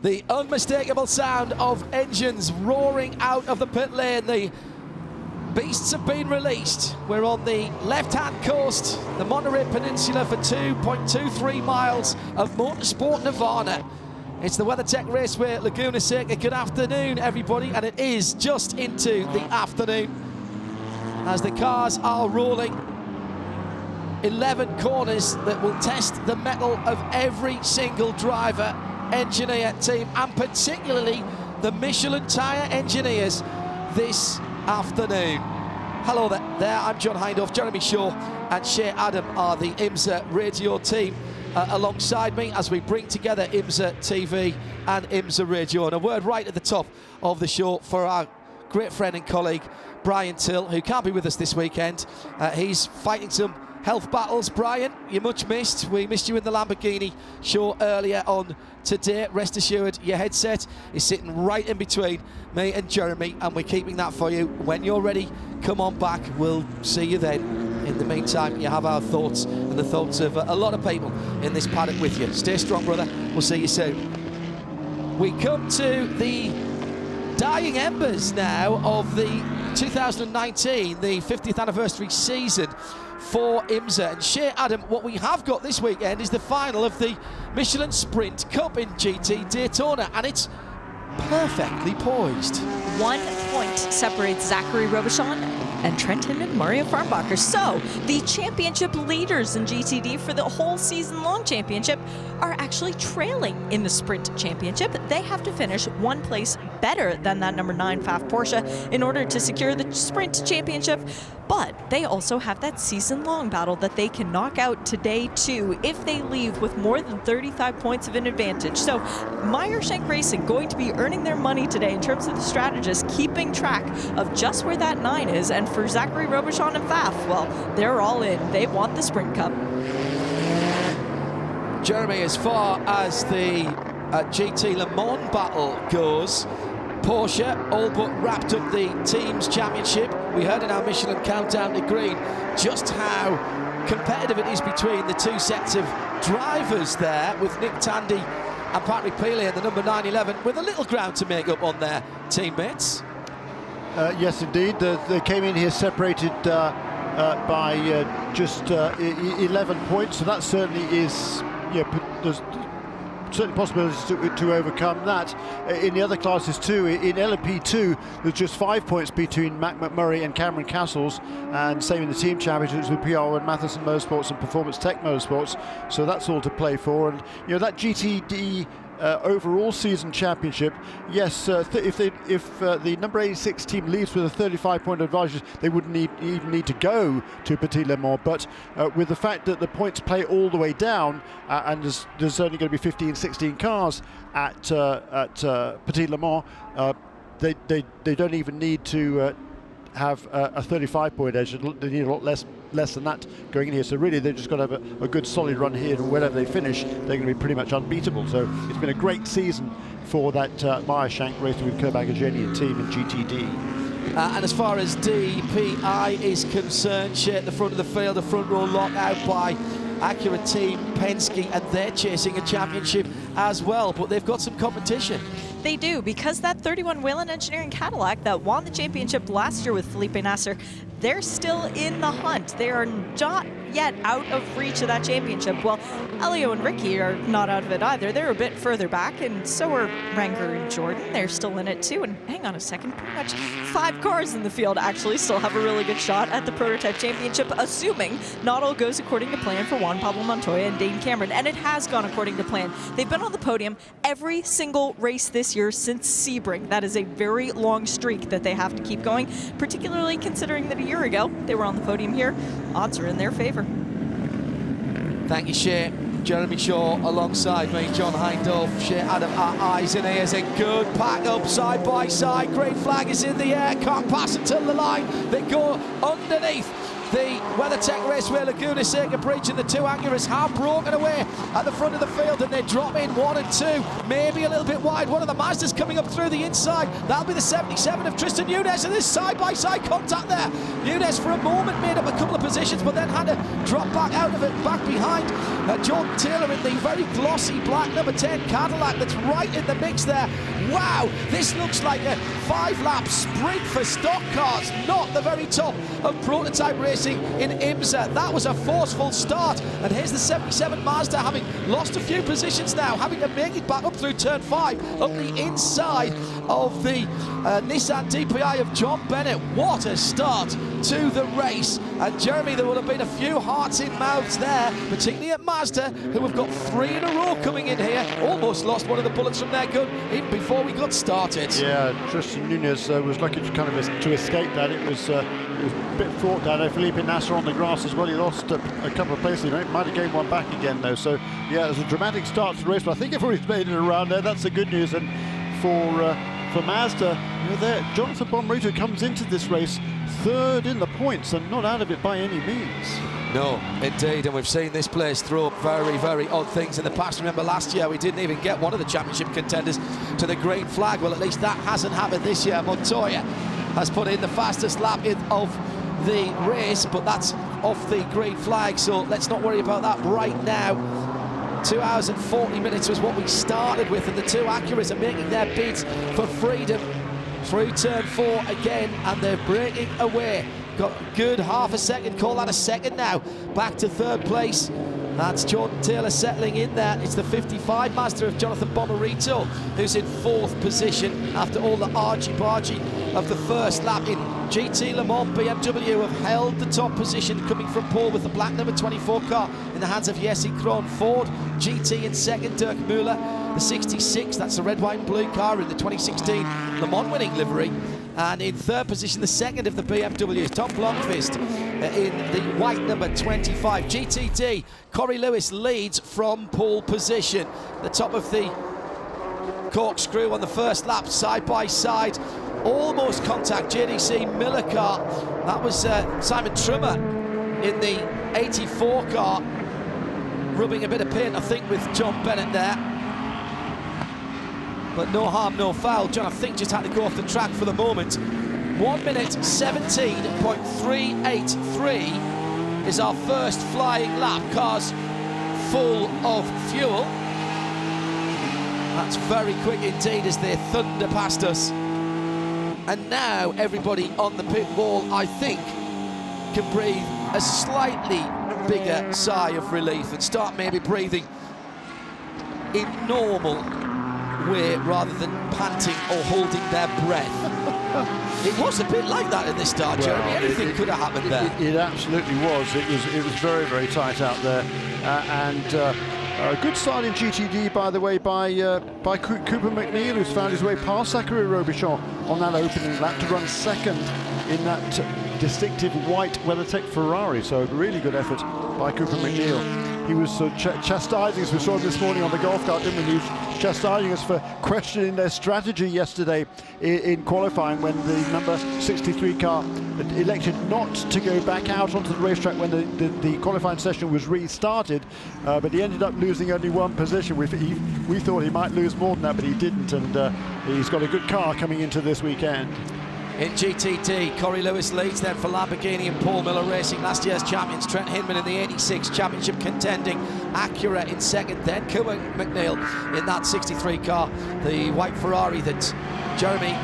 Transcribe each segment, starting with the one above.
The unmistakable sound of engines roaring out of the pit lane. The beasts have been released. We're on the left-hand coast, the Monterey Peninsula, for 2.23 miles of motorsport nirvana. It's the WeatherTech Raceway Laguna Seca. Good afternoon, everybody, and it is just into the afternoon as the cars are rolling. 11 corners that will test the mettle of every single driver, engineer, team, and particularly the Michelin tyre engineers this afternoon. Hello there, I'm John Hindhaugh. Jeremy Shaw and Shea Adam are the IMSA radio team alongside me as we bring together IMSA TV and IMSA Radio. And a word right at the top of the show for our great friend and colleague Brian Till, who can't be with us this weekend. He's fighting some health battles. Brian, you're much missed. We missed you in the Lamborghini show earlier on today. Rest assured, your headset is sitting right in between me and Jeremy, and we're keeping that for you. When you're ready, come on back. We'll see you then. In the meantime, you have our thoughts and the thoughts of a lot of people in this paddock with you. Stay strong, brother. We'll see you soon. We come to the dying embers now of the 2019, the 50th anniversary season for IMSA. And Shea Adam, what we have got this weekend is the final of the Michelin Sprint Cup in GT Daytona, and it's perfectly poised. 1 point separates Zachary Robichon and Trent Hinman and Mario Farnbacher. So the championship leaders in GTD for the whole season-long championship are actually trailing in the Sprint Championship. They have to finish one place better than that number 9 Pfaff Porsche in order to secure the Sprint Championship. But they also have that season-long battle that they can knock out today too if they leave with more than 35 points of an advantage. So Meyershank Racing going to be earning their money today in terms of the strategists, keeping track of just where that 9 is. And for Zachary Robichon and Pfaff, well, they're all in. They want the Sprint Cup. Jeremy, as far as the GT Le Mans battle goes, Porsche all but wrapped up the team's championship. We heard in our Michelin Countdown to Green just how competitive it is between the two sets of drivers there, with Nick Tandy and Patrick Peely in the number 911 with a little ground to make up on their teammates. Yes, indeed. They came in here separated by just 11 points, so that certainly is, there's certainly possibilities to overcome that. In the other classes too, in LMP2, there's just 5 points between Mac McMurray and Cameron Castles, and same in the team championships with PR1 Matheson Motorsports and Performance Tech Motorsports. So that's all to play for. And that GTD overall season championship, yes, if the number 86 team leaves with a 35-point advantage, they wouldn't even need to go to Petit Le Mans. But with the fact that the points play all the way down, and there's only going to be 15, 16 cars at Petit Le Mans, they don't even need to have a 35-point edge. They need a lot less than that going in here. So really, they've just got to have a good solid run here, and wherever they finish, they're going to be pretty much unbeatable. So it's been a great season for that Meyershank Racing with Kurt Bagageni team in GTD. And as far as DPI is concerned, Shea at the front of the field, the front row locked out by Acura team Penske, and they're chasing a championship as well, but they've got some competition. They do, because that 31 Whelen Engineering Cadillac that won the championship last year with Felipe Nasser, they're still in the hunt. They are not yet out of reach of that championship. Well, Elio and Ricky are not out of it either. They're a bit further back, and so are Ranger and Jordan. They're still in it too. And hang on a second, pretty much 5 cars in the field actually still have a really good shot at the Prototype Championship, assuming not all goes according to plan for Juan Pablo Montoya and Dane Cameron. And it has gone according to plan. They've been on the podium every single race this year since Sebring. That is a very long streak that they have to keep going, particularly considering that a year ago they were on the podium here. Odds are in their favor. Thank you, Shea. Jeremy Shaw alongside me, John Hindhaugh. Shea Adam, our eyes and ears. A good pack up side by side. Great flag is in the air. Can't pass until the line. They go underneath the WeatherTech Raceway Laguna Seca bridge, and the two Acuras have broken away at the front of the field, and they drop in 1 and 2, maybe a little bit wide. One of the Mazdas coming up through the inside. That'll be the 77 of Tristan Nunes, and there's side-by-side contact there. Nunes for a moment made up a couple of positions, but then had to drop back out of it, back behind Jordan Taylor in the very glossy black number 10 Cadillac that's right in the mix there. Wow, this looks like a 5-lap sprint for stock cars, not the very top of prototype racing in IMSA. That was a forceful start, and here's the 77 Mazda having lost a few positions now, having to make it back up through turn 5, up the inside of the Nissan DPI of John Bennett. What a start to the race. And Jeremy, there will have been a few hearts in mouths there, particularly at Mazda, who have got 3 in a row coming in here. Almost lost one of the bullets from their gun even before we got started. Yeah, Tristan Nunes was lucky to kind of to escape that. It was a bit fraught down there. Felipe Nasser on the grass as well. He lost a couple of places. He might have gained one back again though. So yeah, it was a dramatic start to the race, but I think everybody's made it around there. That's the good news. And for Mazda, you know, there, Jonathan Bomarito comes into this race 3rd in the points and not out of it by any means. No, indeed, and we've seen this place throw up very, very odd things in the past. Remember last year we didn't even get one of the championship contenders to the green flag. Well, at least that hasn't happened this year. Montoya has put in the fastest lap of the race, but that's off the green flag, so let's not worry about that right now. 2 hours and 40 minutes was what we started with, and the two Acuras are making their bids for freedom through turn 4 again, and they're breaking away. Got a good half a second, call that a second now, back to 3rd place. That's Jordan Taylor settling in there. It's the 55 Mazda of Jonathan Bomarito who's in 4th position after all the argy-bargy of the first lap. In GT Le Mans, BMW have held the top position, coming from pole with the black number 24 car in the hands of Jesse Krohn. Ford GT in 2nd, Dirk Müller. The 66, that's the red, white and blue car in the 2016 Le Mans winning livery. And in 3rd position, the 2nd of the BMWs, Tom Blomqvist in the white number 25. GTD, Corey Lewis leads from pole position. The top of the corkscrew on the first lap, side by side. Almost contact, JDC Miller car. That was Simon Trummer in the 84 car, rubbing a bit of paint, I think, with John Bennett there. But no harm, no foul. John, I think, just had to go off the track for the moment. 1 minute 17.383 is our first flying lap. Cars full of fuel. That's very quick indeed as they thunder past us. And now everybody on the pit wall, I think, can breathe a slightly bigger sigh of relief and start maybe breathing in normal way rather than panting or holding their breath. It was a bit like that in this start, Jeremy. Anything could have happened there. It absolutely was. It was very, very tight out there, and a good start in GTD, by the way, by Cooper McNeil, who's found his way past Zachary Robichon on that opening lap to run 2nd in that distinctive white WeatherTech Ferrari. So a really good effort by Cooper McNeil. He was chastising us. We saw him this morning on the golf cart, didn't we? He was chastising us for questioning their strategy yesterday in qualifying when the number 63 car elected not to go back out onto the racetrack when the qualifying session was restarted, but he ended up losing only 1 position. We thought he might lose more than that, but he didn't, and he's got a good car coming into this weekend. In GTD, Corey Lewis leads then for Lamborghini and Paul Miller Racing, last year's champions. Trent Hinman in the 86 championship contending. Acura in 2nd, then Cooper McNeil in that 63 car, the white Ferrari that Jeremy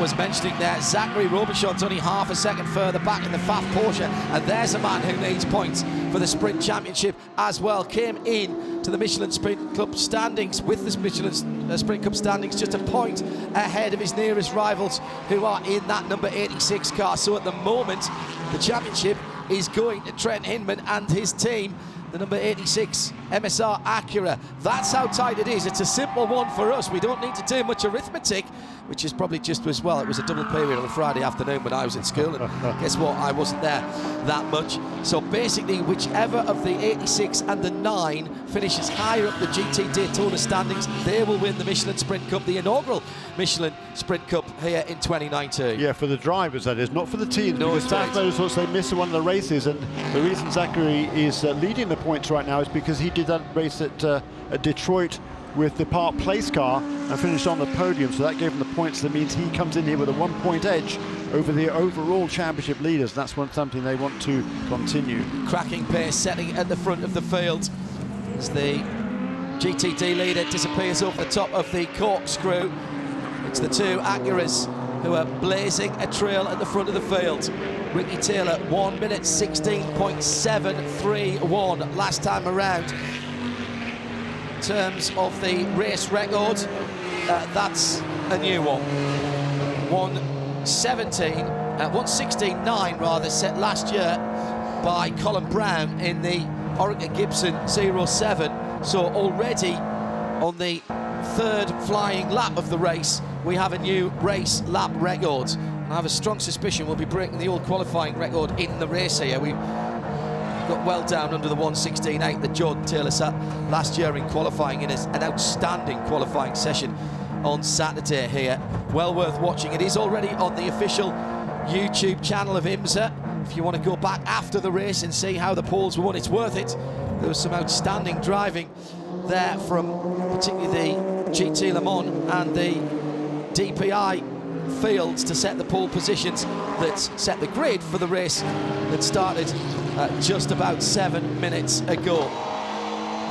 was mentioning there. Zachary Robichon's only half a second further back in the FAF Porsche, and there's a man who needs points for the Sprint Championship as well. Came in to the Michelin Sprint Cup standings with the Michelin Sprint Cup standings just a point ahead of his nearest rivals, who are in that number 86 car. So at the moment, the championship is going to Trent Hinman and his team. The number 86 MSR Acura. That's how tight it is. It's a simple one for us. We don't need to do much arithmetic, which is probably just as well. It was a double period on a Friday afternoon when I was at school, and guess what? I wasn't there that much. So basically, whichever of the 86 and the 9 finishes higher up the GT Daytona standings, they will win the Michelin Sprint Cup, the inaugural Michelin Sprint Cup here in 2019. Yeah, for the drivers, that is, not for the teams. No, because Fast Motorsports, they missed one of the races, and the reason Zachary is leading the points right now is because he did that race at Detroit with the Park Place car and finished on the podium, so that gave him the points. That means he comes in here with a 1-point edge over the overall championship leaders. That's something they want to continue. Cracking pace setting at the front of the field as the GTD leader disappears over the top of the corkscrew. It's the two Acuras who are blazing a trail at the front of the field. Ricky Taylor, 1 minute 16.731 last time around. In terms of the race record, that's a new one. 1:16.9 rather, set last year by Colin Brown in the Orica Gibson 07. So already on the third flying lap of the race, we have a new race lap record. And I have a strong suspicion we'll be breaking the old qualifying record in the race here. We got well down under the 1:16.8 that Jordan Taylor set last year in qualifying in an outstanding qualifying session on Saturday here. Well worth watching. It is already on the official YouTube channel of IMSA. If you want to go back after the race and see how the poles were won, it's worth it. There was some outstanding driving there from particularly the GT Le Mans and the DPI fields to set the pole positions that set the grid for the race that started just about 7 minutes ago.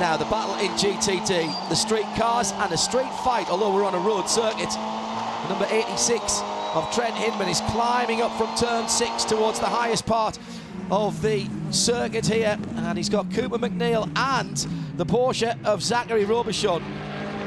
Now the battle in GTD, the street cars and a street fight, although we're on a road circuit. Number 86 of Trent Hinman is climbing up from turn 6 towards the highest part of the circuit here, and he's got Cooper McNeil and the Porsche of Zachary Robichon.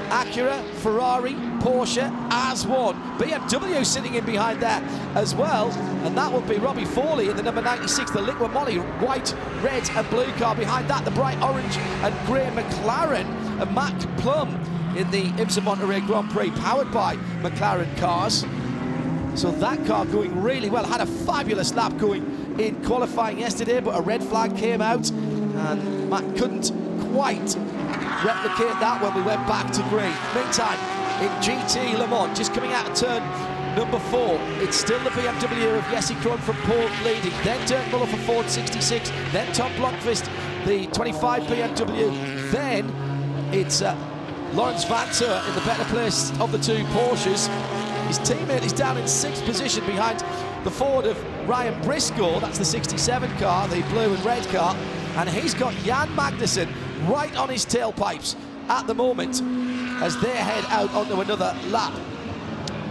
Acura, Ferrari, Porsche as one. BMW sitting in behind there as well, and that will be Robbie Foley in the number 96, the Liqui Moly white, red and blue car. Behind that, the bright orange and grey McLaren, and Matt Plum in the IMSA Monterey Grand Prix, powered by McLaren cars. So that car going really well. Had a fabulous lap going in qualifying yesterday, but a red flag came out, and Matt couldn't quite replicate that when we went back to green. Meantime, in GT Le Mans, just coming out of turn number 4, it's still the BMW of Jesse Krohn from pole leading, then Dirk Muller for Ford 66, then Tom Blomqvist, the 25 BMW, then it's Lawrence Vanthoor in the better place of the two Porsches. His teammate is down in 6th position behind the Ford of Ryan Briscoe. That's the 67 car, the blue and red car, and he's got Jan Magnussen right on his tailpipes at the moment as they head out onto another lap.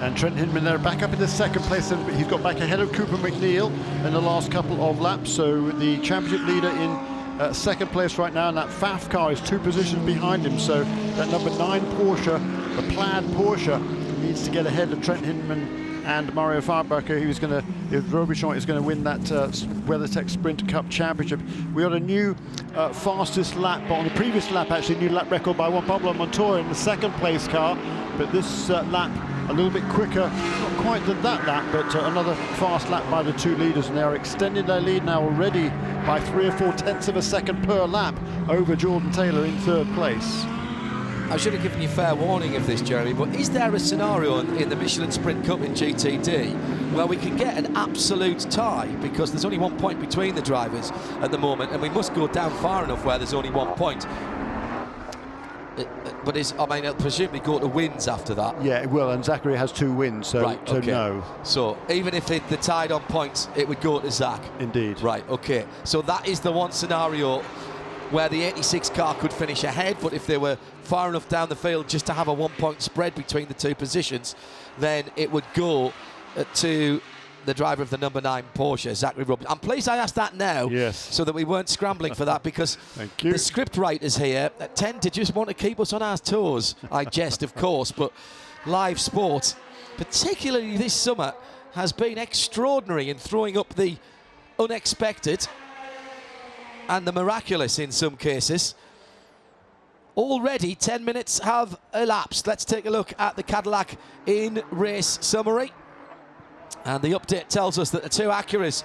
And Trent Hinman there back up in the 2nd place, and he's got back ahead of Cooper McNeil in the last couple of laps. So the championship leader in 2nd place right now, and that FAF car is 2 positions behind him. So that number 9 Porsche, the plaid Porsche, needs to get ahead of Trent Hinman and Mario Farbacher, who's going to, if Robichon is going to win that WeatherTech Sprint Cup Championship. We had a new fastest lap, but on the previous lap actually, new lap record by Juan Pablo Montoya in the 2nd place car, but this lap a little bit quicker, not quite than that lap, but another fast lap by the two leaders, and they are extending their lead now already by 3 or 4 tenths of a second per lap over Jordan Taylor in 3rd place. I should have given you fair warning of this, Jeremy, but is there a scenario in the Michelin Sprint Cup in GTD where we can get an absolute tie, because there's only 1 point between the drivers at the moment, and we must go down far enough where there's only 1 point? But it'll presumably go to wins after that. Yeah, it will, and Zachary has 2 wins, so, right, okay. No. So even if they're tied on points, it would go to Zach. Indeed. Right, okay. So that is the one scenario where the 86 car could finish ahead, but if they were far enough down the field just to have a 1 point spread between the two positions, then it would go to the driver of the number 9 Porsche, Zachary Roberts. I'm pleased I asked that now, yes, so that we weren't scrambling for that, because the script writers here tend to just want to keep us on our toes. I jest, of course, but live sport, particularly this summer, has been extraordinary in throwing up the unexpected and the miraculous in some cases. already 10 minutes have elapsed. Let's take a look at the Cadillac in race summary. And the update tells us that the two Acuras,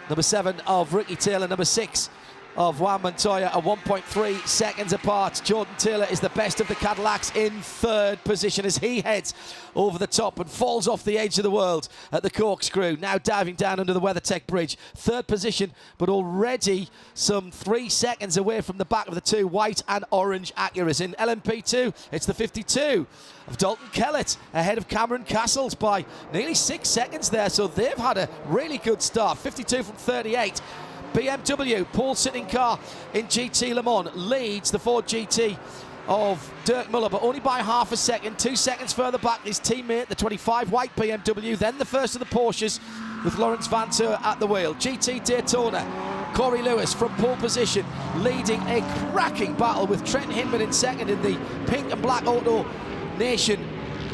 number 7 of Ricky Taylor, number 6 of Juan Montoya, are 1.3 seconds apart. Jordan Taylor is the best of the Cadillacs in 3rd position as he heads over the top and falls off the edge of the world at the corkscrew. Now diving down under the WeatherTech bridge. 3rd position, but already some 3 seconds away from the back of the two white and orange Acuras. In LMP2, it's the 52 of Dalton Kellett ahead of Cameron Castles by nearly 6 seconds there. So they've had a really good start. 52 from 38. BMW, Paul Sittingcar in GT Le Mans, leads the Ford GT of Dirk Muller, but only by half a second. 2 seconds further back, his teammate, the 25 white BMW, then the first of the Porsches with Lawrence Vantour at the wheel. GT Daytona, Corey Lewis from pole position, leading a cracking battle with Trent Hinman in second in the pink and black Auto Nation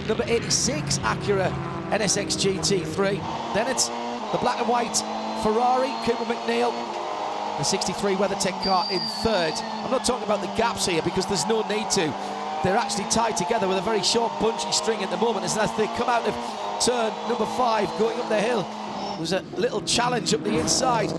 number 86 Acura NSX GT3. Then it's the black and white Ferrari, Cooper McNeil, the 63 WeatherTech car in 3rd. I'm not talking about the gaps here because there's no need to. They're actually tied together with a very short bunchy string at the moment as they come out of turn number 5 going up the hill. There was a little challenge up the inside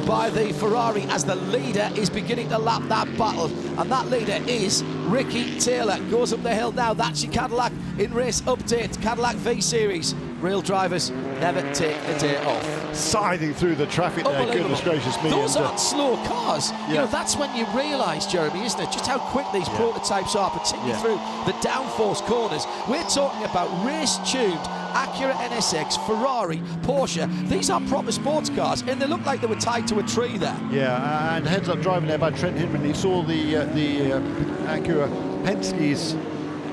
by the Ferrari as the leader is beginning to lap that battle, and that leader is Ricky Taylor. Goes up the hill now. That's your Cadillac in race update. Cadillac V Series. Real drivers never take a day off. Scything through the traffic there, goodness gracious me. Those aren't slow cars. Yeah. You know, that's when you realise, Jeremy, isn't it, just how quick these prototypes are, particularly through the downforce corners. We're talking about race-tuned Acura NSX, Ferrari, Porsche. These are proper sports cars, and they look like they were tied to a tree there. Yeah, and heads-up driving there by Trent Hinman. He saw the Acura Penske's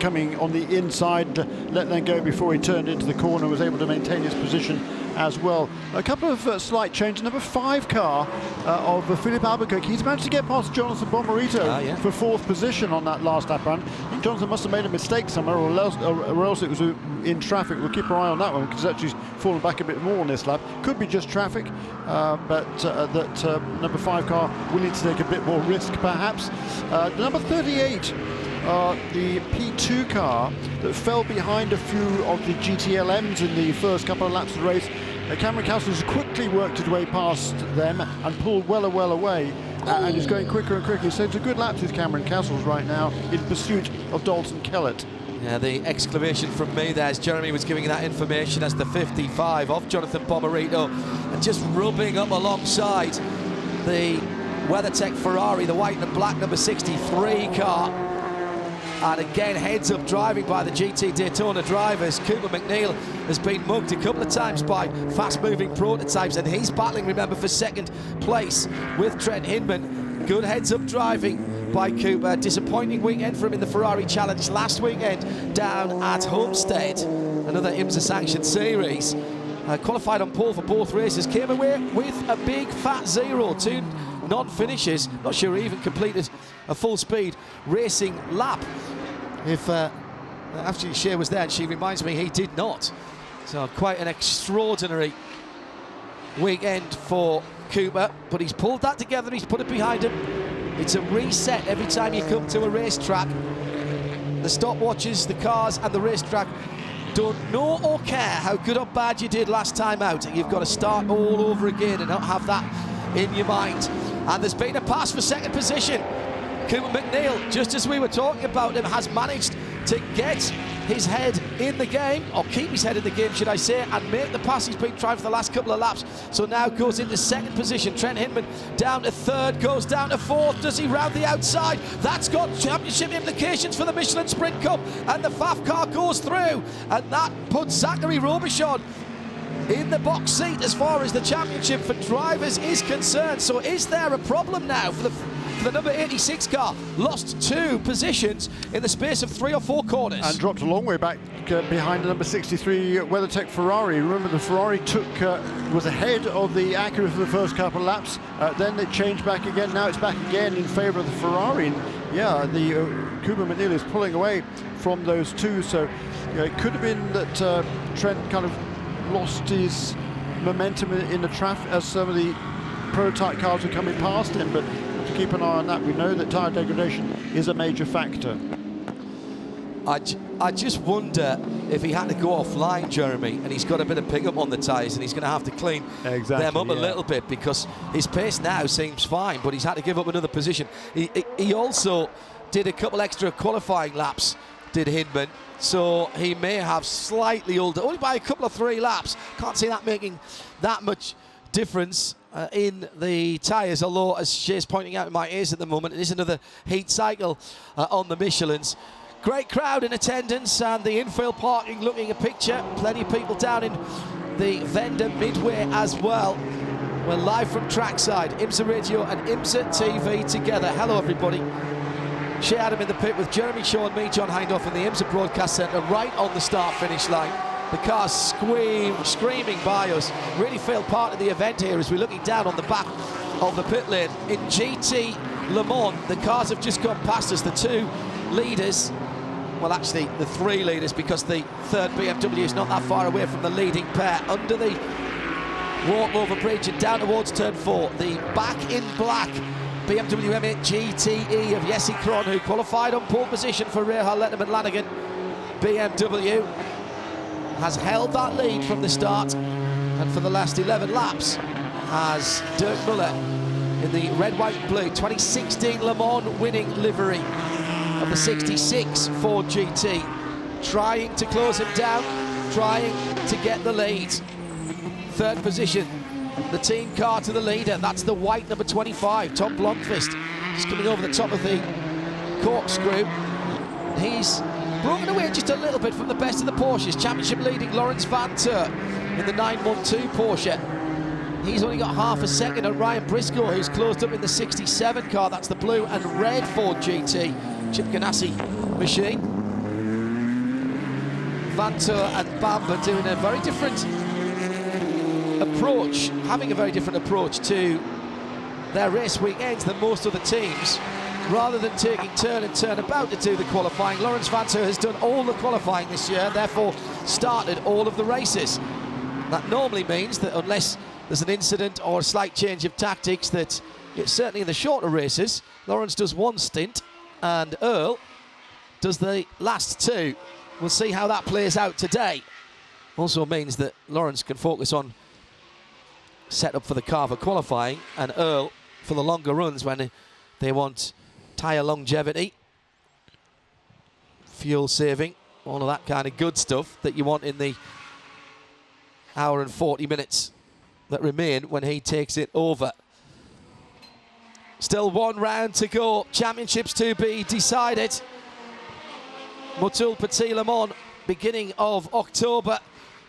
coming on the inside, let them go before he turned into the corner, was able to maintain his position as well. A couple of slight changes. Number 5 car of Philip Albuquerque, he's managed to get past Jonathan Bomarito for 4th position on that last lap run. I think Jonathan must have made a mistake somewhere, or else it was in traffic. We'll keep our eye on that one because it's actually fallen back a bit more on this lap. Could be just traffic, but that number 5 car willing to take a bit more risk perhaps. Number 38, the P2 car that fell behind a few of the GTLMs in the first couple of laps of the race. Cameron Castles quickly worked his way past them and pulled well away, and is going quicker and quicker. So it's a good lap with Cameron Castles right now in pursuit of Dalton Kellett. Yeah, the exclamation from me there as Jeremy was giving that information as the 55 of Jonathan Bomarito, and just rubbing up alongside the WeatherTech Ferrari, the white and black number 63 car. And again, heads up driving by the GT Daytona drivers. Cooper McNeil has been mugged a couple of times by fast-moving prototypes, and he's battling, remember, for 2nd place with Trent Hinman. Good heads up driving by Cooper. Disappointing weekend for him in the Ferrari Challenge last weekend down at Homestead, another IMSA sanctioned series. Qualified on pole for both races, came away with a big fat 0. 2 non-finishes, not sure he even completed a full-speed racing lap. If after Shea was there, and she reminds me he did not. So quite an extraordinary weekend for Cooper, but he's pulled that together, he's put it behind him. It's a reset every time you come to a racetrack. The stopwatches, the cars and the racetrack don't know or care how good or bad you did last time out. You've got to start all over again and not have that in your mind. And there's been a pass for 2nd position. Cooper McNeil, just as we were talking about him, has managed to get his head in the game, or keep his head in the game, should I say, and make the pass he's been trying for the last couple of laps. So now goes into 2nd position. Trent Hinman down to 3rd, goes down to 4th. Does he round the outside? That's got championship implications for the Michelin Sprint Cup, and the FAF car goes through, and that puts Zachary Robichon in the box seat as far as the championship for drivers is concerned. So is there a problem now for the number 86 car? Lost 2 positions in the space of 3 or 4 corners. And dropped a long way back behind the number 63 WeatherTech Ferrari. Remember, the Ferrari was ahead of the Acura for the first couple of laps. Then it changed back again. Now it's back again in favour of the Ferrari. And yeah, the Cooper McNeil is pulling away from those two. So it could have been that Trent kind of lost his momentum in the traffic as some of the prototype cars were coming past him, but to keep an eye on that. We know that tyre degradation is a major factor. I just wonder if he had to go offline, Jeremy, and he's got a bit of pickup on the tyres, and he's going to have to clean them up a little bit, because his pace now seems fine, but he's had to give up another position. He also did a couple extra qualifying laps, did Hindman, so he may have slightly older, only by a couple of 3 laps. Can't see that making that much difference in the tyres, although, as Shay's pointing out in my ears at the moment, it is another heat cycle on the Michelins. Great crowd in attendance, and the infield parking looking a picture. Plenty of people down in the vendor midway as well. We're live from trackside, IMSA Radio and IMSA TV together. Hello everybody. Shay Adam in the pit with Jeremy Shaw and me, John Hindhaugh, in the IMSA Broadcast Centre, right on the start-finish line. The cars screaming by us. Really feel part of the event here as we're looking down on the back of the pit lane. In GT Le Mans, the cars have just gone past us. The 2 leaders, well actually the 3 leaders, because the third BMW is not that far away from the leading pair, under the walkover bridge and down towards turn 4. The back in black BMW M8 GTE of Jesse Krohn, who qualified on pole position for Rahal Letterman Lanigan BMW, has held that lead from the start, and for the last 11 laps as Dirk Muller in the red, white and blue 2016 Le Mans winning livery of the 66 Ford GT, trying to close him down, trying to get the lead. Third position, the team car to the leader, that's the white number 25, Tom Blomqvist, just coming over the top of the corkscrew. He's broken away just a little bit from the best of the Porsches. Championship leading Laurens Vanthoor in the 912 Porsche. He's only got half a second on Ryan Briscoe, who's closed up in the 67 car. That's the blue and red Ford GT Chip Ganassi machine. Vanthoor and Bamba doing a very different approach, having a very different approach to their race weekends than most other teams. Rather than taking turn and turn about to do the qualifying, Laurens Vanthoor has done all the qualifying this year, therefore started all of the races. That normally means that unless there's an incident or a slight change of tactics, that it's certainly in the shorter races, Laurens does 1 stint and Earl does the last 2. We'll see how that plays out today. Also means that Laurens can focus on set up for the car for qualifying, and Earl for the longer runs when they want tyre longevity, fuel saving, all of that kind of good stuff that you want in the hour and 40 minutes that remain when he takes it over. Still 1 round to go, championships to be decided. Motul Petit Le Mans, beginning of October,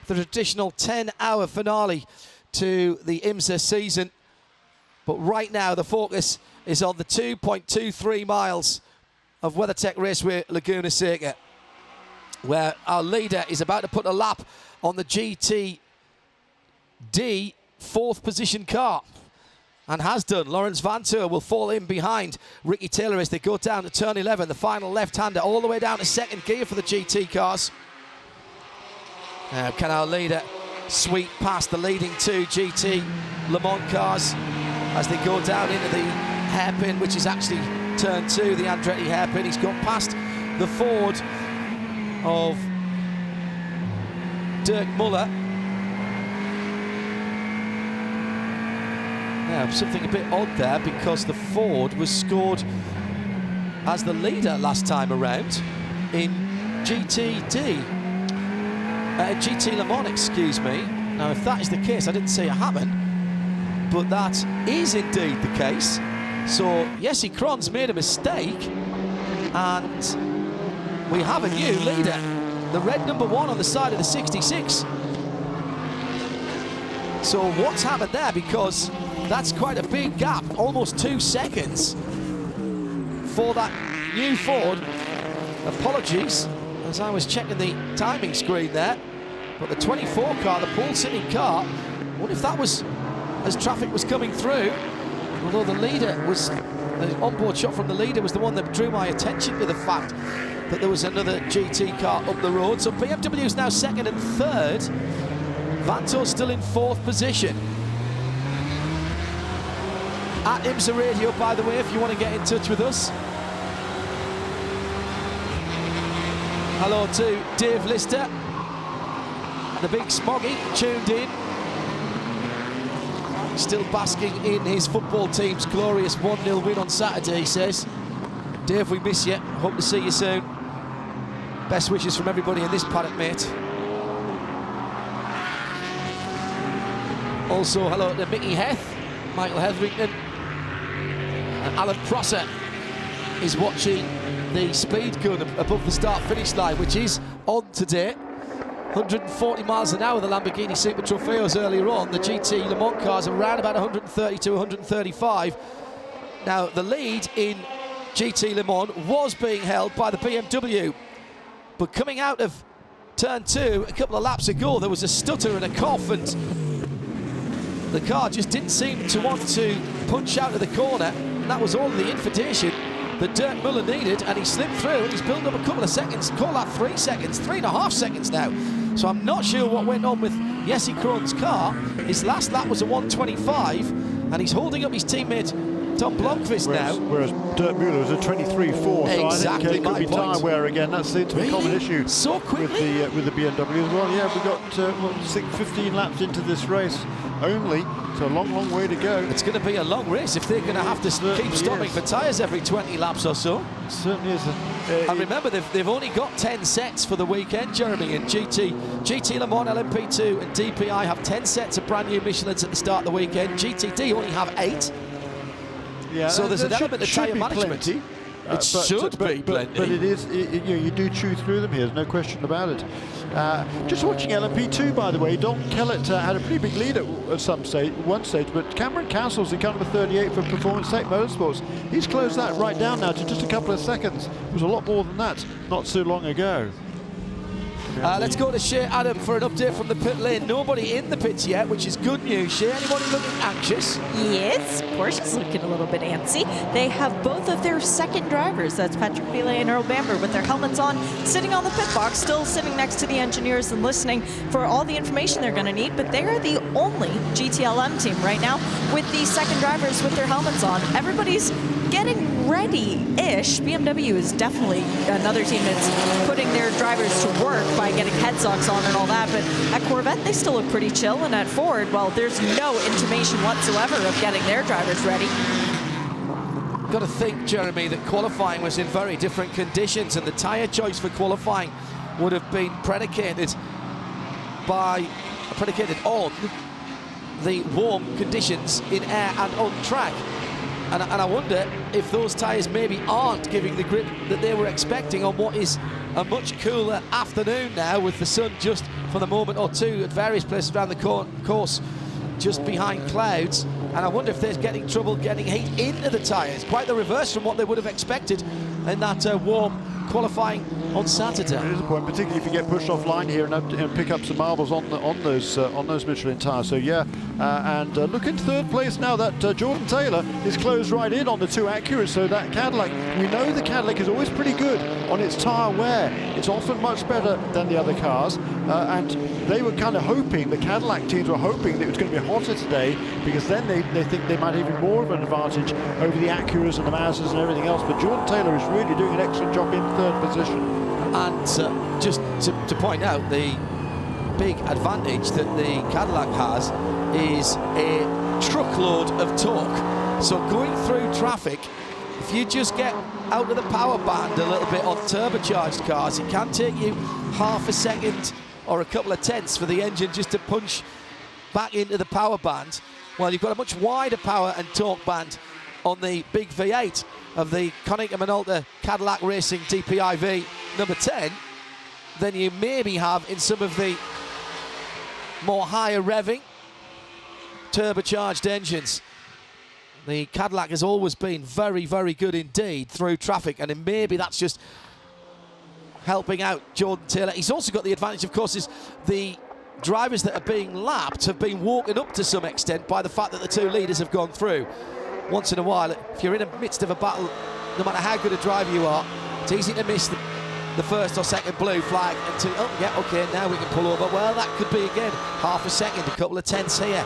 the traditional 10-hour finale to the IMSA season. But right now the focus is on the 2.23 miles of WeatherTech Raceway Laguna Seca, where our leader is about to put a lap on the GTD 4th position car, and has done. Laurens Vanthoor will fall in behind Ricky Taylor as they go down to turn 11, the final left-hander, all the way down to 2nd gear for the GT cars. Now, can our leader sweep past the leading 2 GT Le Mans cars as they go down into the hairpin, which is actually turn 2, the Andretti hairpin. He's got past the Ford of Dirk Muller. Now, something a bit odd there, because the Ford was scored as the leader last time around in GT Le Mans, excuse me. Now, if that is the case, I didn't see it happen, but that is indeed the case. So Jesse Krohn's made a mistake, and we have a new leader, the red number 1 on the side of the 66. So what's happened there? Because that's quite a big gap, almost 2 seconds for that new Ford. Apologies, as I was checking the timing screen there, but the 24 car, the pole-sitting car, I wonder if that was as traffic was coming through, although the leader was, the onboard shot from the leader was the one that drew my attention to the fact that there was another GT car up the road. So BMW is now 2nd and 3rd. Vanthoor still in 4th position. At IMSA Radio, by the way, if you want to get in touch with us, hello to Dave Lister. The big Smoggy tuned in. Still basking in his football team's glorious 1-0 win on Saturday, he says. Dave, we miss you. Hope to see you soon. Best wishes from everybody in this paddock, mate. Also, hello to Mickey Heth, Michael Hetherington, and Alan Prosser is watching the speed gun above the start-finish line, which is on today. 140 miles an hour, the Lamborghini Super Trofeos earlier on. The GT Le Mans cars are around about 130 to 135. Now, the lead in GT Le Mans was being held by the BMW, but coming out of turn 2 a couple of laps ago, there was a stutter and a cough, and the car just didn't seem to want to punch out of the corner, and that was all the invitation that Dirk Muller needed, and he slipped through, and he's built up a couple of seconds, call that 3 seconds, 3.5 seconds now. So I'm not sure what went on with Jesse Krohn's car. His last lap was a 1:25, and he's holding up his teammate Tom Blomqvist now. Whereas Dirk Muller was a 23.4, so exactly, I think it could be tyre wear again. That seems to be a common issue so quickly with the BMW as well. Yeah, we've got 15 laps into this race only, so a long way to go. It's going to be a long race if they're going to have to keep stopping for tyres every 20 laps or so. It certainly is. And remember, they've only got 10 sets for the weekend, Jeremy, and GT Le Mans, LMP2 and DPI have 10 sets of brand new Michelins at the start of the weekend. GTD only have 8. Yeah, so there's an element of tyre management. Plenty. It should be plenty. But it is, you do chew through them here, there's no question about it. Just watching LMP2, by the way, Don Kellett had a pretty big lead at one stage, but Cameron Castle's in car number 38 for Performance Tech Motorsports. He's closed that right down now to just a couple of seconds. It was a lot more than that not so long ago. Let's go to Shea Adam for an update from the pit lane. Nobody in the pits yet, which is good news. Shea, anybody looking anxious? Yes, Porsche's looking a little bit antsy. They have both of their second drivers, that's Patrick Pilet and Earl Bamber, with their helmets on, sitting on the pit box, still sitting next to the engineers and listening for all the information they're going to need. But they are the only GTLM team right now with the second drivers with their helmets on. Everybody's getting ready-ish. BMW is definitely another team that's putting their drivers to work by getting head socks on and all that, but at Corvette they still look pretty chill, and at Ford, well, there's no intimation whatsoever of getting their drivers ready. Got to think, Jeremy, that qualifying was in very different conditions, and the tyre choice for qualifying would have been predicated on the warm conditions in air and on track. And I wonder if those tyres maybe aren't giving the grip that they were expecting on what is a much cooler afternoon now, with the sun just for the moment or two at various places around the course just behind clouds. And I wonder if they're getting trouble getting heat into the tyres. Quite the reverse from what they would have expected in that warm qualifying on Saturday. It is a point, particularly if you get pushed offline here and pick up some marbles on those Michelin tyres. So yeah, and look in third place now. That Jordan Taylor is closed right in on the 2 Acuras. So that Cadillac, we know the Cadillac is always pretty good on its tyre wear. It's often much better than the other cars, and they were kind of hoping, the Cadillac teams were hoping that it was going to be hotter today, because then they think they might have even more of an advantage over the Acuras and the Mazdas and everything else. But Jordan Taylor is really doing an excellent job in third position. And just to point out, the big advantage that the Cadillac has is a truckload of torque. So going through traffic, if you just get out of the power band a little bit on turbocharged cars, it can take you half a second or a couple of tenths for the engine just to punch back into the power band. Well, you've got a much wider power and torque band on the big V8 of the Konica Minolta Cadillac Racing DPI V number 10 than you maybe have in some of the more higher revving turbocharged engines. The Cadillac has always been very, very good indeed through traffic, and maybe that's just helping out Jordan Taylor. He's also got the advantage, of course, is the drivers that are being lapped have been walking up to some extent by the fact that the 2 leaders have gone through. Once in a while, if you're in the midst of a battle, no matter how good a driver you are, it's easy to miss the first or second blue flag and to, oh yeah, okay, now we can pull over. Well, that could be again half a second, a couple of tenths here.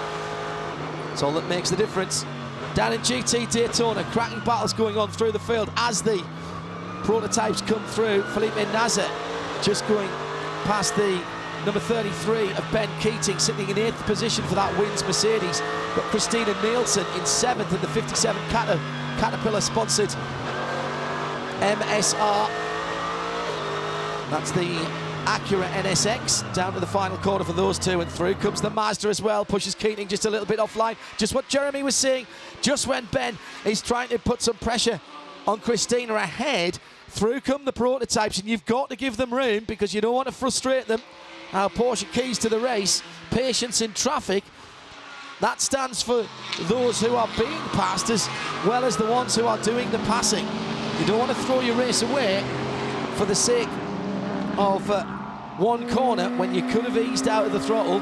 It's all that makes the difference. Down in GT Daytona, cracking battles going on through the field as the prototypes come through. Felipe Nasr just going past the number 33 of Ben Keating, sitting in 8th position for that wins Mercedes. Got Christina Nielsen in 7th in the 57 Caterpillar-sponsored MSR. That's the Acura NSX, down to the final quarter for those two, and through comes the Mazda as well, pushes Keating just a little bit offline. Just what Jeremy was saying, just when Ben is trying to put some pressure on Christina ahead, through come the prototypes, and you've got to give them room because you don't want to frustrate them. Our Porsche keys to the race, patience in traffic. That stands for those who are being passed as well as the ones who are doing the passing. You don't want to throw your race away for the sake of one corner when you could have eased out of the throttle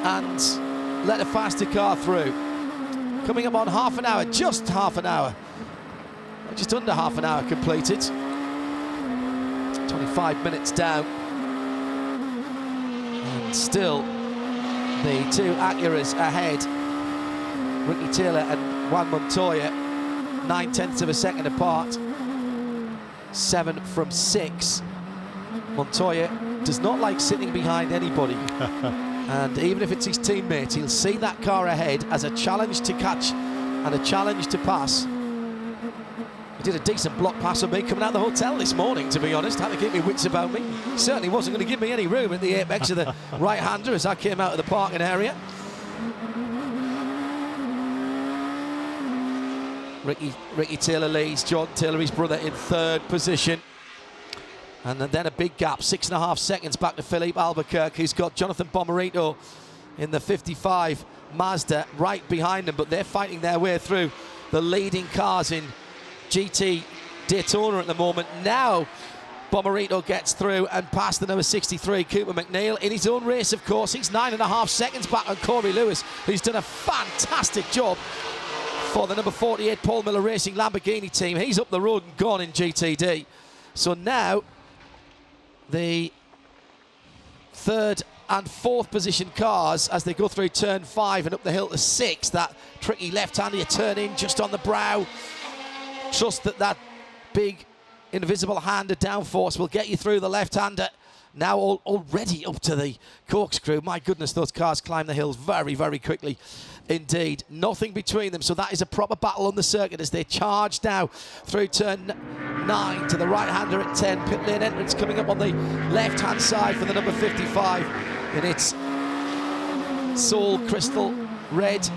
and let a faster car through. Coming up on half an hour, just half an hour. Just under half an hour completed. 25 minutes down. And still the two Acuras ahead. Ricky Taylor and Juan Montoya, 9/10 of a second apart. 7 from 6. Montoya does not like sitting behind anybody. And even if it's his teammates, he'll see that car ahead as a challenge to catch and a challenge to pass. He did a decent block pass on me coming out of the hotel this morning, to be honest. Had to keep my wits about me. He certainly wasn't going to give me any room at the apex of the right-hander as I came out of the parking area. Ricky Taylor leads, John Taylor, his brother, in 3rd position. And then a big gap, 6.5 seconds back to Philippe Albuquerque, who's got Jonathan Bomarito in the 55 Mazda right behind them, but they're fighting their way through the leading cars in GT Daytona at the moment. Now Bomarito gets through and past the number 63, Cooper McNeil, in his own race, of course. He's 9.5 seconds back on Corey Lewis, who's done a fantastic job for the number 48 Paul Miller Racing Lamborghini team. He's up the road and gone in GTD. So now the 3rd and 4th position cars, as they go through turn 5 and up the hill to 6, that tricky left-hander you turn in just on the brow. Trust that big invisible hand of downforce will get you through the left-hander. Now already up to the corkscrew. My goodness, those cars climb the hills very, very quickly indeed. Nothing between them, so that is a proper battle on the circuit as they charge now through turn 9 to the right-hander at 10. Pit lane entrance coming up on the left-hand side for the number 55 in its Soul Crystal Red.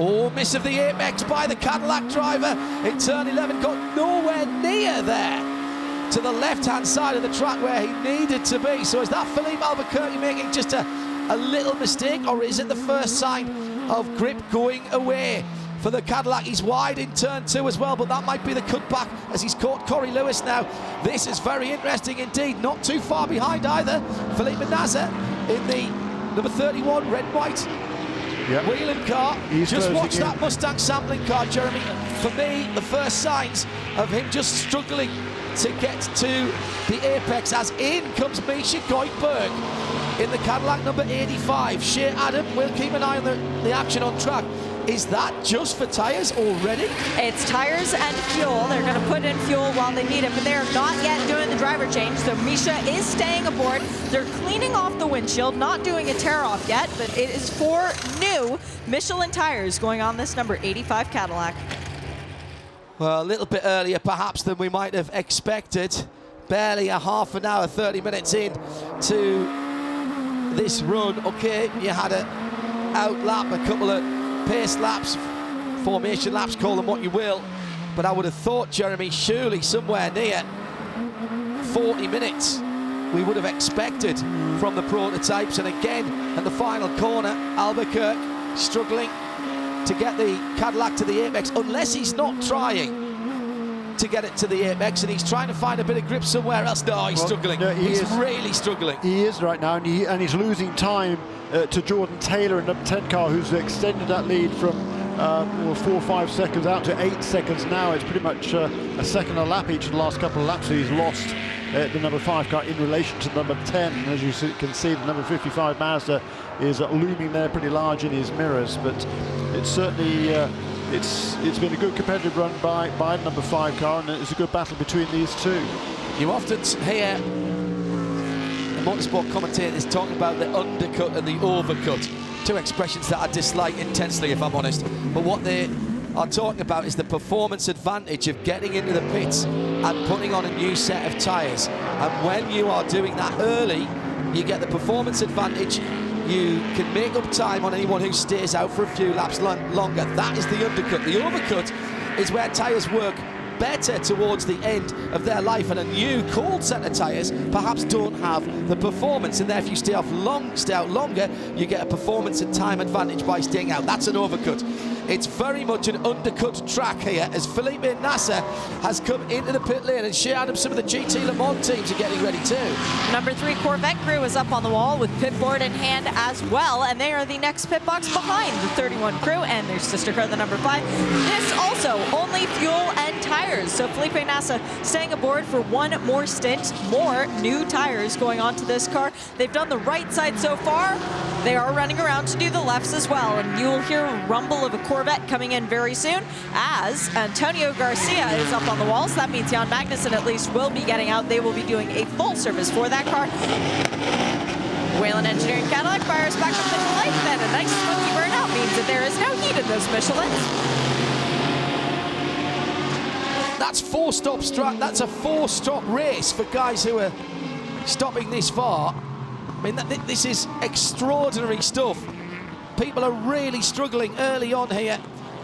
Oh, miss of the apex by the Cadillac driver in turn 11. Got nowhere near there to the left-hand side of the track where he needed to be. So is that Philippe Albuquerque making just a little mistake, or is it the first sign of grip going away for the Cadillac? He's wide in turn 2 as well, but that might be the cutback as he's caught Corey Lewis now. This is very interesting indeed. Not too far behind either. Philippe Manaza in the number 31 red-white wheeling car. Just watch that Mustang sampling car, Jeremy. For me, the first signs of him just struggling to get to the apex, as in comes Misha Goldberg in the Cadillac number 85. Shea Adam, we'll keep an eye on the action on track. Is that just for tyres already? It's tyres and fuel. They're going to put in fuel while they need it, but they're not yet doing the driver change. So Misha is staying aboard. They're cleaning off the windshield, not doing a tear-off yet, but it is 4 new Michelin tyres going on this number 85 Cadillac. Well, a little bit earlier perhaps than we might have expected. Barely a half an hour, 30 minutes in to this run. Okay, you had a outlap, a couple of pace laps, formation laps, call them what you will, but I would have thought, Jeremy, surely somewhere near 40 minutes we would have expected from the prototypes. And again, at the final corner, Albuquerque struggling to get the Cadillac to the apex, unless he's not trying to get it to the apex and he's trying to find a bit of grip somewhere else. No, he's struggling. No, he's really struggling. He is right now, and he's losing time to Jordan Taylor in number 10 car, who's extended that lead from 4 or 5 seconds out to 8 seconds now. It's pretty much a second a lap each in the last couple of laps. So he's lost the number 5 car in relation to number 10. And as you can see, the number 55 Mazda is looming there pretty large in his mirrors, but it's certainly it's been a good competitive run by the number 5 car, and it's a good battle between these two. You often hear the motorsport commentators talking about the undercut and the overcut, two expressions that I dislike intensely, if I'm honest. But what they are talking about is the performance advantage of getting into the pits and putting on a new set of tyres. And when you are doing that early, you get the performance advantage. You can make up time on anyone who stays out for a few laps longer. That is the undercut. The overcut is where tyres work better towards the end of their life, and a new cold set of tyres perhaps don't have the performance, and there if you stay out longer, you get a performance and time advantage by staying out. That's an overcut. It's very much an undercut track here as Felipe Nasser has come into the pit lane, and Shea Adams, some of the GT Le Mans teams are getting ready too. Number 3 Corvette crew is up on the wall with pit board in hand as well, and they are the next pit box behind the 31 crew and their sister car, the number 5. This also only fuel and tires, so Felipe Nasser staying aboard for one more stint. More new tires going onto this car. They've done the right side so far. They are running around to do the lefts as well, and you'll hear a rumble of a Corvette coming in very soon as Antonio Garcia is up on the wall, so that means Jan Magnussen at least will be getting out. They will be doing a full service for that car. Whelen Engineering Cadillac fires back up into life, and a nice smoky burnout means that there is no heat in those Michelins. That's that's a 4-stop race for guys who are stopping this far. I mean, this is extraordinary stuff. People are really struggling early on here.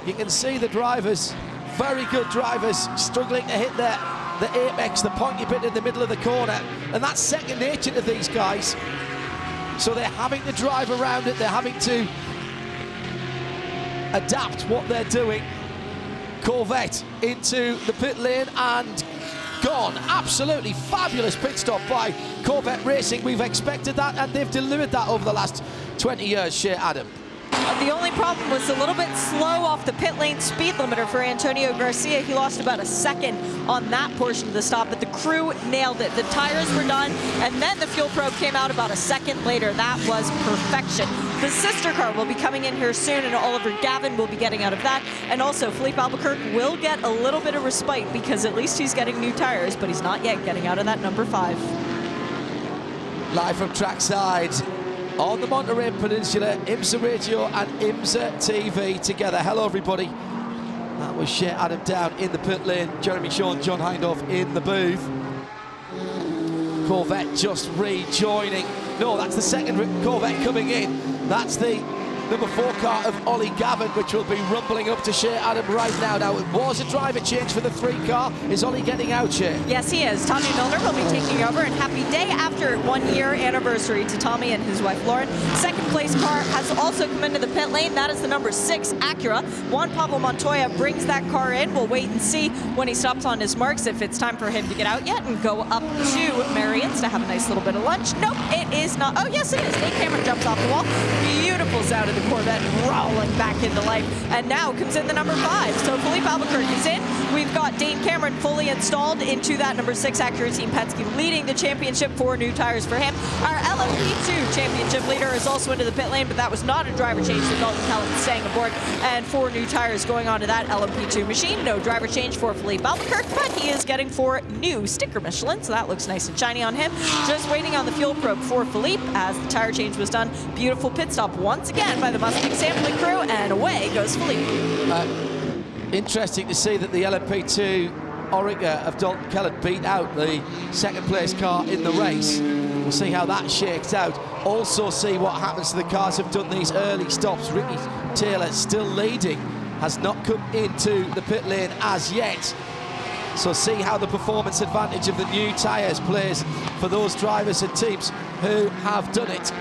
You can see the drivers, very good drivers, struggling to hit the apex, the pointy bit in the middle of the corner. And that's second nature to these guys. So they're having to drive around it. They're having to adapt what they're doing. Corvette into the pit lane and gone. Absolutely fabulous pit stop by Corvette Racing. We've expected that, and they've delivered that over the last 20 years, Shea Adam. The only problem was a little bit slow off the pit lane speed limiter for Antonio Garcia. He lost about a second on that portion of the stop, but the crew nailed it. The tires were done, and then the fuel probe came out about a second later. That was perfection. The sister car will be coming in here soon, and Oliver Gavin will be getting out of that. And also, Philippe Albuquerque will get a little bit of respite because at least he's getting new tires, but he's not yet getting out of that number 5. Live from trackside on the Monterey Peninsula, IMSA Radio and IMSA TV together. Hello, everybody. That was Shea Adam down in the pit lane. Jeremy Shawn, John Hindhaugh in the booth. Corvette just rejoining. No, that's the second Corvette coming in. That's the number 4 car of Ollie Gavin, which will be rumbling up to Shea Adam right now. Now, it was a driver change for the 3 car. Is Ollie getting out, Shea? Yes, he is. Tommy Milner will be taking over, and happy day after 1-year anniversary to Tommy and his wife, Lauren. Second place car has also come into the pit lane. That is the number 6 Acura. Juan Pablo Montoya brings that car in. We'll wait and see when he stops on his marks if it's time for him to get out yet and go up to Marion's to have a nice little bit of lunch. Nope, it is not. Oh, yes, it is. Dane Cameron jumps off the wall. Beautiful's out of the Corvette, rolling back into life, and now comes in the number 5. So Philippe Albuquerque's in. We've got Dane Cameron fully installed into that number 6 Acura Team Penske, leading the championship. 4 new tires for him. Our LMP2 championship leader is also into the pit lane, but that was not a driver change, so Dalton Kellett staying aboard, and 4 new tires going onto that LMP2 machine. No driver change for Philippe Albuquerque, but he is getting 4 new sticker Michelin, so that looks nice and shiny on him. Just waiting on the fuel probe for Philippe as the tire change was done. Beautiful pit stop once again by the Mustang sampling crew, and away goes Philippe. Interesting to see that the LMP2 Orica of Dalton Kellett beat out the second place car in the race. We'll see how that shakes out. Also see what happens to the cars who've done these early stops. Ricky Taylor still leading, has not come into the pit lane as yet. So see how the performance advantage of the new tyres plays for those drivers and teams who have done it.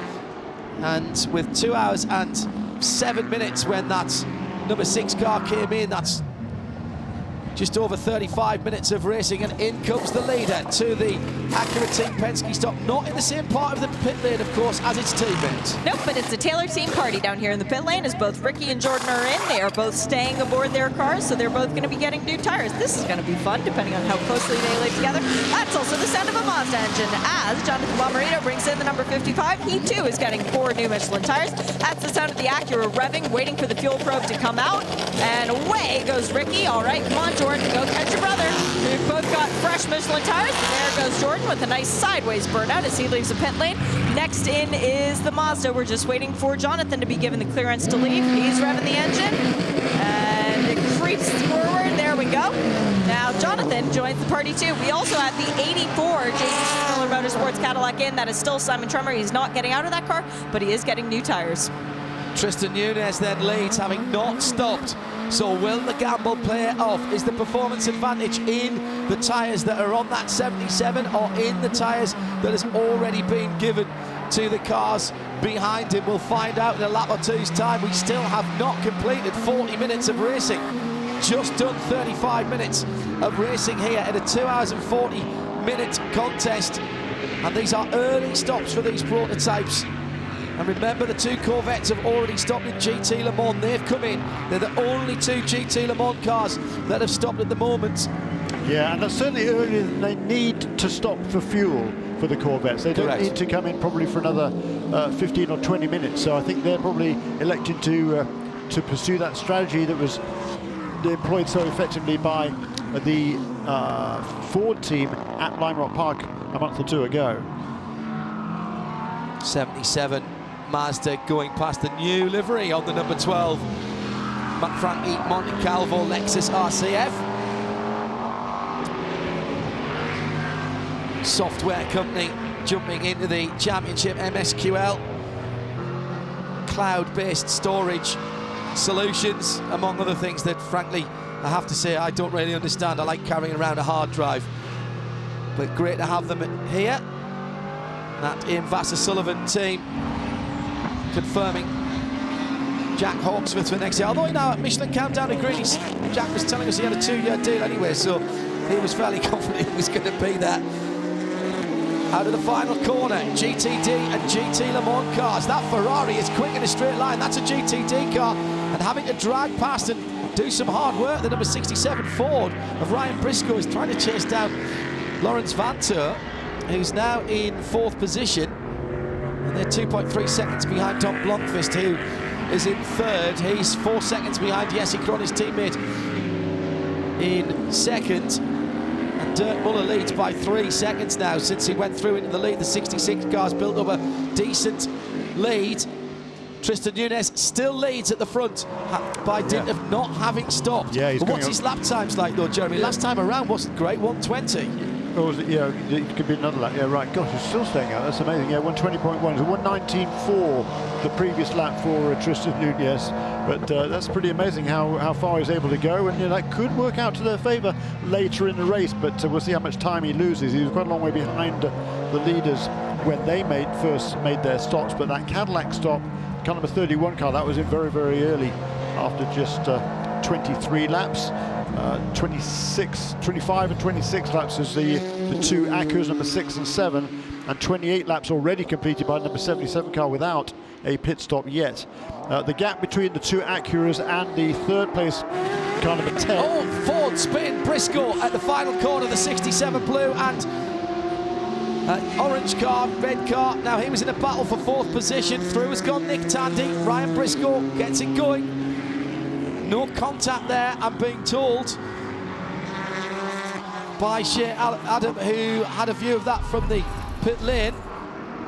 And with 2 hours and 7 minutes when that number 6 car came in, that's just over 35 minutes of racing, and in comes the leader to the Acura Team Penske stop. Not in the same part of the pit lane, of course, as its teammate. Nope, but it's a Taylor team party down here in the pit lane as both Ricky and Jordan are in. They are both staying aboard their cars, so they're both going to be getting new tires. This is going to be fun, depending on how closely they lay together. That's also the sound of a Mazda engine as Jonathan Bomarito brings in the number 55. He, too, is getting 4 new Michelin tires. That's the sound of the Acura revving, waiting for the fuel probe to come out. And away goes Ricky. All right, come on, Jordan, go catch your brother. We've both got fresh Michelin tires. And there goes Jordan with a nice sideways burnout as he leaves the pit lane. Next in is the Mazda. We're just waiting for Jonathan to be given the clearance to leave. He's revving the engine. And it creeps forward. There we go. Now Jonathan joins the party too. We also have the 84 JDC Miller Motorsports Cadillac in. That is still Simon Trummer. He's not getting out of that car, but he is getting new tires. Tristan Nunez then leads, having not stopped. So will the gamble play off? Is the performance advantage in the tyres that are on that 77 or in the tyres that has already been given to the cars behind him? We'll find out in a lap or two's time. We still have not completed 40 minutes of racing. Just done 35 minutes of racing here in a 2 hours and 40 minute contest. And these are early stops for these prototypes. And remember, the 2 Corvettes have already stopped in GT Le Mans. They've come in. They're the only 2 GT Le Mans cars that have stopped at the moment. Yeah, and that's certainly earlier than they need to stop for fuel for the Corvettes. They don't Correct. need to come in probably for another 15 or 20 minutes. So I think they're probably electing to pursue that strategy that was employed so effectively by the Ford team at Lime Rock Park a month or 2 ago. 77 Mazda going past the new livery on the number 12 Frank Monte Calvo Lexus RCF. Software company jumping into the championship. MSQL, cloud-based storage solutions, among other things that frankly I have to say I don't really understand. I like carrying around a hard drive, but great to have them here. That Ian Vassar-Sullivan team confirming Jack Hawksworth for next year. Although now at Michelin Countdown agreed, Jack was telling us he had a 2-year deal anyway, so he was fairly confident he was going to be there. Out of the final corner, GTD and GT Le Mans cars. That Ferrari is quick in a straight line. That's a GTD car, and having to drag past and do some hard work. The number 67 Ford of Ryan Briscoe is trying to chase down Lawrence Vantour, who's now in 4th position, and they're 2.3 seconds behind Tom Blomqvist, who is in 3rd. He's 4 seconds behind Jesse Krohn, his teammate, in 2nd, and Dirk Muller leads by 3 seconds now since he went through into the lead. The 66 cars built up a decent lead. Tristan Nunez still leads at the front by dint of not having stopped. Yeah, but what's his lap times like though, Jeremy? Last time around wasn't great, 120. Or was it, yeah, it could be another lap. Yeah, right. Gosh, he's still staying out. That's amazing. Yeah, 120.1. So 119.4 the previous lap for Tristan Nunez. But that's pretty amazing how far he's able to go. And that could work out to their favour later in the race. But we'll see how much time he loses. He was quite a long way behind the leaders when they first made their stops. But that Cadillac stop, car number 31 car, that was in very, very early after just 23 laps. 25 and 26 laps is the 2 Acuras, number 6 and 7, and 28 laps already completed by number 77 car without a pit stop yet. The gap between the 2 Acuras and the 3rd place car number 10. Oh, Ford spin, Briscoe at the final corner, the 67 blue and orange car, red car. Now he was in a battle for 4th position. Through has gone Nick Tandy. Ryan Briscoe gets it going. No contact there, I'm being told, by Shea Adam, who had a view of that from the pit lane.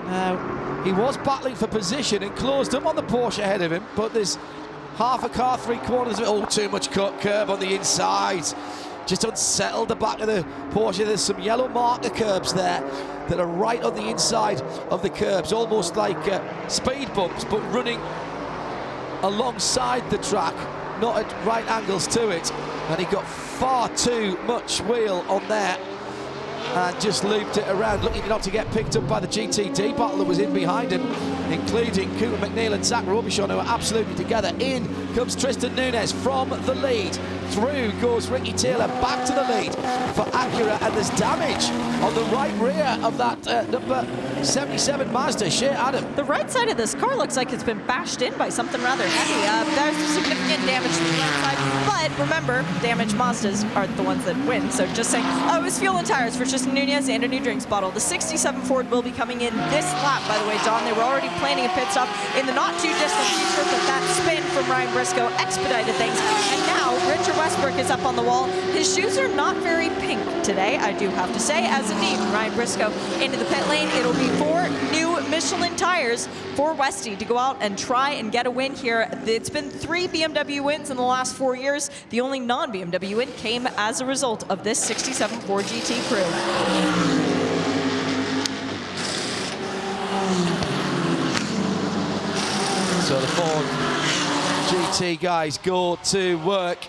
Now, he was battling for position and closed up on the Porsche ahead of him, but there's half a car, 3/4 of it. Oh, too much cut curb on the inside. Just unsettled the back of the Porsche. There's some yellow marker curbs there that are right on the inside of the curbs, almost like speed bumps, but running alongside the track, not at right angles to it, and he got far too much wheel on there and just looped it around, looking not to get picked up by the GTD battle that was in behind him. including Cooper McNeil and Zach Robichon, who are absolutely together. In comes Tristan Nunes from the lead. Through goes Ricky Taylor, back to the lead for Acura, and there's damage on the right rear of that number 77 Mazda, Shea Adam. The right side of this car looks like it's been bashed in by something rather heavy. There's significant damage to the right side, but remember, damaged Mazdas are the ones that win. So just saying, oh, it was fuel and tires for Tristan Nunes and a new drinks bottle. The 67 Ford will be coming in this lap, by the way, Don. They were already planning a pit stop in the not too distant future, but that spin from Ryan Briscoe expedited things. And now Richard Westbrook is up on the wall. His shoes are not very pink today, I do have to say, as indeed Ryan Briscoe into the pit lane. It'll be 4 new Michelin tires for Westy to go out and try and get a win here. It's been 3 BMW wins in the last 4 years. The only non-BMW win came as a result of this 67 Ford GT crew. So the Ford GT guys go to work,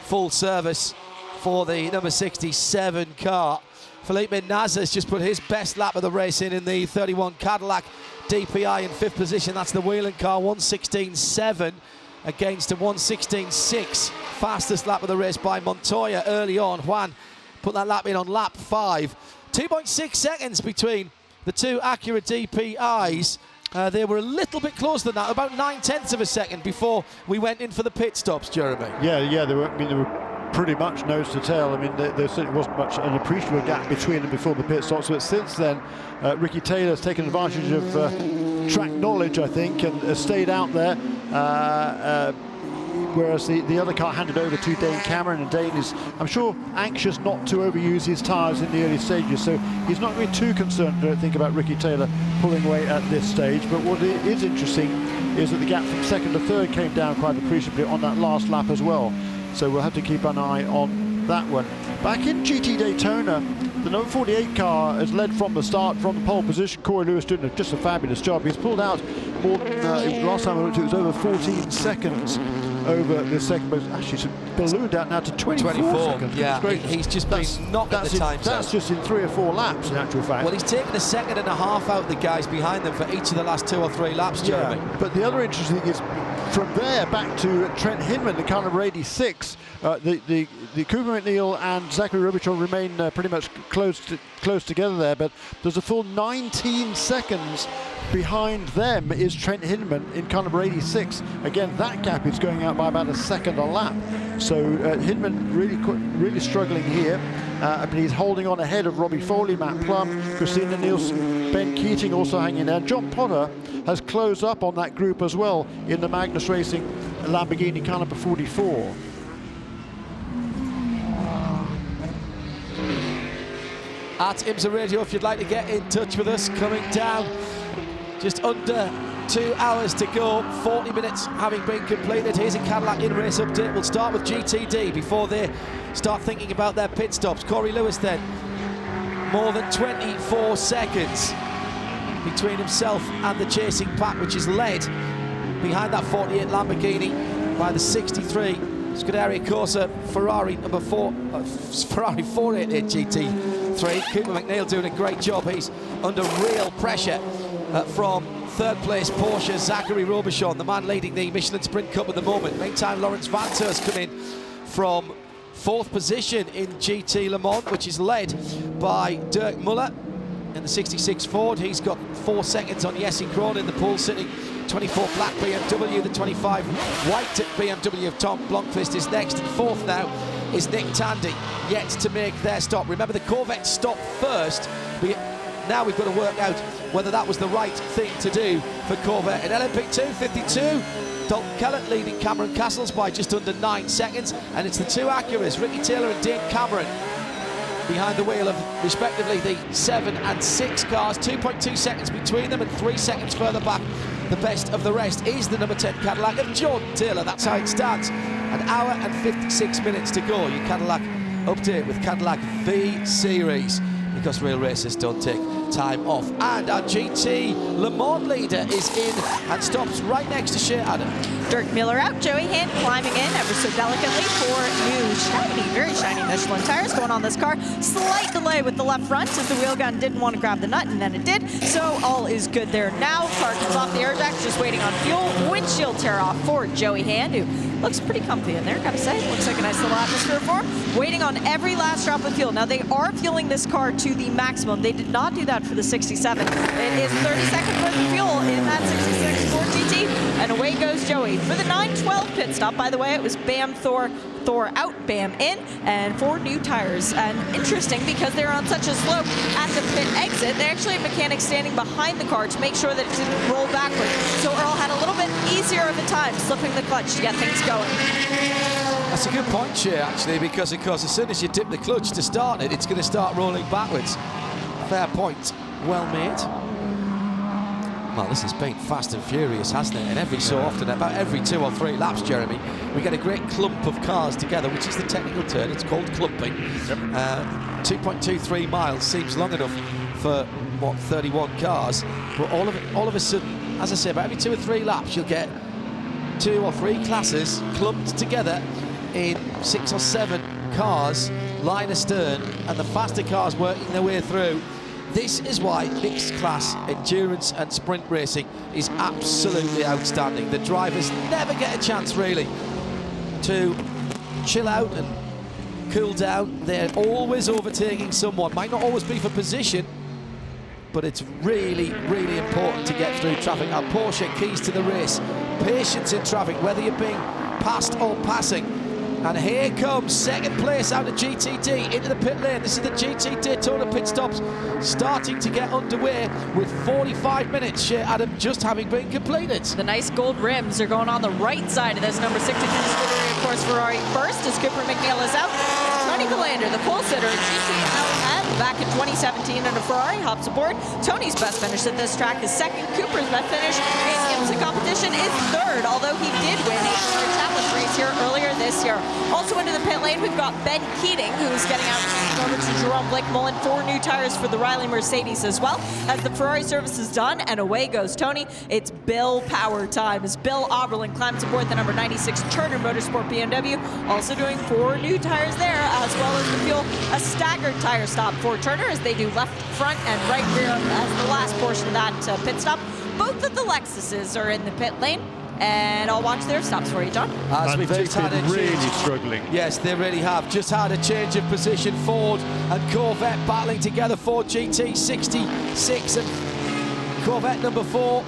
full service for the number 67 car. Felipe Nasr has just put his best lap of the race in the 31 Cadillac DPI in 5th position. That's the Whelan car, 1:16.7 against a 1:16.6. Fastest lap of the race by Montoya early on. Juan put that lap in on lap 5. 2.6 seconds between the two Acura DPIs. They were a little bit closer than that, about 9/10 of a second before we went in for the pit stops, Jeremy. Yeah, they were pretty much nose to tail. I mean, there certainly wasn't much an appreciable gap between them before the pit stops, but since then, Ricky Taylor's taken advantage of track knowledge, I think, and has stayed out there. Whereas the other car handed over to Dane Cameron, and Dane is, I'm sure, anxious not to overuse his tyres in the early stages, so he's not going to be too concerned, I don't think, about Ricky Taylor pulling away at this stage. But what is interesting is that the gap from second to third came down quite appreciably on that last lap as well, so we'll have to keep an eye on that one. Back in GT Daytona, the number 48 car has led from the start, from the pole position. Corey Lewis doing just a fabulous job. He's pulled out more than, last time I looked, it was over 14 seconds over the second, but actually it's ballooned out now to 24 seconds. Yeah, he's just been knocking the times out. That's just in 3 or 4 laps, in actual fact. Well, he's taken a second and a half out the guys behind them for each of the last 2 or 3 laps, Jeremy. Yeah, but the other interesting thing is, from there back to Trent Hinman, the car number 86, the Cooper McNeil and Zachary Robichon remain pretty much close together there, but there's a full 19 seconds behind them is Trent Hinman in car number 86. Again, that gap is going out by about a second a lap. So Hinman really struggling here, but he's holding on ahead of Robbie Foley, Matt Plum, Christina Nielsen, Ben Keating also hanging there. John Potter has closed up on that group as well in the Magnus Racing Lamborghini car number 44. At IMSA Radio, if you'd like to get in touch with us, coming down just under 2 hours to go, 40 minutes having been completed. Here's a Cadillac in-race update. We'll start with GTD before they start thinking about their pit stops. Corey Lewis then, more than 24 seconds between himself and the chasing pack, which is led behind that 48 Lamborghini by the 63 Scuderia Corsa Ferrari number 4, Ferrari 488 GT3. Cooper McNeil doing a great job. He's under real pressure from third place Porsche Zachary Robichon, the man leading the Michelin Sprint Cup at the moment. Meantime, Lawrence Vanther has come in from 4th position in GT Le Mans, which is led by Dirk Muller in the 66 Ford. He's got 4 seconds on Jesse Krohn in the pole sitting. 24 black BMW, the 25 white BMW of Tom Blomqvist is next. And 4th now is Nick Tandy, yet to make their stop. Remember, the Corvette stopped first. Now we've got to work out whether that was the right thing to do for Corvette. In LMP2, 52, Dalton Kellett leading Cameron Castles by just under 9 seconds. And it's the 2 Acuras, Ricky Taylor and Dane Cameron, behind the wheel of respectively the 7 and 6 cars. 2.2 seconds between them, and 3 seconds further back. The best of the rest is the number 10 Cadillac of Jordan Taylor. That's how it stands. An hour and 56 minutes to go. Your Cadillac update with Cadillac V Series, because real races don't take time off. And our GT Le Mans leader is in and stops right next to Shea Adam. Dirk Miller out, Joey Hand climbing in ever so delicately for new shiny, very shiny Michelin tires going on this car. Slight delay with the left front as the wheel gun didn't want to grab the nut, and then it did. So all is good there now. Car comes off the air deck, just waiting on fuel. Windshield tear off for Joey Hand, who looks pretty comfy in there, gotta say. Looks like a nice little atmosphere for him. Waiting on every last drop of fuel. Now they are fueling this car to the maximum. They did not do that for the 67. It is 30 seconds worth of fuel in that 66 Ford GT, and away goes Joey. For the 912 pit stop, by the way, it was Bam Thor out, Bam in, and 4 new tires. And interesting, because they're on such a slope at the pit exit, they actually had mechanics standing behind the car to make sure that it didn't roll backward. So Earl had a little bit easier of a time slipping the clutch to get things going. That's a good point, Shea, actually, because of course as soon as you dip the clutch to start it, it's going to start rolling backwards. Fair point, well made. Well, this has been fast and furious, hasn't it? And every so often, about every 2 or 3 laps, Jeremy, we get a great clump of cars together, which is the technical term. It's called clumping. Yep. 2.23 miles seems long enough for, what, 31 cars. But all of a sudden, as I say, about every 2 or 3 laps, you'll get 2 or 3 classes clumped together in 6 or 7 cars, line astern, and the faster cars working their way through. This is why mixed class endurance and sprint racing is absolutely outstanding. The drivers never get a chance really to chill out and cool down. They're always overtaking someone. Might not always be for position, but it's really, really important to get through traffic. Our Porsche keys to the race. Patience in traffic, whether you're being passed or passing. And here comes second place out of GTD into the pit lane. This is the GT Daytona pit stops starting to get underway with 45 minutes, Shea Adam, just having been completed. The nice gold rims are going on the right side of this number 63 Scuderia. Of course, Ferrari first as Cooper McNeil is out. Tony Galander, the pole sitter at GTLM back in 2017 in a Ferrari, hops aboard. Tony's best finish at this track is second. Cooper's best finish in IMSA competition is third, although he did win a Ferrari Challenge race here earlier this year. Also into the pit lane, we've got Ben Keating, who's getting out over to Jerome Blake Mullen. 4 new tires for the Riley Mercedes as well, as the Ferrari service is done, and away goes Tony. It's Bill Power time as Bill Oberlin climbs aboard the number 96 Turner Motorsport BMW, also doing 4 new tires there, as well as the fuel. A staggered tire stop for Turner as they do left front and right rear as the last portion of that pit stop. Both of the Lexuses are in the pit lane, and I'll watch their stops for you, John. As we've just had a really struggling. Yes, they really have. Just had a change of position. Ford and Corvette battling together. Ford GT 66 and Corvette number 4.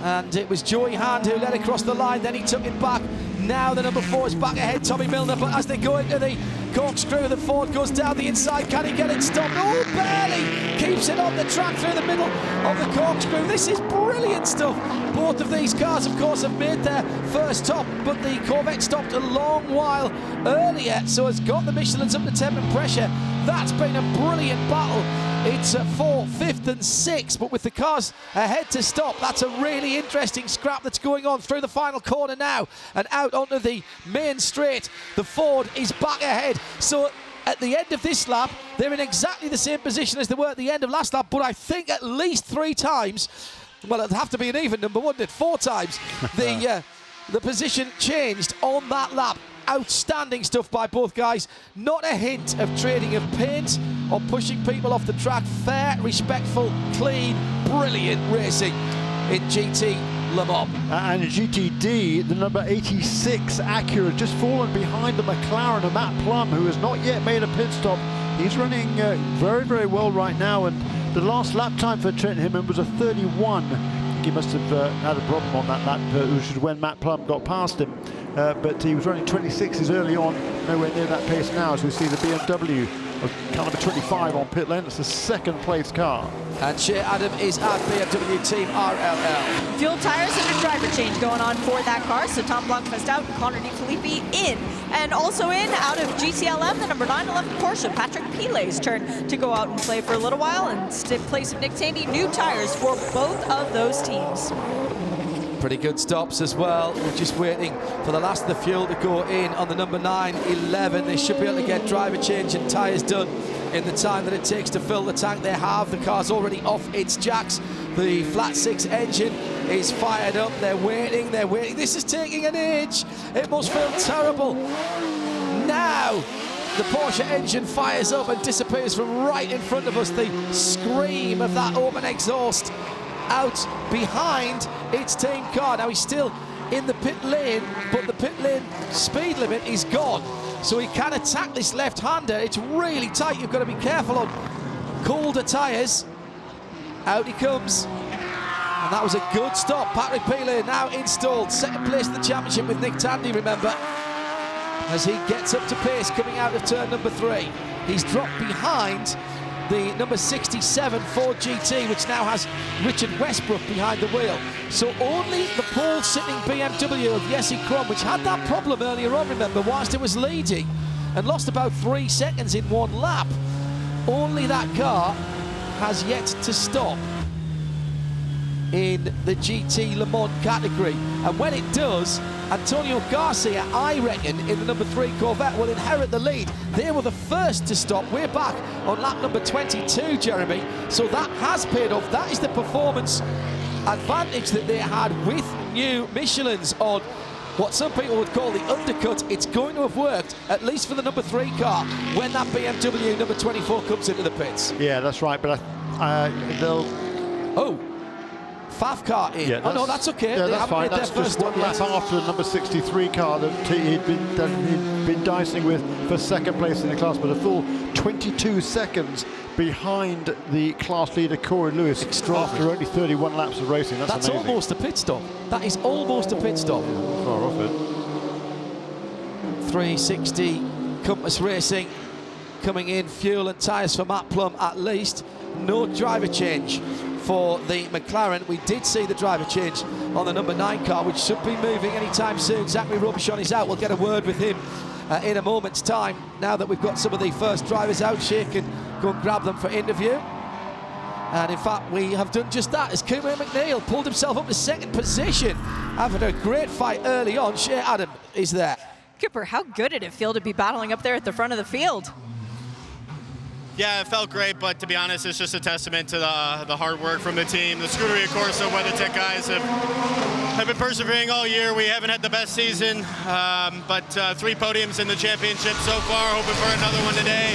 And it was Joey Hand who led across the line. Then he took it back. Now the number 4 is back ahead, Tommy Milner. But as they go into the corkscrew, the Ford goes down the inside. Can he get it stopped? Oh, barely keeps it on the track through the middle of the corkscrew. This is brilliant stuff. Both of these cars, of course, have made their first stop, but the Corvette stopped a long while earlier, so has got the Michelins up to temp and pressure. That's been a brilliant battle. It's 4th, 5th and 6th, but with the cars ahead to stop, that's a really interesting scrap that's going on through the final corner now and out onto the main straight. The Ford is back ahead, so at the end of this lap, they're in exactly the same position as they were at the end of last lap, but I think at least 3 times, well, it'd have to be an even number, wouldn't it? 4 times the position changed on that lap. Outstanding stuff by both guys. Not a hint of trading of paint or pushing people off the track. Fair, respectful, clean, brilliant racing in GT Le Mans. And GTD, the number 86 Acura, just fallen behind the McLaren of Matt Plum, who has not yet made a pit stop. He's running very, very well right now, and the last lap time for Trent Hinman was a 31. I think he must have had a problem on that lap, which is when Matt Plum got past him. But he was running 26s early on, nowhere near that pace now, as we see the BMW of car number 25 on pit lane. It's the 2nd place car. And Shea Adam is at BMW Team RLL. Fuel tires and a driver change going on for that car. So Tom Blomqvist out and Connor DeFilippi in. And also in, out of GTLM, the number 911 Porsche, Patrick Pilet's turn to go out and play for a little while and place of Nick Tandy. New tires for both of those teams. Pretty good stops as well. We're just waiting for the last of the fuel to go in on the number 911. They should be able to get driver change and tyres done in the time that it takes to fill the tank. They have. The car's already off its jacks. The flat 6 engine is fired up. They're waiting. This is taking an age. It must feel terrible. Now the Porsche engine fires up and disappears from right in front of us. The scream of that open exhaust out behind its team car. Now he's still in the pit lane, but the pit lane speed limit is gone. So he can attack this left-hander. It's really tight. You've got to be careful on colder tyres. Out he comes. And that was a good stop. Patrick Pilet now installed. Second place in the championship with Nick Tandy, remember, as he gets up to pace coming out of turn number 3. He's dropped behind the number 67 Ford GT, which now has Richard Westbrook behind the wheel. So only the pole-sitting BMW of Jesse Krohn, which had that problem earlier on, remember, whilst it was leading and lost about 3 seconds in one lap, only that car has yet to stop in the GT Le Mans category. And when it does, Antonio Garcia, I reckon, in the number 3 Corvette will inherit the lead. They were the first to stop. We're back on lap number 22, Jeremy. So that has paid off. That is the performance advantage that they had with new Michelins on what some people would call the undercut. It's going to have worked, at least for the number 3 car, when that BMW number 24 comes into the pits. Yeah, that's right, but they'll... Oh, Faf car in. Yeah, oh no, that's okay. Yeah, they that's fine. That's just one lap after the number 63 car that he'd been dicing with for second place in the class, but a full 22 seconds behind the class leader Corey Lewis after only 31 laps of racing. That's amazing. Almost a pit stop. That is almost a pit stop. Yeah, far off it. 360 Compass Racing coming in, fuel and tyres for Matt Plum at least. No driver change for the McLaren. We did see the driver change on the number 9 car, which should be moving anytime soon. Zachary Robichon is out. We'll get a word with him in a moment's time. Now that we've got some of the first drivers out, Shea can go and grab them for interview. And in fact, we have done just that as Cooper McNeil pulled himself up to second position after a great fight early on. Shea Adam is there. Cooper, how good did it feel to be battling up there at the front of the field? Yeah, it felt great, but to be honest, it's just a testament to the hard work from the team. The Scuderia Corsa WeatherTech guys have been persevering all year. We haven't had the best season, but 3 podiums in the championship so far, hoping for another one today.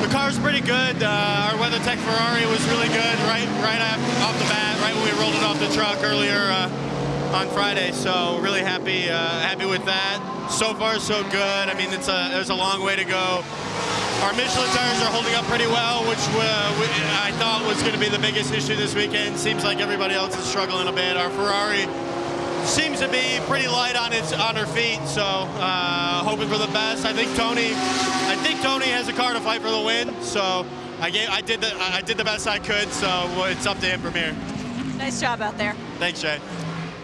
The car's pretty good. Our WeatherTech Ferrari was really good right off the bat, right when we rolled it off the truck earlier on Friday, so really happy with that. So far, so good. I mean, there's a long way to go. Our Michelin tires are holding up pretty well, which I thought was going to be the biggest issue this weekend. Seems like everybody else is struggling a bit. Our Ferrari seems to be pretty light on her feet, so hoping for the best. I think Tony has a car to fight for the win, so I did the best I could. So it's up to him from here. Nice job out there. Thanks, Jay.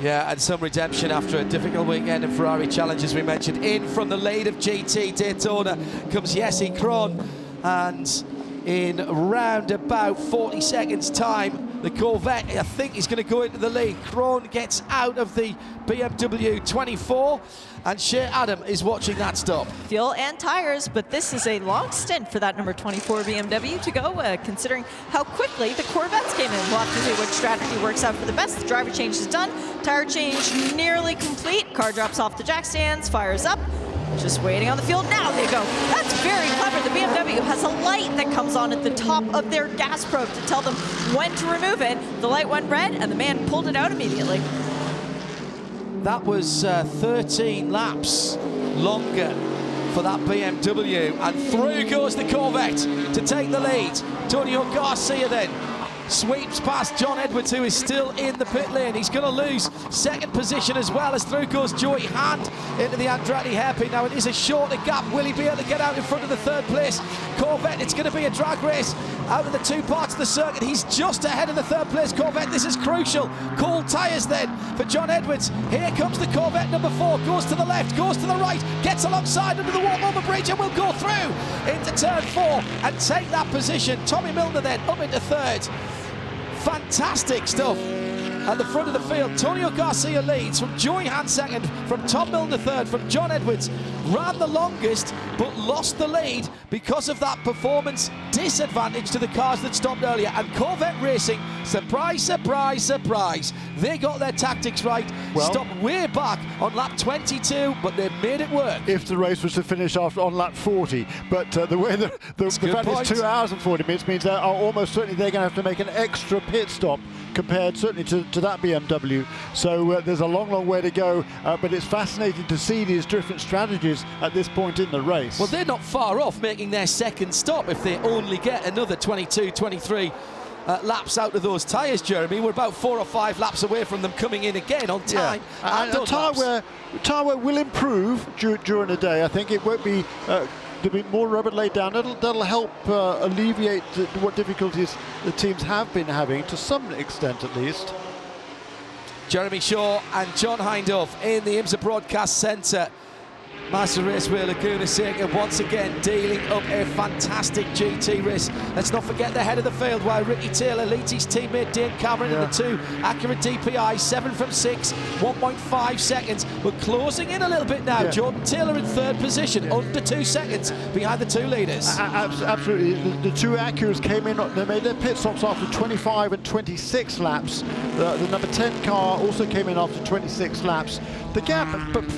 Yeah, and some redemption after a difficult weekend in Ferrari Challenge, as we mentioned. In from the lead of GT Daytona comes Jesse Krohn, and in round about 40 seconds time, the Corvette, I think, is going to go into the lead. Krohn gets out of the BMW 24, and Shea Adam is watching that stop. Fuel and tires, but this is a long stint for that number 24 BMW to go, considering how quickly the Corvettes came in. We'll have to see which strategy works out for the best. The driver change is done. Tire change nearly complete. Car drops off the jack stands, fires up. Just waiting on the field. Now they go. That's very clever. The BMW has a light that comes on at the top of their gas probe to tell them when to remove it. The light went red, and the man pulled it out immediately. That was 13 laps longer for that BMW, and through goes the Corvette to take the lead. Antonio Garcia then sweeps past John Edwards, who is still in the pit lane. He's going to lose second position as well, as through goes Joey Hand into the Andretti hairpin. Now it is a shorter gap. Will he be able to get out in front of the third place Corvette? It's going to be a drag race out of the 2 parts of the circuit. He's just ahead of the third place Corvette. This is crucial. Cold tyres then for John Edwards. Here comes the Corvette number 4. Goes to the left, goes to the right, gets alongside under the Walkover Bridge, and will go through into turn 4 and take that position. Tommy Milner then up into third. Fantastic stuff at the front of the field. Antonio Garcia leads from Joey Hand second, from Tom Milner third, from John Edwards. Ran the longest, but lost the lead because of that performance disadvantage to the cars that stopped earlier. And Corvette Racing, surprise, surprise, surprise, they got their tactics right. Well, stopped way back on lap 22, but they've made it work. If the race was to finish after on lap 40, but the way the fact it's 2 hours and 40 minutes means that almost certainly they're going to have to make an extra pit stop compared certainly to that BMW. So there's a long way to go, but it's fascinating to see these different strategies at this point in the race. Well, they're not far off making their second stop if they only get another 22, 23 laps out of those tyres, Jeremy. We're about 4 or 5 laps away from them coming in again on time. Yeah. And tyre wear will improve during the day. I think it won't be there'll be more rubber laid down. That'll help alleviate what difficulties the teams have been having, to some extent at least. Jeremy Shaw and John Hindhaugh in the IMSA Broadcast Centre. Monterey Raceway Laguna Seca once again dealing up a fantastic GT race. Let's not forget the head of the field, while Ricky Taylor leads his teammate Dane Cameron in the 2 Acura DPI, 7 from 6, 1.5 seconds. We're closing in a little bit now. Jordan Taylor in third position, under 2 seconds behind the 2 leaders. Absolutely. The 2 Acuras came in, they made their pit stops after 25 and 26 laps. The number 10 car also came in after 26 laps. The gap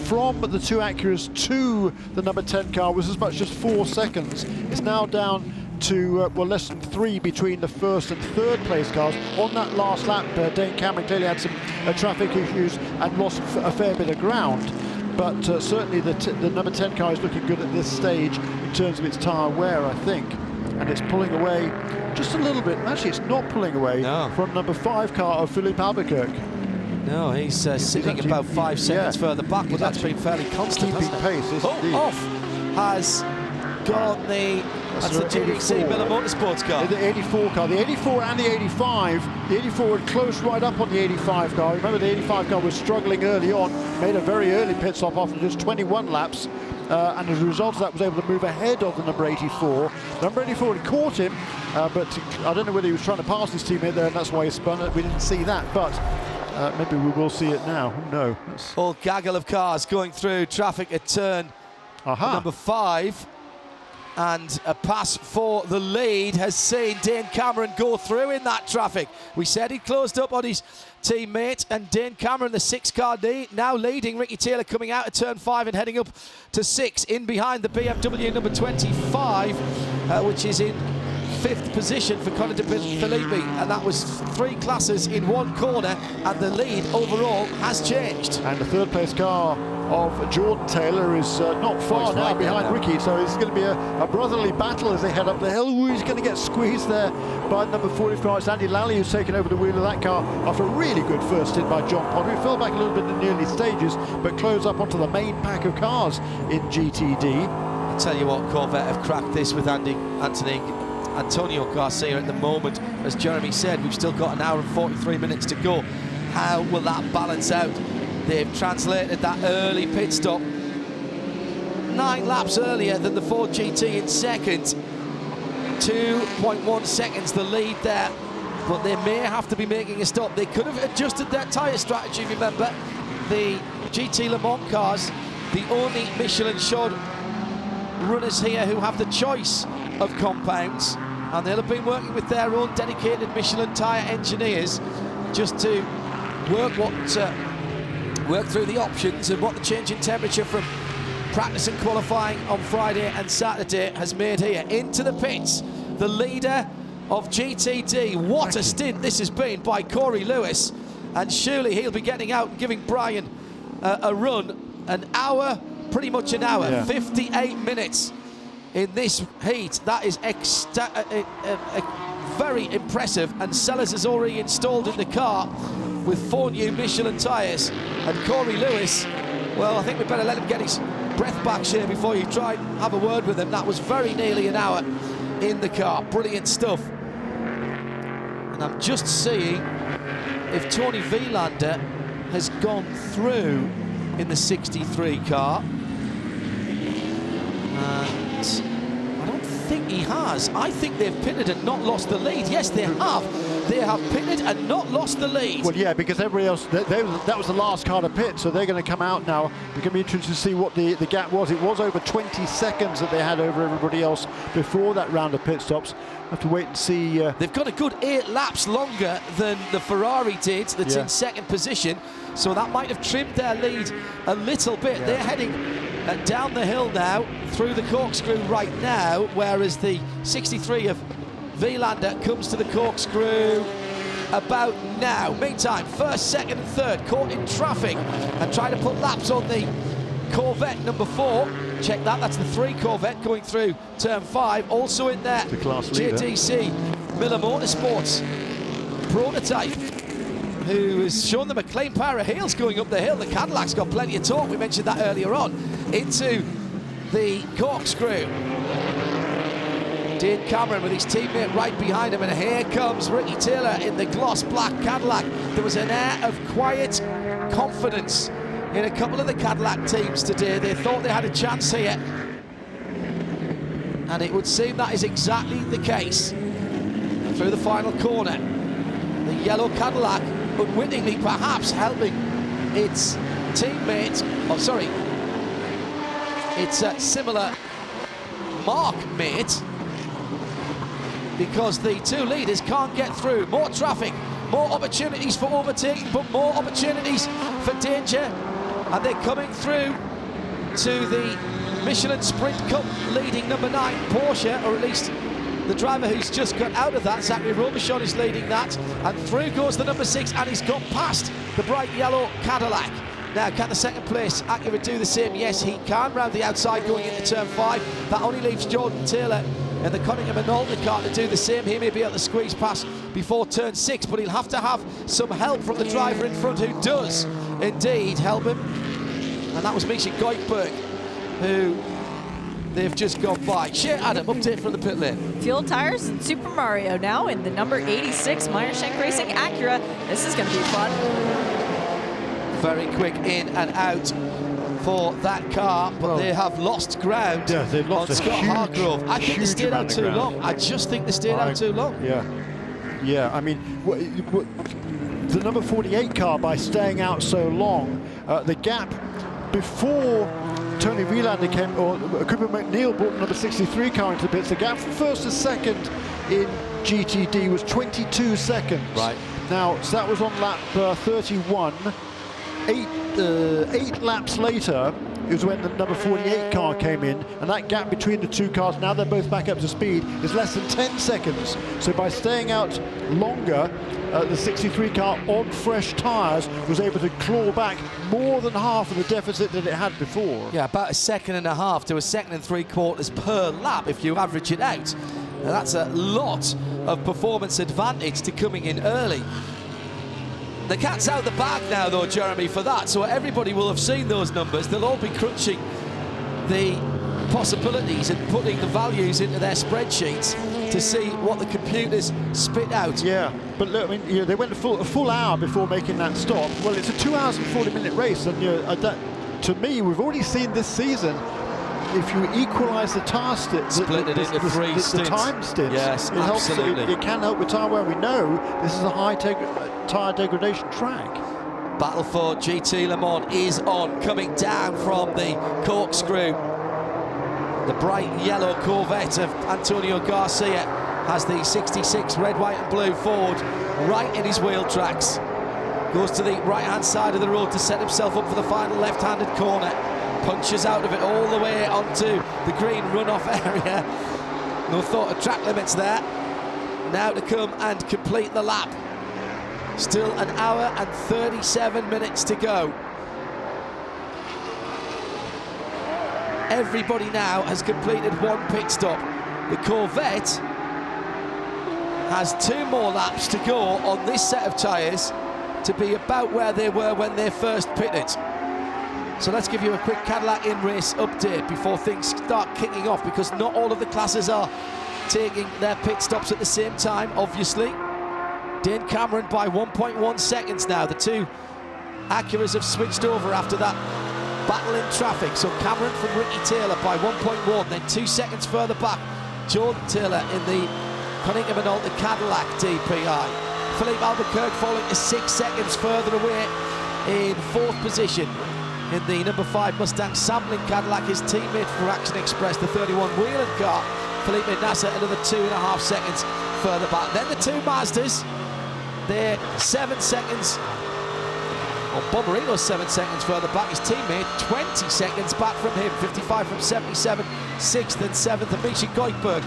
from the 2 Acuras to the number 10 car was as much as 4 seconds. It's now down to less than 3 between the first and third place cars. On that last lap, Dane Cameron clearly had some traffic issues and lost a fair bit of ground. But certainly the number 10 car is looking good at this stage in terms of its tyre wear, I think. And it's pulling away just a little bit. Actually, it's not pulling away from number 5 car of Philippe Albuquerque. No, he's sitting actually, about 5 seconds further back, but that's been fairly constant, keeping hasn't it? pace. Off has gone that's the GDC Miller Motorsports car. The 84 car, the 84 and the 85. The 84 had closed right up on the 85 car. Remember, the 85 car was struggling early on, made a very early pit stop after just 21 laps. And as a result of that, was able to move ahead of the number 84. Number 84 had caught him, but I don't know whether he was trying to pass his teammate there, and that's why he spun it. We didn't see that, but maybe we will see it now. Who knows? All gaggle of cars going through traffic at turn number 5. And a pass for the lead has seen Dane Cameron go through in that traffic. We said he closed up on his teammate, and Dane Cameron, the 6 car now leading. Ricky Taylor coming out of turn 5 and heading up to 6 in behind the BMW number 25, which is in 5th position for Conor de Filippi, and that was 3 classes in 1 corner, and the lead overall has changed. And the 3rd place car of Jordan Taylor is not far now behind Ricky, so it's going to be a brotherly battle as they head up the hill. Who's going to get squeezed there by number 45? It's Andy Lally who's taken over the wheel of that car after a really good first stint by John Potter. He fell back a little bit in the early stages, but closed up onto the main pack of cars in GTD. I tell you what, Corvette have cracked this with Antonio Garcia at the moment. As Jeremy said, we've still got an hour and 43 minutes to go. How will that balance out? They've translated that early pit stop 9 laps earlier than the Ford GT in second. 2.1 seconds the lead there, but they may have to be making a stop. They could have adjusted their tyre strategy, remember. The GT Le Mans cars, the only Michelin-shod runners here who have the choice of compounds, and they'll have been working with their own dedicated Michelin tyre engineers just to work through the options and what the change in temperature from practice and qualifying on Friday and Saturday has made here. Into the pits, the leader of GTD. What a stint this has been by Corey Lewis, and surely he'll be getting out and giving Brian a run. An hour, pretty much an hour, 58 minutes in this heat. That is very impressive, and Sellers is already installed in the car with 4 new Michelin tyres. And Corey Lewis, well, I think we better let him get his breath back here before you try and have a word with him. That was very nearly an hour in the car. Brilliant stuff. And I'm just seeing if Tony Vielander has gone through in the 63 car. And I don't think he has. I think they've pitted and not lost the lead. Yes, they have. They have pitted and not lost the lead. Well, yeah, because everybody else, that was the last car to pit, so they're going to come out now. We're going to be interested to see what the gap was. It was over 20 seconds that they had over everybody else before that round of pit stops. Have to wait and see. They've got a good 8 laps longer than the Ferrari did, that's in second position, so that might have trimmed their lead a little bit. They're heading down the hill now, through the corkscrew right now, whereas the 63 of Vilander comes to the corkscrew about now. Meantime, first, second and third caught in traffic and trying to put laps on the Corvette number 4. Check that, that's the 3 Corvette going through turn 5. Also in there, the class leader. JTC Miller Motorsports prototype, who has shown them a clean pair of heels going up the hill. The Cadillac's got plenty of torque, we mentioned that earlier on, into the corkscrew. Dane Cameron with his teammate right behind him, and here comes Ricky Taylor in the gloss black Cadillac. There was an air of quiet confidence in a couple of the Cadillac teams today. They thought they had a chance here, and it would seem that is exactly the case through the final corner. The yellow Cadillac unwittingly perhaps helping its teammate, its similar mark mate, because the 2 leaders can't get through. More traffic, more opportunities for overtaking, but more opportunities for danger. And they're coming through to the Michelin Sprint Cup leading number 9 Porsche, or at least the driver who's just got out of that, Zachary Robichon, is leading that. And through goes the number 6, and he's got past the bright yellow Cadillac. Now, can the second place Acura do the same? Yes, he can, round the outside going into turn 5. That only leaves Jordan Taylor and the Cunningham and Alton car to do the same. He may be able to squeeze past before turn 6, but he'll have to have some help from the driver in front, who does indeed help him. And that was Misha Goikhberg, who they've just gone by. Shea Adam, update from the pit lane. Fuel tires and Super Mario now in the number 86 Meyershank Racing Acura. This is going to be fun. Very quick in and out for that car, but they have lost ground. Yeah, they've lost on Scott Hargrove. I think they stayed out too long. I just think they stayed out too long. Yeah, I mean, the number 48 car, by staying out so long, the gap before Tony Vilander came, or Cooper McNeil brought the number 63 car into the pits, the gap from first to second in GTD was 22 seconds. Right. Now, so that was on lap 31. 8 laps later, it was when the number 48 car came in, and that gap between the 2 cars, now they're both back up to speed, is less than 10 seconds. So by staying out longer, the 63 car on fresh tyres was able to claw back more than half of the deficit that it had before. Yeah, about 1.5 seconds to 1 3/4 per lap if you average it out. Now that's a lot of performance advantage to coming in early. The cat's out the bag now, though, Jeremy, for that, so everybody will have seen those numbers. They'll all be crunching the possibilities and putting the values into their spreadsheets to see what the computers spit out. Yeah, but look, I mean, they went a full hour before making that stop. Well, it's a 2 hours and 40-minute race, and to me, we've already seen this season, if you equalise the tyre stints, split it into 3 stints. The time stints, yes, it helps. absolutely. It can help with tyre wear. We know this is a high tyre degradation track. Battle for GT Le Mans is on, coming down from the corkscrew. The bright yellow Corvette of Antonio Garcia has the 66 red, white and blue Ford right in his wheel tracks. Goes to the right-hand side of the road to set himself up for the final left-handed corner. Punches out of it all the way onto the green runoff area. No thought of track limits there. Now to come and complete the lap. Still 1 hour and 37 minutes to go. Everybody now has completed 1 pit stop. The Corvette has 2 more laps to go on this set of tyres to be about where they were when they first pitted. So let's give you a quick Cadillac in-race update before things start kicking off, because not all of the classes are taking their pit stops at the same time, obviously. Dane Cameron by 1.1 seconds now. The 2 Acuras have switched over after that battle in traffic. So Cameron from Ricky Taylor by 1.1, then 2 seconds further back, Jordan Taylor in the Cunningham and Alter Cadillac DPI. Philippe Albuquerque falling to 6 seconds further away in 4th position. In the number 5 Mustang sampling Cadillac, his teammate for Action Express, the 31 Whelan car, Felipe Nasser, another 2.5 seconds further back. Then the 2 Mazdas, they're 7 seconds, or Bommarito's 7 seconds further back. His teammate 20 seconds back from him, 55 from 77, 6th and 7th. And Misha Goldberg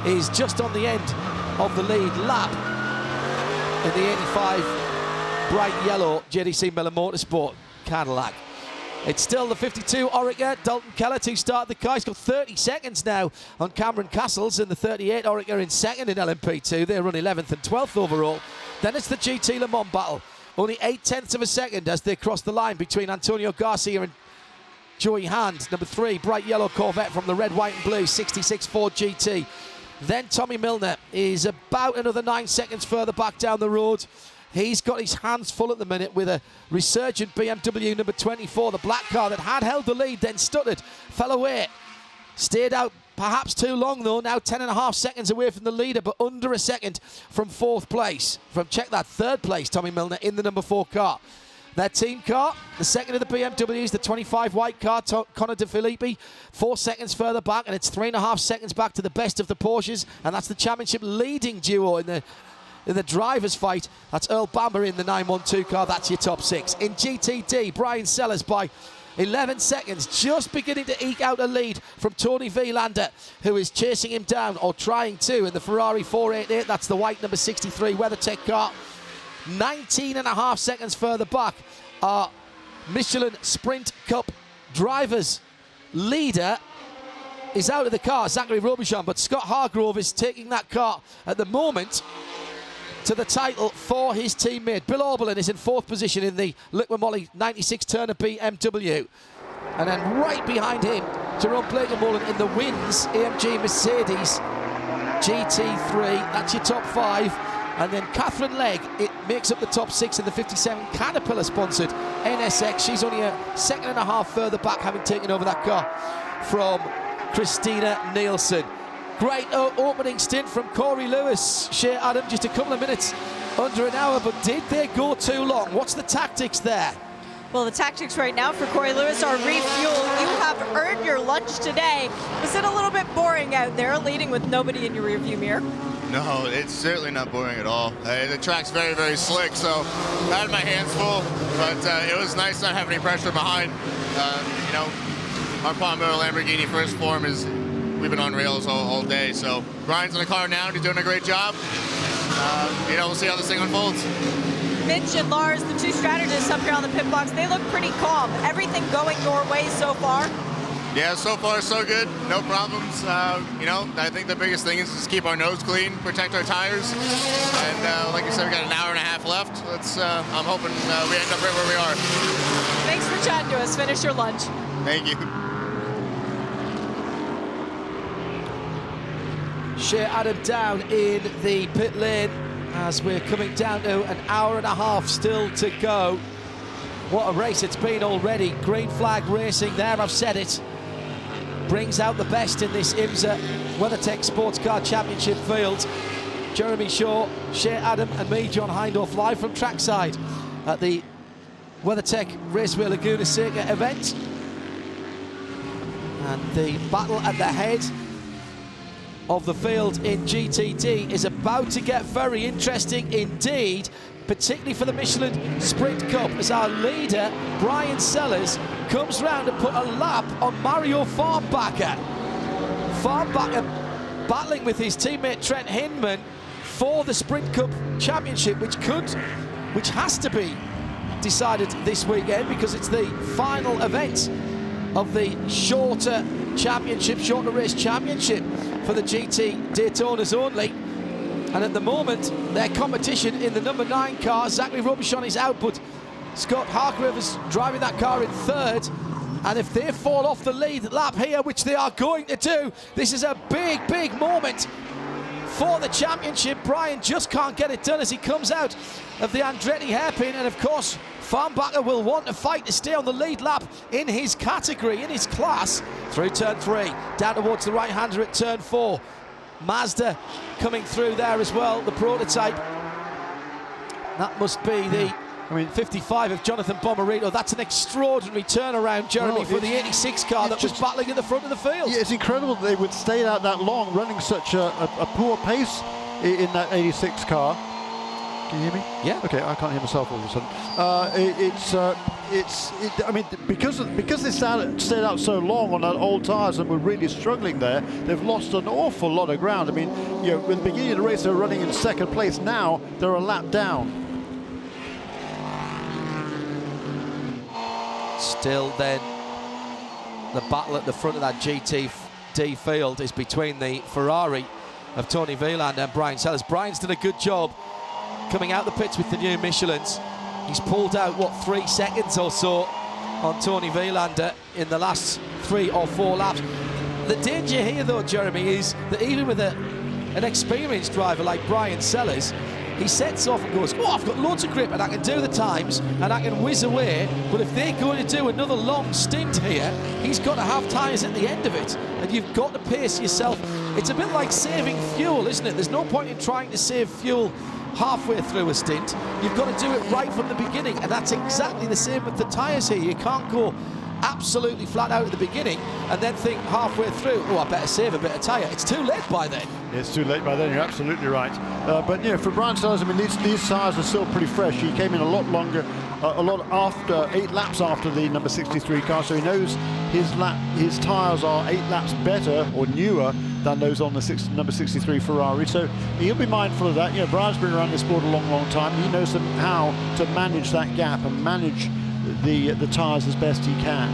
is just on the end of the lead lap in the 85 bright yellow JDC Miller Motorsport Cadillac. It's still the 52 Orica, Dalton Kellett, who started the car. He's got 30 seconds now on Cameron Castles, and the 38 Orica in second in LMP2. They run 11th and 12th overall. Then it's the GT Le Mans battle. Only 0.8 of a second as they cross the line between Antonio Garcia and Joey Hand. Number 3, bright yellow Corvette from the red, white and blue, 66 Ford GT. Then Tommy Milner is about another 9 seconds further back down the road. He's got his hands full at the minute with a resurgent BMW number 24, the black car that had held the lead, then stuttered, fell away, stayed out perhaps too long though, now 10.5 seconds away from the leader, but under a second from 4th place. From, check that, 3rd place, Tommy Milner in the number 4 car. Their team car, the second of the BMWs, the 25 white car, Conor De Filippi, 4 seconds further back, and it's 3.5 seconds back to the best of the Porsches, and that's the championship leading duo in the drivers' fight. That's Earl Bamber in the 912 car. That's your top 6. In GTD, Brian Sellers by 11 seconds, just beginning to eke out a lead from Tony Vilander, who is chasing him down, or trying to, in the Ferrari 488. That's the white number 63 WeatherTech car. 19.5 seconds further back are Michelin Sprint Cup drivers. Leader is out of the car, Zachary Robichon, but Scott Hargrove is taking that car at the moment to the title for his teammate. Bill Oberlin is in 4th position in the Liqui Moly 96 Turner BMW. And then right behind him, Jerome Blakemolen in the Wins AMG Mercedes GT3. That's your top 5. And then Catherine Legg, it makes up the top 6 in the 57 Caterpillar-sponsored NSX. She's only a 1.5 seconds further back, having taken over that car from Christina Nielsen. Great opening stint from Corey Lewis. Shea Adam, just a couple of minutes under an hour, but did they go too long? What's the tactics there? Well, the tactics right now for Corey Lewis are refuel. You have earned your lunch today. Was it a little bit boring out there, leading with nobody in your rearview mirror? No, it's certainly not boring at all. The track's very, very slick, so I had my hands full, but it was nice not having any pressure behind. You know, our Palmetto Lamborghini first form is, we've been on rails all day, so Brian's in the car now, he's doing a great job. You know, we'll see how this thing unfolds. Mitch and Lars, the 2 strategists up here on the pit box, they look pretty calm. Everything going your way so far? Yeah, so far so good, no problems. You know, I think the biggest thing is just keep our nose clean, protect our tires, and like you said, we got an hour and a half left. Let's. I'm hoping we end up right where we are. Thanks for chatting to us. Finish your lunch. Thank you. Shea Adam down in the pit lane as we're coming down to an hour and a half still to go. What a race it's been already. Green flag racing there, I've said it. Brings out the best in this IMSA WeatherTech SportsCar Championship field. Jeremy Shaw, Shea Adam and me, John Hindorf, live from trackside at the WeatherTech Raceway Laguna Seca event. And the battle at the head of the field in GTD is about to get very interesting indeed, particularly for the Michelin Sprint Cup, as our leader, Brian Sellers, comes round to put a lap on Mario Farnbacher. Farnbacher battling with his teammate Trent Hinman for the Sprint Cup Championship, which has to be decided this weekend because it's the final event of the shorter race championship for the GT Daytonas only. And at the moment, their competition in the number 9 car, Zachary Robichon is out, but Scott Hargrove is driving that car in 3rd. And if they fall off the lead lap here, which they are going to do, this is a big, big moment for the championship. Brian just can't get it done as he comes out of the Andretti hairpin, and of course Farnbacher will want to fight to stay on the lead lap in his category, in his class, through turn 3, down towards the right-hander at turn 4. Mazda coming through there as well, the prototype. That must be the 55 of Jonathan Bomarito. That's an extraordinary turnaround, Jeremy, for the 86 car that was battling in the front of the field. Yeah, it's incredible that they would stay out that long, running such a poor pace in that 86 car. Can you hear me? Yeah. Okay, I can't hear myself all of a sudden. I mean, because they stayed out so long on that old tyres and were really struggling there, they've lost an awful lot of ground. I mean, you know, at the beginning of the race, they were running in second place. Now they're a lap down. Still then, the battle at the front of that GTD field is between the Ferrari of Tony Wieland and Brian Sellers. Brian's done a good job coming out the pits with the new Michelins. He's pulled out, 3 seconds or so on Tony Wieland in the last 3 or 4 laps. The danger here, though, Jeremy, is that even with an experienced driver like Brian Sellers, he sets off and goes, oh, I've got loads of grip and I can do the times and I can whiz away. But if they're going to do another long stint here, he's got to have tyres at the end of it. And you've got to pace yourself. It's a bit like saving fuel, isn't it? There's no point in trying to save fuel halfway through a stint. You've got to do it right from the beginning. And that's exactly the same with the tyres here. You can't go absolutely flat out at the beginning and then think halfway through, oh, I better save a bit of tyre. It's too late by then. It's too late by then, you're absolutely right. But, you know, for Brian Sellers, I mean, these tyres are still pretty fresh. He came in a lot longer, a lot after, 8 laps after the number 63 car, so he knows his tyres are 8 laps better or newer than those on the number 63 Ferrari, so he'll be mindful of that. You know, Brian's been around this sport a long, long time. He knows how to manage that gap and manage the tyres as best he can.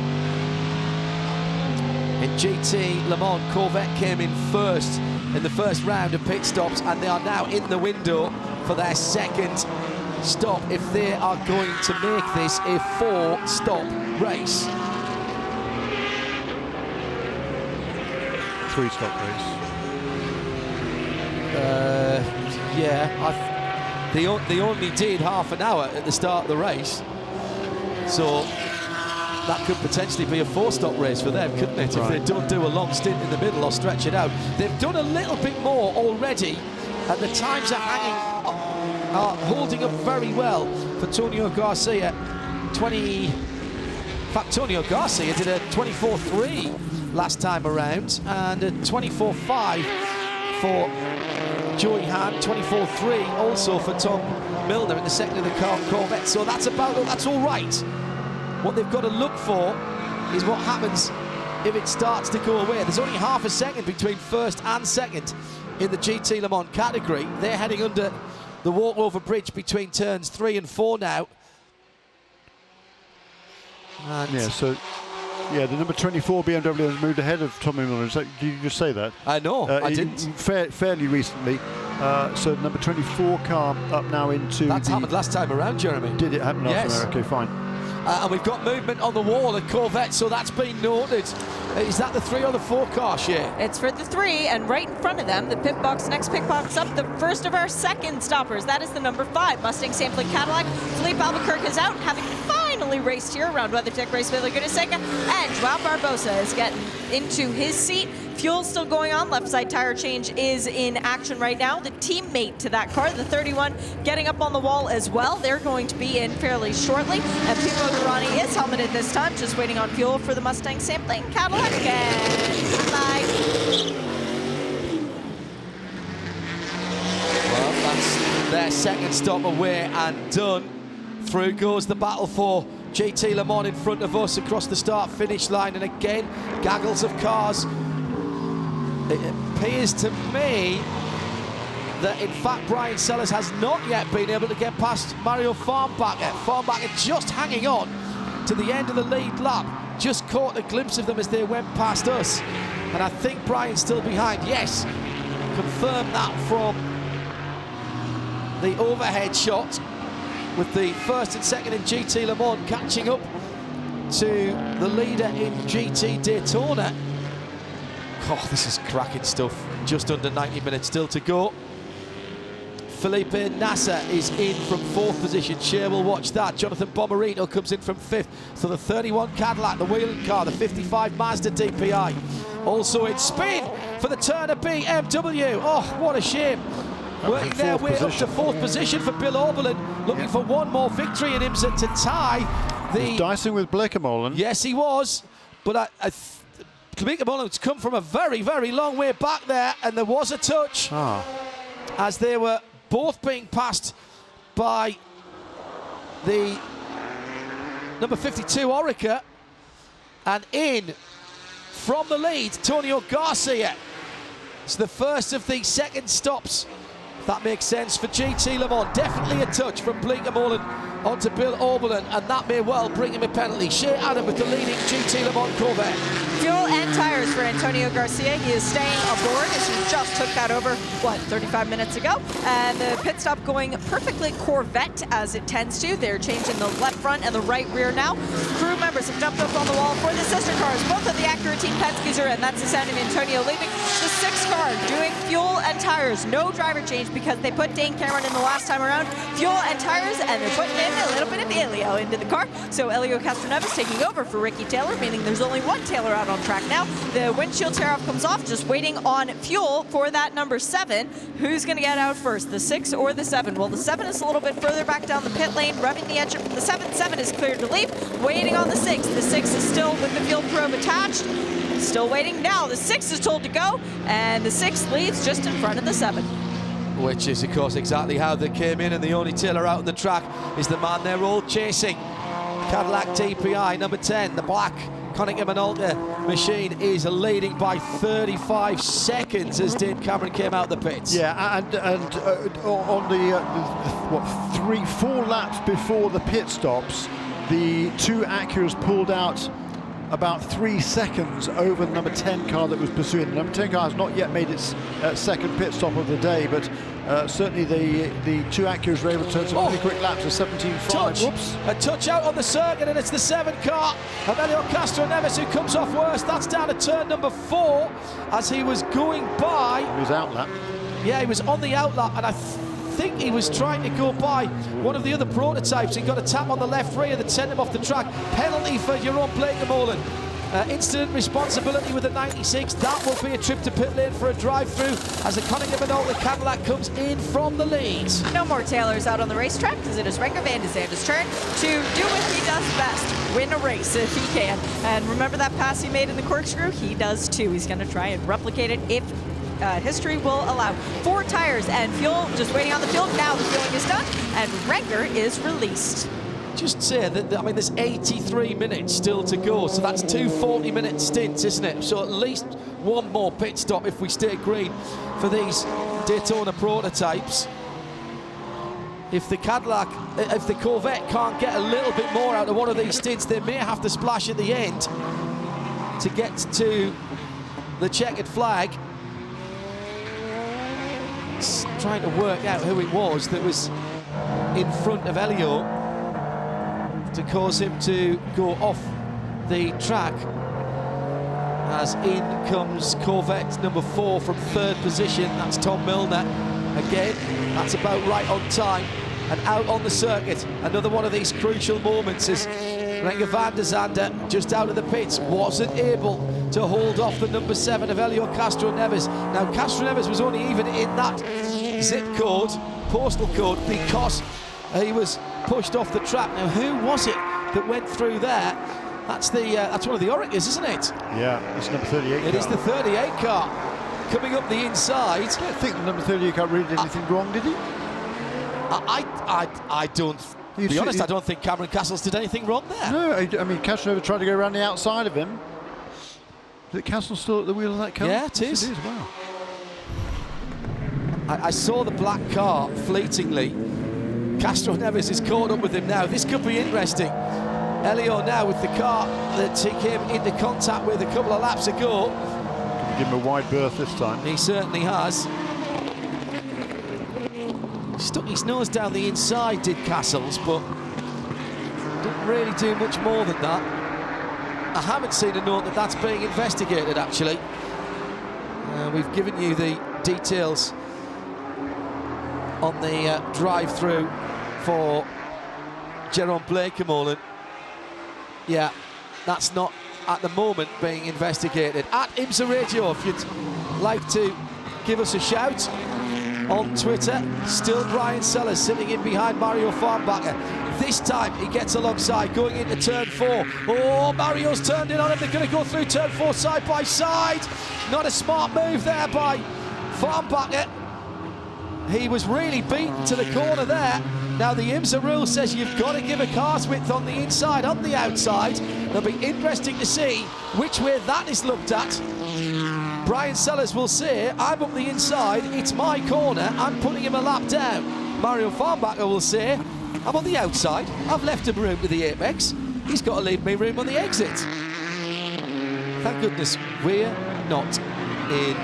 In GT Le Mans, Corvette came in first in the first round of pit stops, and they are now in the window for their second stop if they are going to make this a 4-stop race. 3-stop race. Yeah, they only did half an hour at the start of the race, so that could potentially be a 4-stop race for them, couldn't it? Right. If they don't do a long stint in the middle or stretch it out. They've done a little bit more already, and the times are holding up very well for Tonio Garcia. In fact, Tonio Garcia did a 24.3 last time around, and a 24.5 for Joey Hahn, 24.3 also for Tom Milner in the second of the Corvette. So that's all right. What they've got to look for is what happens if it starts to go away. There's only half a second between first and second in the GT Le Mans category. They're heading under the walkover bridge between turns 3 and 4 now. And yeah, so the number 24 BMW has moved ahead of Tommy Miller. Did you just say that? I know, I didn't. Fairly recently. So number 24 car up now into That's happened last time around, Jeremy. Did it happen last time? Okay, fine. And we've got movement on the wall at Corvette, so that's been noted. Is that the 3 or the 4 car, Shea? It's for the 3, and right in front of them, the next pit box up, the first of our second stoppers. That is the number 5 Mustang Sampling Cadillac. Philippe Albuquerque is out, having finally raced here around WeatherTech Raceway Laguna Seca, and Joao Barbosa is getting into his seat. Fuel's still going on. Left side tire change is in action right now. The teammate to that car, the 31, getting up on the wall as well. They're going to be in fairly shortly. And Pipo Derani is helmeted this time, just waiting on fuel for the Mustang Sampling Cadillac. And bye. Well, that's their second stop away and done. Through goes the battle for GT Le Mans in front of us across the start-finish line. And again, gaggles of cars. It appears to me that, in fact, Brian Sellers has not yet been able to get past Mario Farnbacher. Farnbacher just hanging on to the end of the lead lap. Just caught a glimpse of them as they went past us. And I think Brian's still behind. Yes, confirm that from the overhead shot, with the first and second in GT Le Mans catching up to the leader in GT Daytona. Oh, this is cracking stuff. Just under 90 minutes still to go. Felipe Nasser is in from 4th position. Shea will watch that. Jonathan Bomarito comes in from 5th. So the 31 Cadillac, the wheeling car, the 55 Mazda DPI. Also in spin for the Turner BMW. Oh, what a shame. Working their way up to 4th position for Bill Oberlin. Looking for one more victory in IMSA to tie the... He's dicing with Bleekemolen. Yes, he was. But Bleekemolen's come from a very, very long way back there. And there was a touch as they were both being passed by the number 52 Orica, and in from the lead, Tonio Garcia. It's the first of the second stops. If that makes sense for GT Le Mans. Definitely a touch from Bleekemolen onto Bill Oberlin, and that may well bring him a penalty. Shea Adam with the leading GT Le Mans Corvette. Fuel and tires for Antonio Garcia. He is staying aboard as he just took that over, 35 minutes ago. And the pit stop going perfectly Corvette as it tends to. They're changing the left front and the right rear now. Crew members have jumped up on the wall for the sister cars. Both of the Acura Team Penske's are in. That's the sound of Antonio leaving. The 6th car doing fuel and tires. No driver change because they put Dane Cameron in the last time around. Fuel and tires, and they're putting in a little bit of Elio into the car. So Elio Castroneves taking over for Ricky Taylor, meaning there's only one Taylor out on track now. The windshield tear-off comes off, just waiting on fuel for that number 7. Who's going to get out first, the 6 or the 7? Well, the 7 is a little bit further back down the pit lane, revving the engine from the 7. 7 is cleared to leave, waiting on the 6. The 6 is still with the fuel probe attached. Still waiting now. The 6 is told to go, and the 6 leaves just in front of the 7. Which is, of course, exactly how they came in, and the only Taylor out on the track is the man they're all chasing. Cadillac DPI, number 10, the black Konica Minolta machine is leading by 35 seconds as Dane Cameron came out the pits. Yeah, and on the 4 laps before the pit stops, the 2 Acuras pulled out about 3 seconds over the number 10 car that was pursuing. The number 10 car has not yet made its second pit stop of the day, but certainly the 2 Acuras were able to turn some really quick laps of 17.5. Whoops. A touch out on the circuit, and it's the 7 car of Elio Castroneves who comes off worst. That's down to turn number 4 as he was going by. He was outlap. Yeah, he was on the outlap, and I think he was trying to go by one of the other prototypes. He got a tap on the left rear that sent him off the track. Penalty for Jeroen Bleekemolen. Incident responsibility with the 96. That will be a trip to pit lane for a drive-through as the Konica Minolta Cadillac comes in from the lead. No more Taylors out on the racetrack because it is Renger van de Zande's turn to do what he does best, win a race if he can. And remember that pass he made in the corkscrew? He does too. He's going to try and replicate it if history will allow. 4 tires and fuel just waiting on the field. Now the fueling is done and Renger is released. Just say that, I mean, there's 83 minutes still to go, so that's 2 40-minute stints, isn't it? So at least one more pit stop if we stay green for these Daytona prototypes. If the Corvette can't get a little bit more out of one of these stints, they may have to splash at the end to get to the checkered flag. It's trying to work out who it was that was in front of Elio to cause him to go off the track, as in comes Corvette number 4 from 3rd position. That's Tom Milner again. That's about right on time and out on the circuit. Another one of these crucial moments as Renger van de Zande, just out of the pits, wasn't able to hold off the number 7 of Elio Castroneves. Now Castroneves was only even in that zip code, postal code, because he was pushed off the track. Now, who was it that went through there? That's one of the Oricas, isn't it? Yeah, it's number 38 It is the 38 car coming up the inside. I don't think the number 38 car really did anything wrong, did he? I don't. To be honest, I don't think Cameron Castles did anything wrong there. No, I mean, Castroneves tried to go around the outside of him. Is it Castle still at the wheel of that car? Yeah, it is. Yes, it is. Wow. I saw the black car fleetingly. Castroneves is caught up with him now. This could be interesting. Elio now with the car that he came into contact with a couple of laps ago. Can we give him a wide berth this time? He certainly has. Stuck his nose down the inside, did Castles, but didn't really do much more than that. I haven't seen a note that that's being investigated, actually. We've given you the details on the drive-through for Jerome Blakemole. Yeah, that's not at the moment being investigated. At IMSA Radio, if you'd like to give us a shout on Twitter. Still Brian Sellers sitting in behind Mario Farnbacher. This time he gets alongside, going into turn 4. Oh, Mario's turned in on him. They're going to go through turn 4 side by side. Not a smart move there by Farnbacher. He was really beaten to the corner there. Now the IMSA rule says you've got to give a car's width on the inside, on the outside. It'll be interesting to see which way that is looked at. Brian Sellers will say, I'm up the inside, it's my corner, I'm putting him a lap down. Mario Farnbacher will say, I'm on the outside, I've left him room to the apex, he's got to leave me room on the exit. Thank goodness we're not in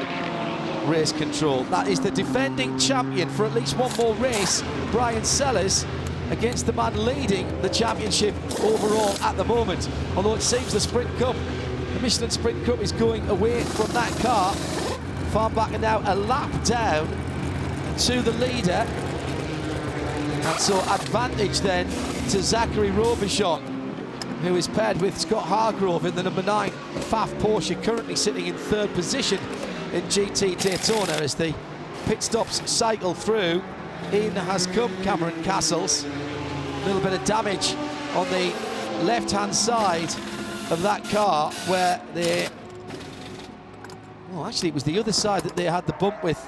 race control. That is the defending champion for at least one more race, Brian Sellers, against the man leading the championship overall at the moment. Although it seems the Sprint Cup, the Michelin Sprint Cup, is going away from that car. Farnbacher now a lap down to the leader. And so advantage then to Zachary Robichon, who is paired with Scott Hargrove in the number 9 Pfaff Porsche, currently sitting in 3rd position in GT Daytona as the pit stops cycle through. In has come Cameron Castles. A little bit of damage on the left-hand side of that car where they... Well, actually, it was the other side that they had the bump with.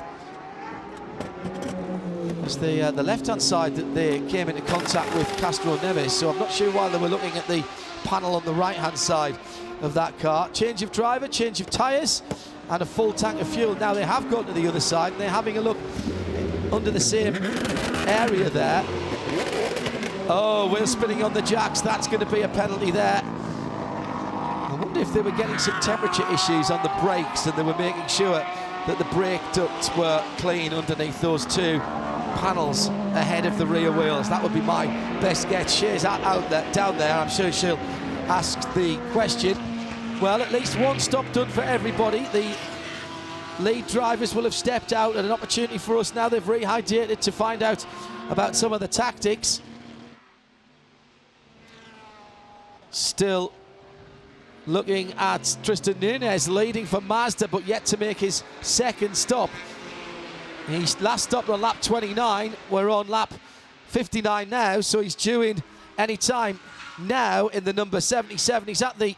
It was the left-hand side that they came into contact with Castro Neves, so I'm not sure why they were looking at the panel on the right-hand side of that car. Change of driver, change of tyres, and a full tank of fuel. Now they have gone to the other side, and they're having a look under the same area there. Oh, wheel spinning on the jacks. That's going to be a penalty there. I wonder if they were getting some temperature issues on the brakes and they were making sure that the brake ducts were clean underneath those 2 panels ahead of the rear wheels. That would be my best guess. Shea's out there, down there. I'm sure she'll ask the question. Well, at least one stop done for everybody. The lead drivers will have stepped out, and an opportunity for us now. They've rehydrated to find out about some of the tactics. Still looking at Tristan Nunez leading for Mazda, but yet to make his 2nd stop. He's last stopped on lap 29. We're on lap 59 now, so he's due in any time now in the number 77. He's at the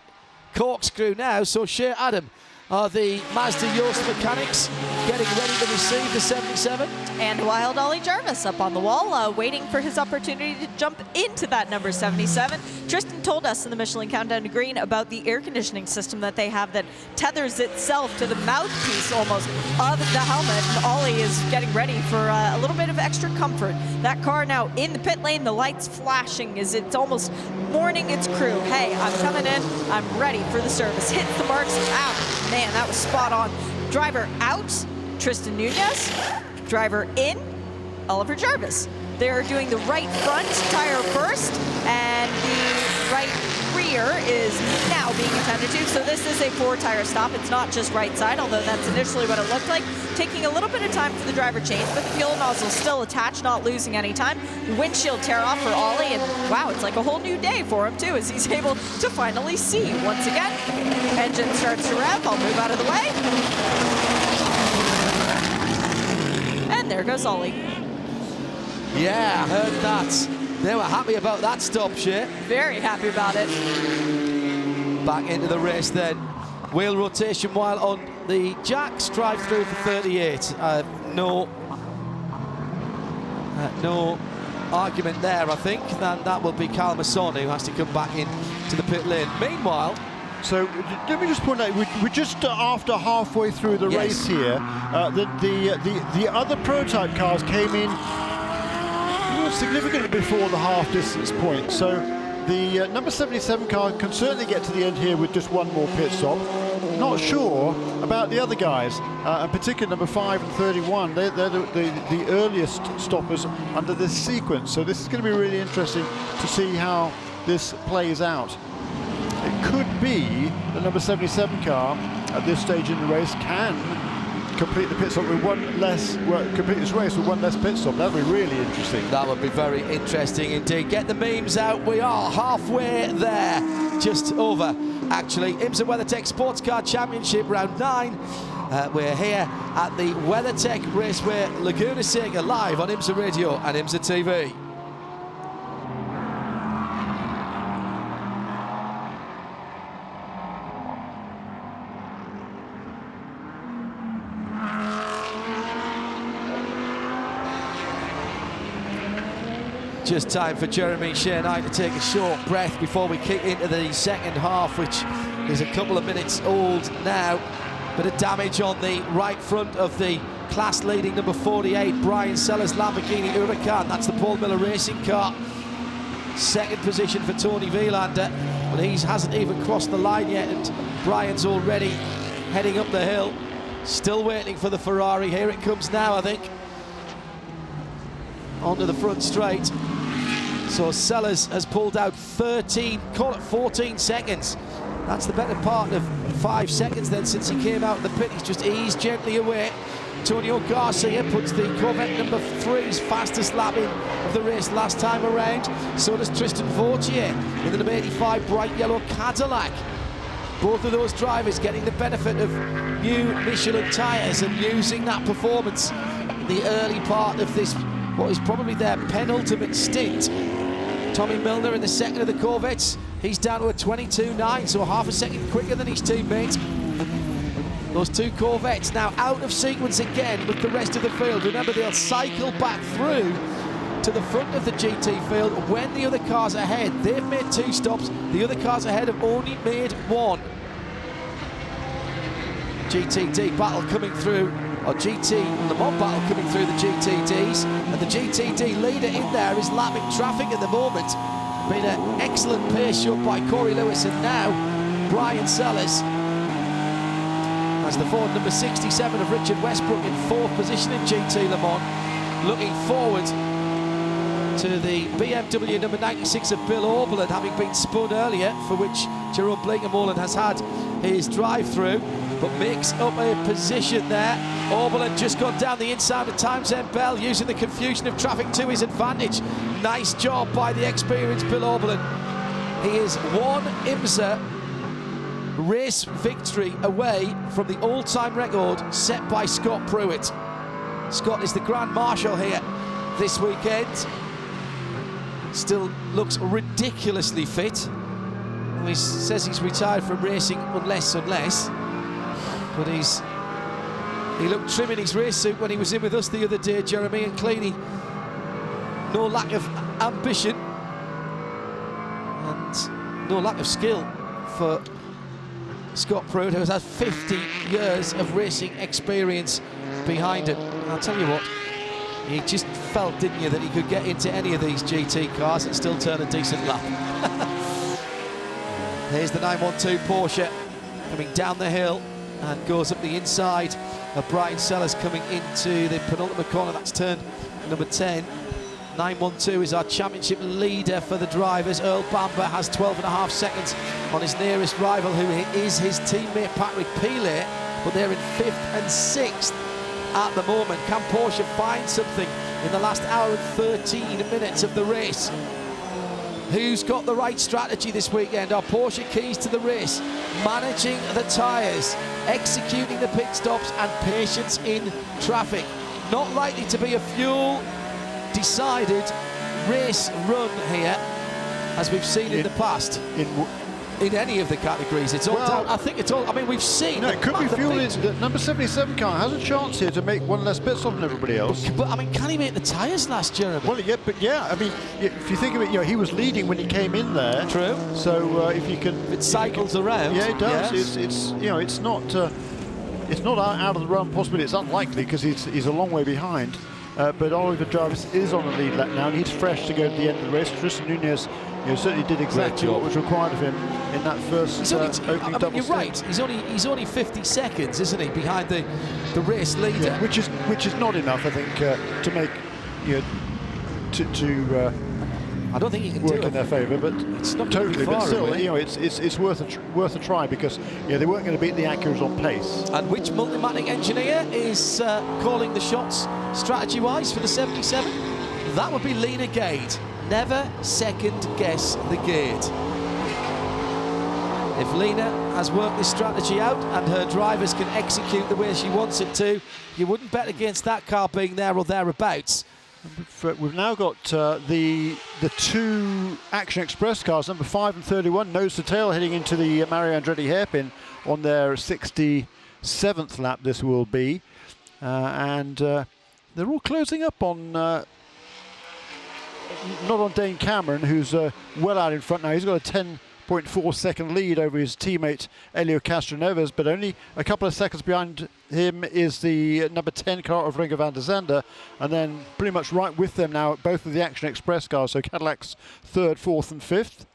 corkscrew now, so Shea Adam are the Mazda Yost mechanics getting ready to receive the 77. And Wild Ollie Jarvis up on the wall, waiting for his opportunity to jump into that number 77. Tristan told us in the Michelin Countdown to Green about the air conditioning system that they have that tethers itself to the mouthpiece almost of the helmet. And Ollie is getting ready for a little bit of extra comfort. That car now in the pit lane, the lights flashing as it's almost warning its crew, hey, I'm coming in, I'm ready for the service. Hit the marks, out. Man, that was spot on. Driver out, Tristan Nunez. Driver in, Oliver Jarvis. They're doing the right front tire first, and the right rear is now being attended to. So this is a 4-tire stop. It's not just right side, although that's initially what it looked like. Taking a little bit of time for the driver change, but the fuel nozzle still attached, not losing any time. Windshield tear off for Ollie, and wow, it's like a whole new day for him too, as he's able to finally see once again. Engine starts to rev. I'll move out of the way. And there goes Ollie. Yeah, I heard that. They were happy about that stop, Shea. Very happy about it. Back into the race then. Wheel rotation while on the jacks. Drive through for 38. No argument there, I think. Then that will be Cal Massoni who has to come back in to the pit lane. Meanwhile, so let me just point out, we're just after halfway through the race here. The other prototype cars came in significantly before the half distance point. So the number 77 car can certainly get to the end here with just one more pit stop. Not sure about the other guys, in particular number 5 and 31. They're the earliest stoppers under this sequence. So this is going to be really interesting to see how this plays out. It could be the number 77 car at this stage in the race can complete the pit stop with one less, complete this race with one less pit stop. That would be really interesting. That would be very interesting indeed. Get the memes out. We are halfway there, just over actually. IMSA WeatherTech SportsCar Championship round 9. We're here at the WeatherTech Raceway Laguna Seca, live on IMSA Radio and IMSA TV. Just time for Jeremy, Shea and I to take a short breath before we kick into the second half, which is a couple of minutes old now. Bit of damage on the right front of the class-leading number 48, Brian Sellers Lamborghini Huracan. That's the Paul Miller racing car. Second position for Tony Vielander, but he hasn't even crossed the line yet, and Brian's already heading up the hill. Still waiting for the Ferrari. Here it comes now, I think. Onto the front straight. So Sellers has pulled out 13, call it 14 seconds. That's the better part of 5 seconds then since he came out of the pit. He's just eased gently away. Antonio Garcia puts the Corvette number 3's fastest lap in of the race last time around. So does Tristan Vautier in the number 85 bright yellow Cadillac. Both of those drivers getting the benefit of new Michelin tyres and using that performance in the early part of this, what is probably their penultimate stint. Tommy Milner in the second of the Corvettes, he's down to a 22.9, so half a second quicker than his teammate. Those two Corvettes now out of sequence again with the rest of the field. Remember, they'll cycle back through to the front of the GT field when the other cars ahead. They've made 2 stops, the other cars ahead have only made 1. GTD battle coming through, or GT Le Mans battle coming through the GTDs, and the GTD leader in there is lapping traffic at the moment. Been an excellent pace shot by Corey Lewis, and now Brian Sellers has the Ford number 67 of Richard Westbrook in 4th position in GT Le Mans, looking forward to the BMW number 96 of Bill Oberlin, having been spun earlier, for which Jerome Blakemolen has had his drive-through, but makes up a position there. Oberlin just gone down the inside of Townsend Bell, using the confusion of traffic to his advantage. Nice job by the experienced Bill Oberlin. He is one IMSA race victory away from the all-time record set by Scott Pruitt. Scott is the Grand Marshal here this weekend. Still looks ridiculously fit. He says he's retired from racing unless, but he looked trim in his race suit when he was in with us the other day, Jeremy, and clearly no lack of ambition and no lack of skill for Scott Pruitt, who has had 50 years of racing experience behind him. And I'll tell you what, you just felt, didn't you, that he could get into any of these GT cars and still turn a decent lap. Here's the 912 Porsche coming down the hill and goes up the inside of Brian Sellers coming into the penultimate corner. That's turn number 10. 912 is our championship leader for the drivers. Earl Bamber has 12.5 seconds on his nearest rival, who is his teammate Patrick Pilet, but they're in 5th and 6th at the moment. Can Porsche find something in the last hour and 13 minutes of the race? Who's got the right strategy this weekend? Are Porsche keys to the race? Managing the tyres, executing the pit stops, and patience in traffic. Not likely to be a fuel decided race run here, as we've seen in the past. In any of the categories, it's all down. I think it's all. I mean, we've seen. No, it could be fuel. The number 77 car has a chance here to make one less pit stop than everybody else. But I mean, can he make the tyres last, Jeremy? Well, yeah, but yeah, I mean, if you think of it, you know, he was leading when he came in there. True. So if you can, it cycles around. Yeah, it does. Yes. It's you know, it's not out of the realm possibility. It's unlikely because he's a long way behind. But Oliver Jarvis is on the lead lap now, and he's fresh to go to the end of the race. Tristan Nunez, certainly did exactly what was required of him in that first opening double you're stint. Right. He's only 50 seconds, isn't he, behind the race leader? Yeah, which is not enough, I think, to make I don't think you can work do in their favour, but it's not totally. far But still, away. you know, it's worth a try, because they weren't going to beat the Acuras on pace. And which Multimatic engineer is calling the shots strategy-wise for the 77? That would be Lena Gade. Never second guess the gate. If Lena has worked this strategy out and her drivers can execute the way she wants it to, you wouldn't bet against that car being there or thereabouts. We've now got the two Action Express cars, number 5 and 31, nose to tail, heading into the Mario Andretti hairpin on their 67th lap. This will be, and they're all closing up on. Not on Dane Cameron, who's well out in front now. He's got a 10.4 second lead over his teammate Helio Castroneves, but only a couple of seconds behind him is the number 10 car of Ringo van der Zande, and then pretty much right with them now both of the Action Express cars, so Cadillac's 3rd, 4th and 5th,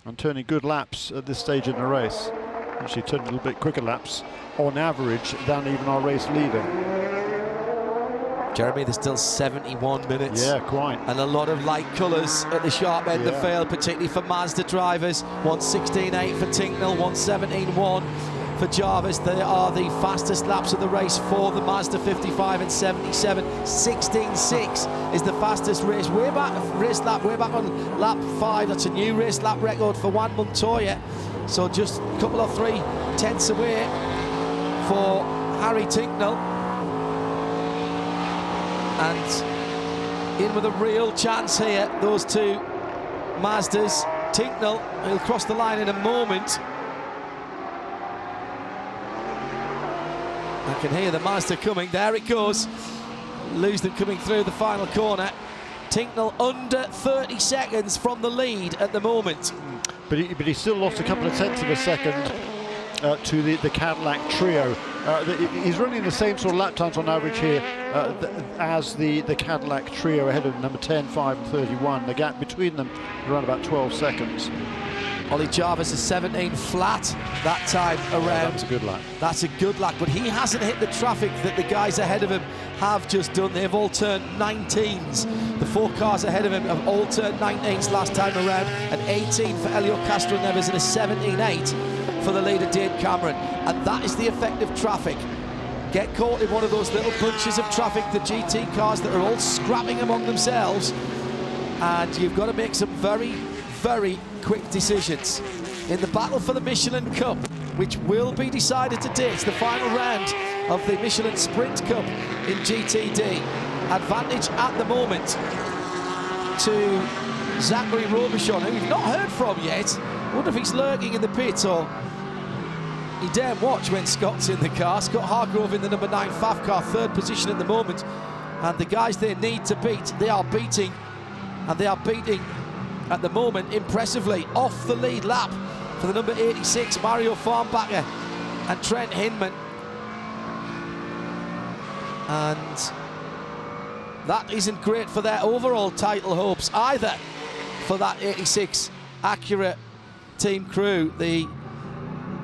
and turning good laps at this stage in the race. Actually turning a little bit quicker laps on average than even our race leader. Jeremy, there's still 71 minutes. Yeah, quite. And a lot of light colours at the sharp end of the field, particularly for Mazda drivers. 1:16.8 for Tinknell, 1:17.1 for Jarvis. They are the fastest laps of the race for the Mazda 55 and 77. 16.6 is the fastest race lap way back on lap 5. That's a new race lap record for Juan Montoya. So just a couple of 3 tenths away for Harry Tinknell. And in with a real chance here, those two Mazdas. Tinknell, he'll cross the line in a moment. I can hear the Mazda coming. There it goes. Lose them coming through the final corner. Tinknell under 30 seconds from the lead at the moment. But he still lost a couple of tenths of a second to the Cadillac trio. He's running the same sort of lap times on average here as the Cadillac trio ahead of number 10, 5 and 31. The gap between them around about 12 seconds. Ollie Jarvis is 17 flat that time around. That's a good lap. That's a good lap, but he hasn't hit the traffic that the guys ahead of him have just done. They've all turned 19s. The 4 cars ahead of him have all turned 19s last time around. An 18 for Helio Castroneves and a 17.8 for the leader Dane Cameron. And that is the effect of traffic. Get caught in one of those little bunches of traffic, the GT cars that are all scrapping among themselves, and you've got to make some very, very quick decisions. In the battle for the Michelin Cup, which will be decided today, it's the final round of the Michelin Sprint Cup in GTD. Advantage at the moment to Zachary Robichon, who we've not heard from yet. Wonder if he's lurking in the pit, or he daren't watch when Scott's in the car. Scott Hargrove in the number 9 FAF car, 3rd position at the moment. And the guys they need to beat, they are beating. And they are beating at the moment impressively. Off the lead lap for the number 86, Mario Farnbacher and Trent Hinman. And that isn't great for their overall title hopes either for that 86 Acura team crew. The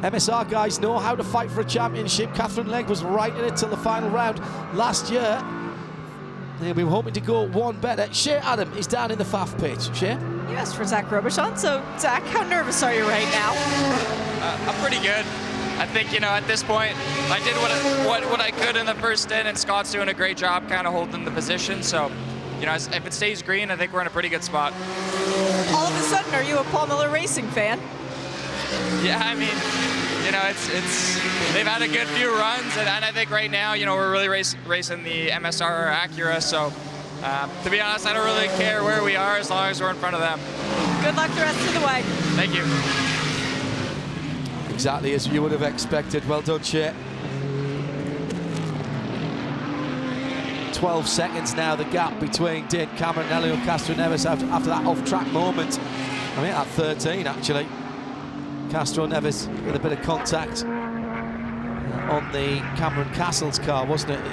MSR guys know how to fight for a championship. Catherine Legg was right in it till the final round last year. They'll be hoping to go one better. Shea Adam is down in the FAF pit. Shea? You asked for Zach Robichon, so Zach, how nervous are you right now? I'm pretty good. I think, at this point, I did what I could in the first stint, and Scott's doing a great job kind of holding the position. So, if it stays green, I think we're in a pretty good spot. All of a sudden, are you a Paul Miller Racing fan? Yeah, I mean, it's they've had a good few runs, and I think right now, we're really racing the MSR Acura. So, to be honest, I don't really care where we are as long as we're in front of them. Good luck the rest of the way. Thank you. Exactly as you would have expected. Well done, Shea. 12 seconds now, the gap between Dane Cameron and Helio Castroneves after that off-track moment. I mean, at 13, actually. Castroneves with a bit of contact on the Cameron Castles car, wasn't it?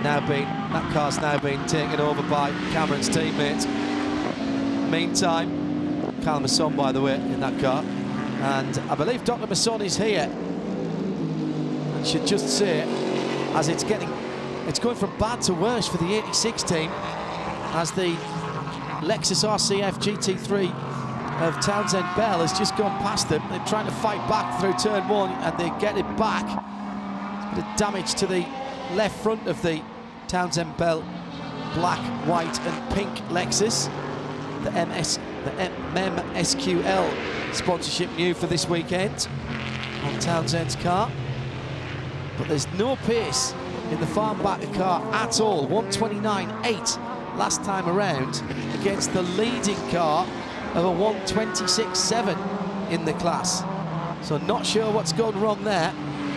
That car's now been taken over by Cameron's teammate. Meantime, Cal Masson, by the way, in that car. And I believe Dr. Masson is here. And should just say, as it's going from bad to worse for the 86 team, as the Lexus RCF GT3 of Townsend Bell has just gone past them. They're trying to fight back through turn 1 and they get it back. A bit of damage to the left front of the Townsend Bell black, white and pink Lexus. The MSQL sponsorship new for this weekend on Townsend's car. But there's no pace in the farm backer car at all. 129.8 last time around against the leading car of a 126.7 in the class. So not sure what's gone wrong there.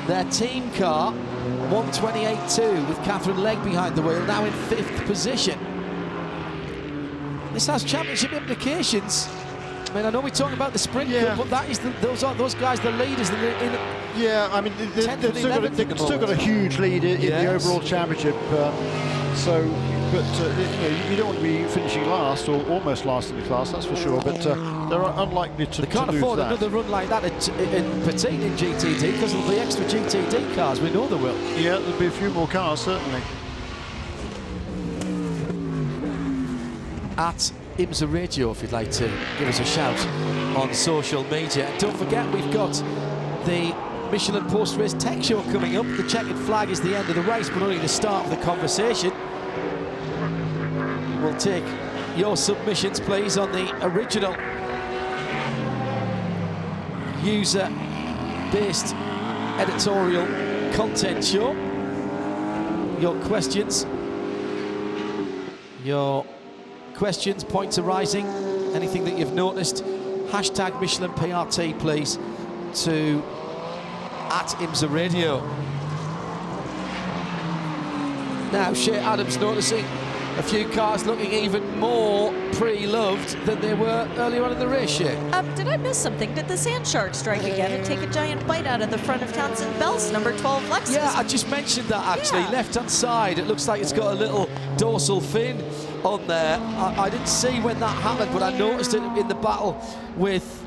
Their team car, 128.2 with Catherine Legg behind the wheel, now in 5th position. This has championship implications. I mean, I know we're talking about the sprint, but that is those guys, the leaders. Yeah, I mean, they've still got a huge lead in the overall championship. You don't want to be finishing last or almost last in the class, that's for sure. But they're unlikely to. They can't afford another run like that in Petit in GTD because there'll be extra GTD cars. We know there will. Yeah, there'll be a few more cars certainly. At IMSA Radio, if you'd like to give us a shout on social media. And don't forget, we've got the Michelin post-race tech show coming up. The checkered flag is the end of the race, but only the start of the conversation. We'll take your submissions, please, on the original user-based editorial content show. Your questions, points arising, anything that you've noticed, hashtag Michelin PRT, please, to @IMSA Radio. Now, Shea Adams noticing a few cars looking even more pre-loved than they were earlier on in the race, Shea. Did I miss something? Did the Sand Shark strike again and take a giant bite out of the front of Townsend Bell's number 12 Lexus? Yeah, I just mentioned that actually. Yeah. Left-hand side, it looks like it's got a little dorsal fin on there. I didn't see when that happened, but I noticed it in the battle with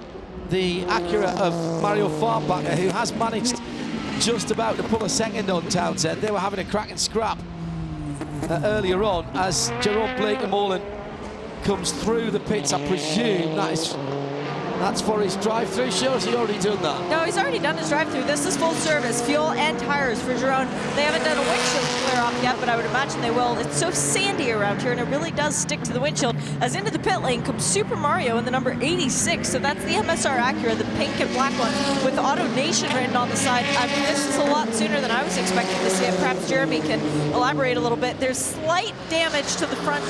the Acura of Mario Farnbacher, who has managed just about to pull a second on Townsend. They were having a cracking scrap earlier on as Jerome Blake-Molan comes through the pits. I presume that's for his drive-through show. Has he already done that? No, he's already done his drive-through. This is full service, fuel and tires for Jerome. They haven't done a windshield clear-off yet, but I would imagine they will. It's so sandy around here, and it really does stick to the windshield. As into the pit lane comes Super Mario in the number 86. So that's the MSR Acura, the pink and black one, with Auto Nation written on the side. I mean, this is a lot sooner than I was expecting to see it. Perhaps Jeremy can elaborate a little bit. There's slight damage to the front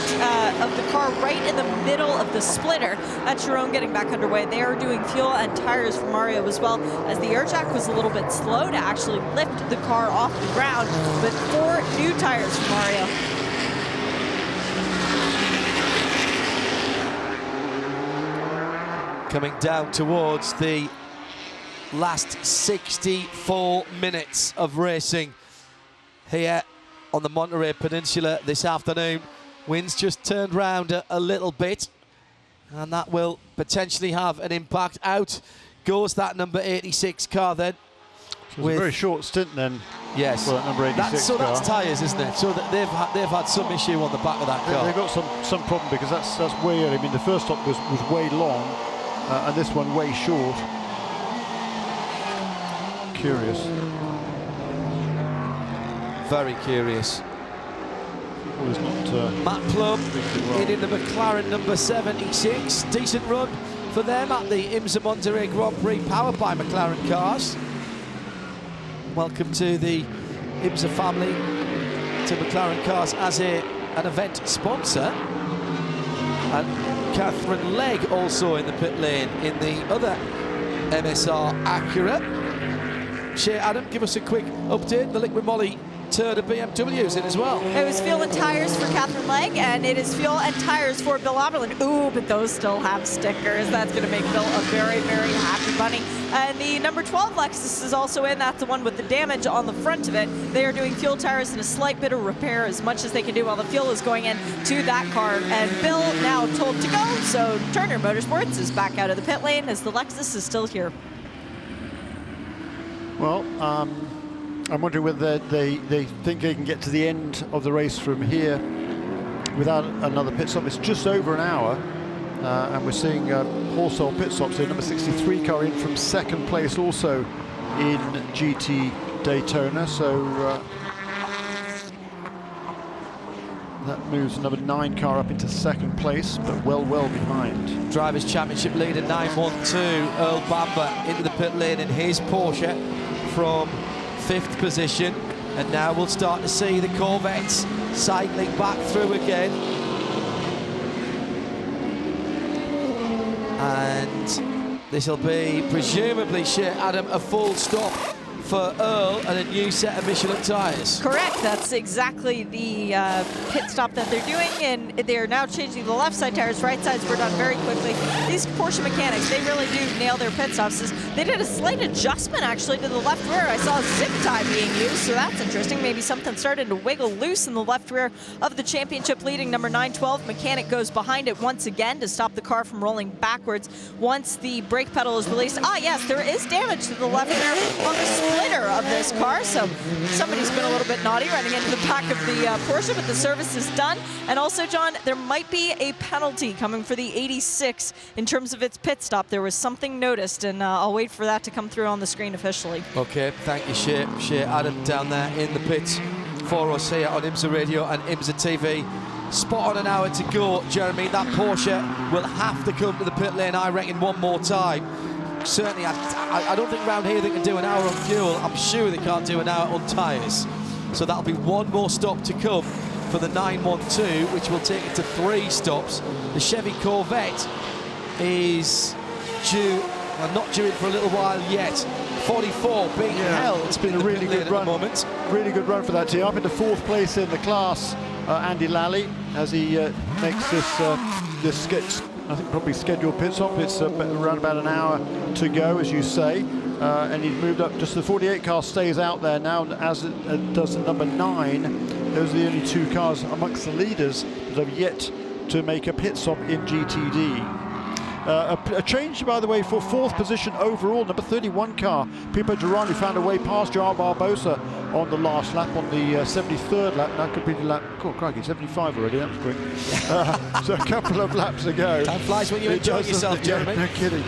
of the car right in the middle of the splitter. That's Jerome getting back underway. They are doing fuel and tires for Mario as well, as the air jack was a little bit slow to actually lift the car off the ground, but 4 new tires for Mario. Coming down towards the last 64 minutes of racing here on the Monterey Peninsula this afternoon. Winds just turned round a little bit, and that will potentially have an impact. Out goes that number 86 car then. So it's a very short stint then. Yes. For that number 86 car. That's tyres, isn't it? So that they've had some issue on the back of that car. They've got some problem because that's way early. I mean, the first stop was way long, and this one way short. Curious. Very curious. Not, Matt Plum in the McLaren number 76. Decent run for them at the IMSA Monterey Grand Prix, powered by McLaren cars. Welcome to the IMSA family, to McLaren cars as an event sponsor. And Catherine Legg also in the pit lane in the other MSR Acura. Shea Adam, give us a quick update. The Liquid Moly turn of BMWs in as well. It was fuel and tires for Catherine Legg, and it is fuel and tires for Bill Oberlin. Ooh, but those still have stickers. That's going to make Bill a very, very happy bunny. And the number 12 Lexus is also in. That's the one with the damage on the front of it. They are doing fuel, tires, and a slight bit of repair, as much as they can do while the fuel is going in to that car. And Bill now told to go, so Turner Motorsports is back out of the pit lane as the Lexus is still here. Well, I'm wondering whether they think they can get to the end of the race from here without another pit stop. It's just over an hour, and we're seeing wholesale pit stops here. Number 63 car in from second place, also in GT Daytona. So that moves the number 9 car up into second place, but well behind. Drivers' Championship leader 912, Earl Bamber, into the pit lane in his Porsche from 5th position. And now we'll start to see the Corvettes cycling back through again. And this will be, presumably, Adam, a full stop for Earl and a new set of Michelin tyres. Correct. That's exactly the pit stop that they're doing, and they're now changing the left side tires. Right sides were done very quickly. These Porsche mechanics, they really do nail their pit stops. They did a slight adjustment actually to the left rear. I saw a zip tie being used, so that's interesting. Maybe something started to wiggle loose in the left rear of the championship leading number 912. Mechanic goes behind it once again to stop the car from rolling backwards once the brake pedal is released. Ah, yes, there is damage to the left rear on the splitter of this car, so somebody's been a little bit naughty running into the back of the Porsche, but the service is done. And also, John, there might be a penalty coming for the 86 in terms of its pit stop. There was something noticed, and I'll wait for that to come through on the screen officially. Okay, thank you, Shea Adam, down there in the pits for us here on IMSA Radio and IMSA TV. Spot on an hour to go, Jeremy. That Porsche will have to come to the pit lane, I reckon, one more time. Certainly, I don't think around here they can do an hour on fuel. I'm sure they can't do an hour on tyres. So that'll be one more stop to come for the 912, which will take it to 3 stops. The Chevy Corvette is due, well, not due in for a little while yet. 44 being held. It's been a really good run. Moment. Really good run for that team. Up into 4th place in the class, Andy Lally, as he makes this sketch. I think probably scheduled pit stop. It's around about an hour to go, as you say, and he's moved up. Just the 48 car stays out there now, as it does the number 9. Those are the only 2 cars amongst the leaders that have yet to make a pit stop in GTD. A change, by the way, for 4th position overall. Number 31 car, Pipo Derani, found a way past Joao Barbosa on the last lap, on the 73rd lap. That could be the lap, oh crikey, 75 already, that was quick. So a couple of laps ago. Time flies when you're enjoying yourself, Jeremy. No kidding.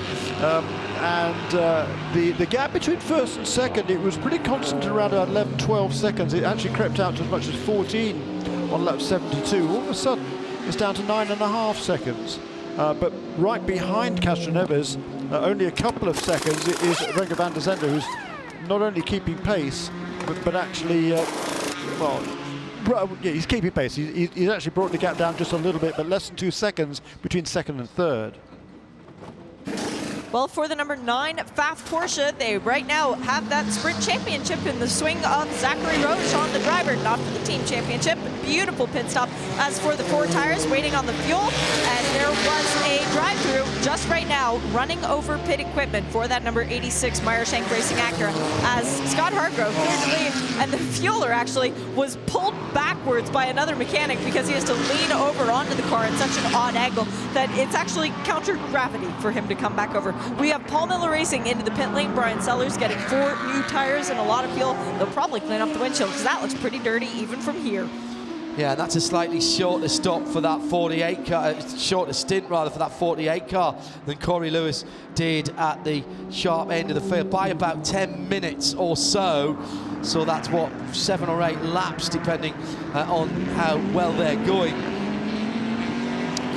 The gap between 1st and 2nd, it was pretty constant around 11-12 seconds. It actually crept out to as much as 14 on lap 72. All of a sudden, it's down to 9.5 seconds. But right behind Castroneves, only a couple of seconds, is Renger van der Zende, who's not only keeping pace, but actually, he's keeping pace. He's actually brought the gap down just a little bit, but less than 2 seconds between 2nd and 3rd. Well, for the number 9 Pfaff Porsche, they right now have that sprint championship in the swing of Zachary Roche on the driver, not for the team championship. Beautiful pit stop. As for the 4 tires, waiting on the fuel, and there was a drive-through just right now running over pit equipment for that number 86 Meyer-Shank Racing Acura, as Scott Hargrove cleared to leave, and the fueler actually was pulled backwards by another mechanic because he has to lean over onto the car at such an odd angle that it's actually counter-gravity for him to come back over. We have Paul Miller Racing into the pit lane. Brian Sellers getting 4 new tires and a lot of fuel. They'll probably clean up the windshield because that looks pretty dirty even from here. Yeah, that's a slightly shorter stop for that 48 car, shorter stint rather for that 48 car than Corey Lewis did at the sharp end of the field by about 10 minutes or so. So that's what, 7 or 8 laps, depending on how well they're going.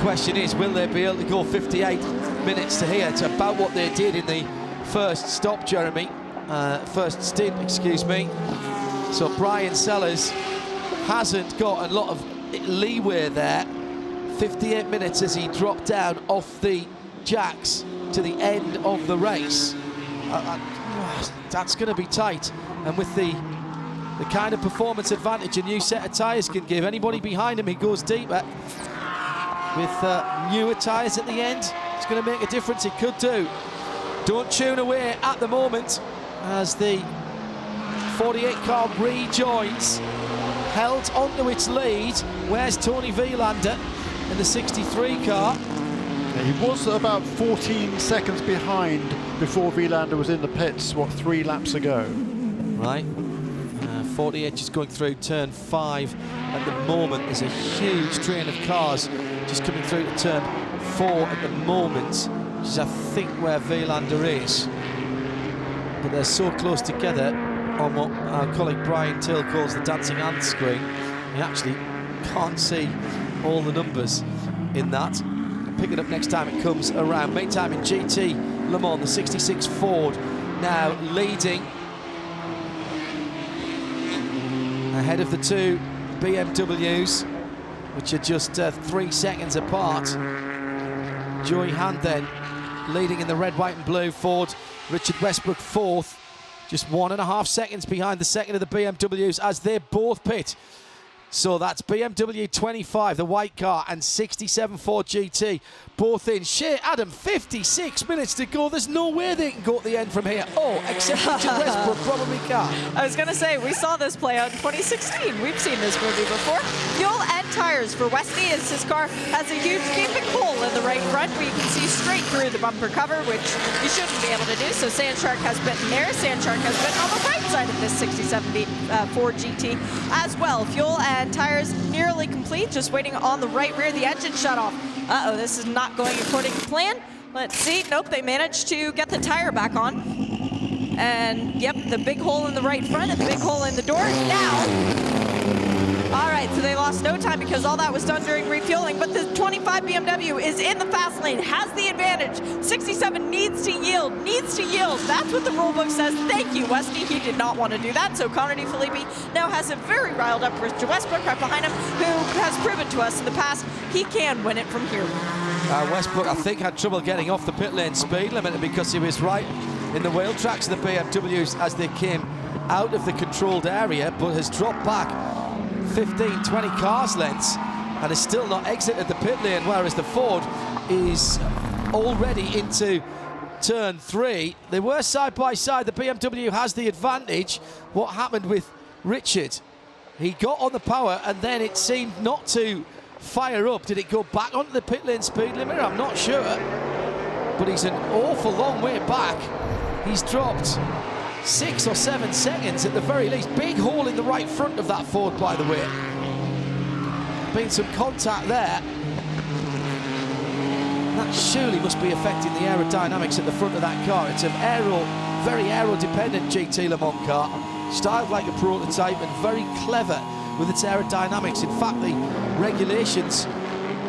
Question is, will they be able to go 58 minutes to here? It's about what they did in the first stop, Jeremy. First stint, excuse me. So Brian Sellers hasn't got a lot of leeway there. 58 minutes as he dropped down off the jacks to the end of the race. That's going to be tight. And with the kind of performance advantage a new set of tyres can give, anybody behind him, he goes deeper. With newer tyres at the end, it's going to make a difference. It could do. Don't tune away at the moment as the 48 car rejoins, held onto its lead. Where's Tony Vielander in the 63 car? He was about 14 seconds behind before Vielander was in the pits, 3 laps ago. Right. 48 just going through turn 5 at the moment. There's a huge train of cars just coming through to turn 4 at the moment, which is I think where Vilander is. But they're so close together on what our colleague Brian Till calls the dancing ant screen. You actually can't see all the numbers in that. Pick it up next time it comes around. Main time in GT Le Mans, the 66 Ford now leading ahead of the two BMWs, which are just 3 seconds apart. Joey Hand then leading in the red, white and blue Ford. Richard Westbrook fourth, just 1.5 seconds behind the second of the BMWs as they both pit. So that's BMW 25, the white car, and 67 Ford GT, both in. Shea Adam, 56 minutes to go. There's no way they can go to the end from here. Oh, except Richard Westbrook probably can't. I was going to say, we saw this play out in 2016. We've seen this movie before. Fuel and tires for Westy, as his car has a huge gaping hole in the right front where you can see straight through the bumper cover, which you shouldn't be able to do. So Sandshark has bitten there. Sandshark has bitten on the right side of this 67 Ford GT as well. Fuel and tires nearly complete, just waiting on the right rear. The engine shut off. Uh-oh, this is not going according to plan. Let's see. Nope, they managed to get the tire back on. And, yep, the big hole in the right front and the big hole in the door. Now, all right, so they lost no time because all that was done during refueling, but the 25 BMW is in the fast lane, has the advantage. 67 needs to yield. That's what the rulebook says. Thank you, Westy. He did not want to do that, so Connor DeFilippi now has a very riled up Richard Westbrook right behind him, who has proven to us in the past he can win it from here. Westbrook, I think, had trouble getting off the pit lane speed limit because he was right in the wheel tracks of the BMWs as they came out of the controlled area, but has dropped back 15, 20 cars lengths and has still not exited the pit lane, whereas the Ford is already into turn 3. They were side by side. The BMW has the advantage. What happened with Richard? He got on the power and then it seemed not to fire up. Did it go back onto the pit lane speed limit? I'm not sure, but he's an awful long way back. He's dropped 6 or 7 seconds at the very least. Big hole in the right front of that Ford, by the way. Been some contact there. That surely must be affecting the aerodynamics at the front of that car. It's an very aero-dependent GT Le Mans car, styled like a prototype and very clever with its aerodynamics. In fact, the regulations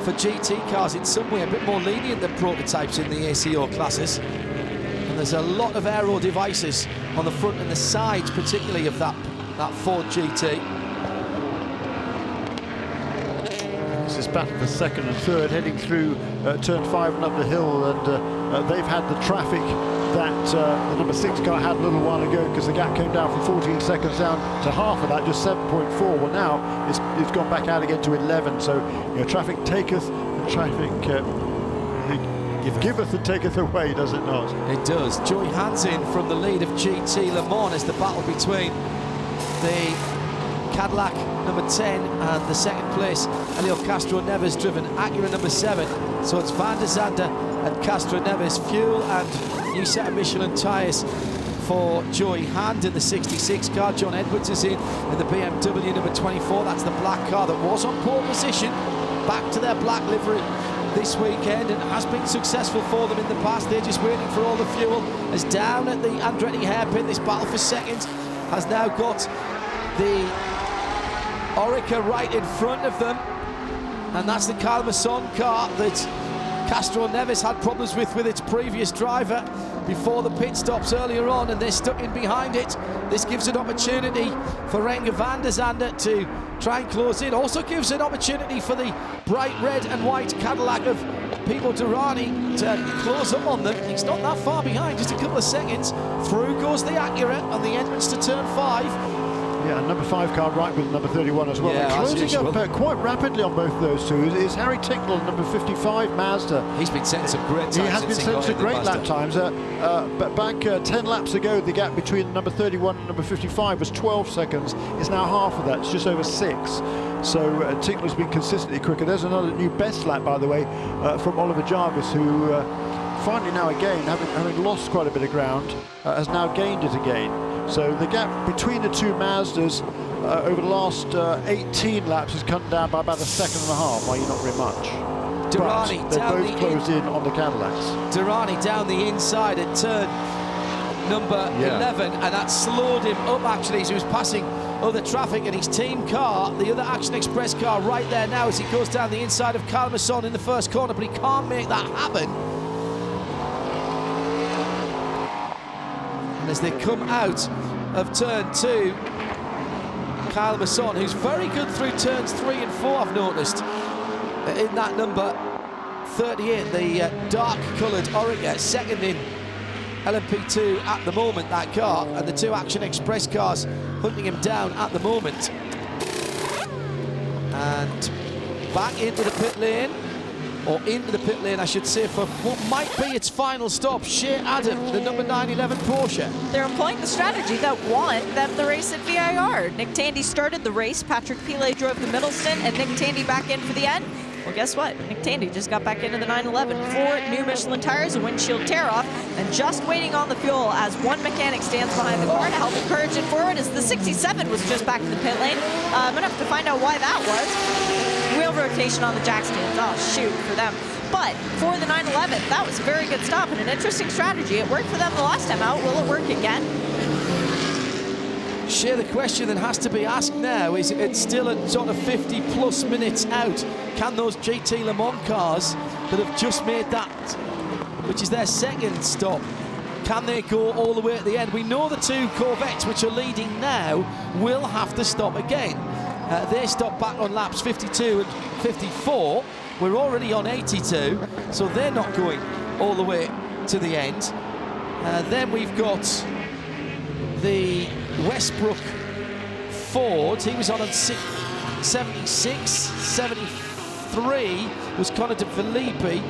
for GT cars in some way a bit more lenient than prototypes in the ACO classes. There's a lot of aero devices on the front and the sides, particularly of that Ford GT. This is battle for second and third, heading through turn 5 and up the hill, and they've had the traffic that the number 6 car had a little while ago, because the gap came down from 14 seconds down to half of that, just 7.4. Well, now it's gone back out again to 11. So, you know, traffic taketh and traffic giveth and taketh away, does it not? It does. Joey Hansen from the lead of GT Le Mans as the battle between the Cadillac number 10 and the second place Helio Castro Neves driven Acura number 7. So it's Van der Zande and Castro Neves. Fuel and new set of Michelin tyres for Joey Hand in the 66 car. John Edwards is in the BMW number 24. That's the black car that was on pole position. Back to their black livery this weekend and has been successful for them in the past. They're just waiting for all the fuel. As down at the Andretti hairpin, this battle for second has now got the Orica right in front of them, and that's the Kyle Masson car that Castro Neves had problems with its previous driver before the pit stops earlier on, and they're stuck in behind it. This gives an opportunity for Renger van der Zande to try and close in. Also gives an opportunity for the bright red and white Cadillac of Pipo Derani to close up on them. He's not that far behind, just a couple of seconds. Through goes the Acura on the entrance to turn 5. Yeah, number 5 car right with number 31 as well. Yeah, closing up quite rapidly on both of those two is Harry Ticknell, number 55 Mazda. He's been setting some great times. He has been setting some great lap times. But back 10 laps ago, the gap between number 31 and number 55 was 12 seconds. It's now half of that. It's just over 6. So Ticknell's been consistently quicker. There's another new best lap, by the way, from Oliver Jarvis, who finally now again, having lost quite a bit of ground, has now gained it again. So the gap between the two Mazdas over the last 18 laps has come down by about a second and a half, i.e. not very much. Durrani But they're down both closed in on the Cadillacs. Durrani down the inside at turn number 11, and that slowed him up actually as he was passing other traffic, and his team car, the other Action Express car, right there now as he goes down the inside of Calmason in the first corner, but he can't make that happen. And as they come out of turn 2, Kyle Masson, who's very good through turns 3 and 4, I've noticed, in that number 38, the dark-coloured Oreca, second in LMP2 at the moment, that car, and the two Action Express cars hunting him down at the moment. And back into the pit lane, or into the pit lane I should say, for what might be its final stop, Shea Adam, the number 911 Porsche. They're employing the strategy that won them the race at VIR. Nick Tandy started the race, Patrick Pilet drove the middle stint, and Nick Tandy back in for the end. Well, guess what? Nick Tandy just got back into the 911. 4 new Michelin tires, a windshield tear-off, and just waiting on the fuel as one mechanic stands behind the car to help encourage it forward as the 67 was just back in the pit lane. I'm going to have to find out why that was. Wheel rotation on the jack stands. Oh, shoot, for them. But for the 911, that was a very good stop and an interesting strategy. It worked for them the last time out. Will it work again? Shea, the question that has to be asked now is, it's still a sort of 50-plus minutes out. Can those GT Le Mans cars that have just made that, which is their second stop, can they go all the way at the end? We know the two Corvettes, which are leading now, will have to stop again. They stop back on laps 52 and 54. We're already on 82, so they're not going all the way to the end. Then we've got the Westbrook Ford. He was on 76, 73 was Conor De Filippi.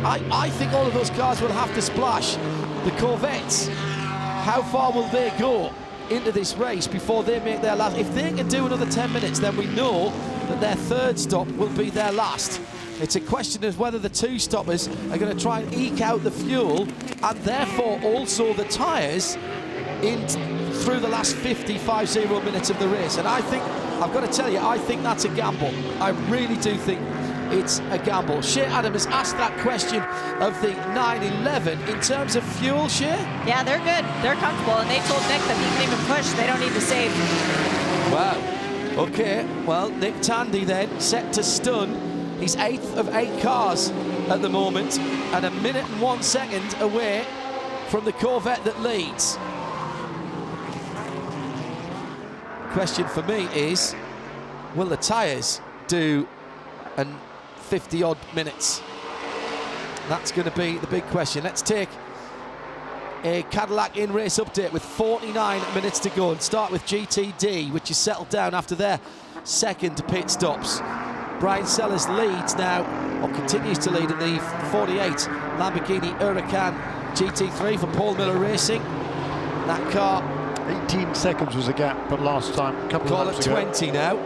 I think all of those cars will have to splash. The Corvettes, how far will they go into this race before they make their last? If they can do another 10 minutes, then we know that their third stop will be their last. It's a question of whether the two stoppers are going to try and eke out the fuel and therefore also the tyres through the last 50 minutes of the race. And I think, I've got to tell you, I think that's a gamble. I really do think it's a gamble. Shea Adam has asked that question of the 911 in terms of fuel, Shea? Yeah, they're good. They're comfortable, and they told Nick that he can even push. They don't need to save. Wow. Okay, well, Nick Tandy then set to stun. He's 8th of 8 cars at the moment, and 1 minute and 1 second away from the Corvette that leads. Question for me is, will the tyres do 50-odd minutes? That's going to be the big question. Let's take a Cadillac in-race update with 49 minutes to go and start with GTD, which is settled down after their second pit stops. Brian Sellers leads now, or continues to lead in the 48 Lamborghini Huracan GT3 for Paul Miller Racing. That car, 18 seconds was a gap, but last time, a couple of laps ago. Call it 20 now.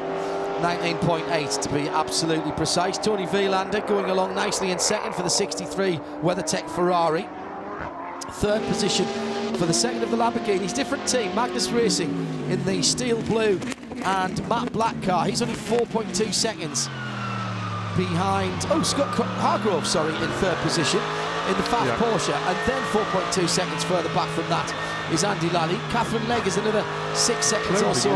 19.8 to be absolutely precise. Tony Vielander going along nicely in second for the 63 WeatherTech Ferrari. Third position for the second of the Lamborghinis. Different team, Magnus Racing in the steel blue and matte black car. He's only 4.2 seconds behind, Scott Hargrove, sorry, in third position in the Pfaff Porsche, and then 4.2 seconds further back from that is Andy Lally. Catherine Legg is another 6 seconds or so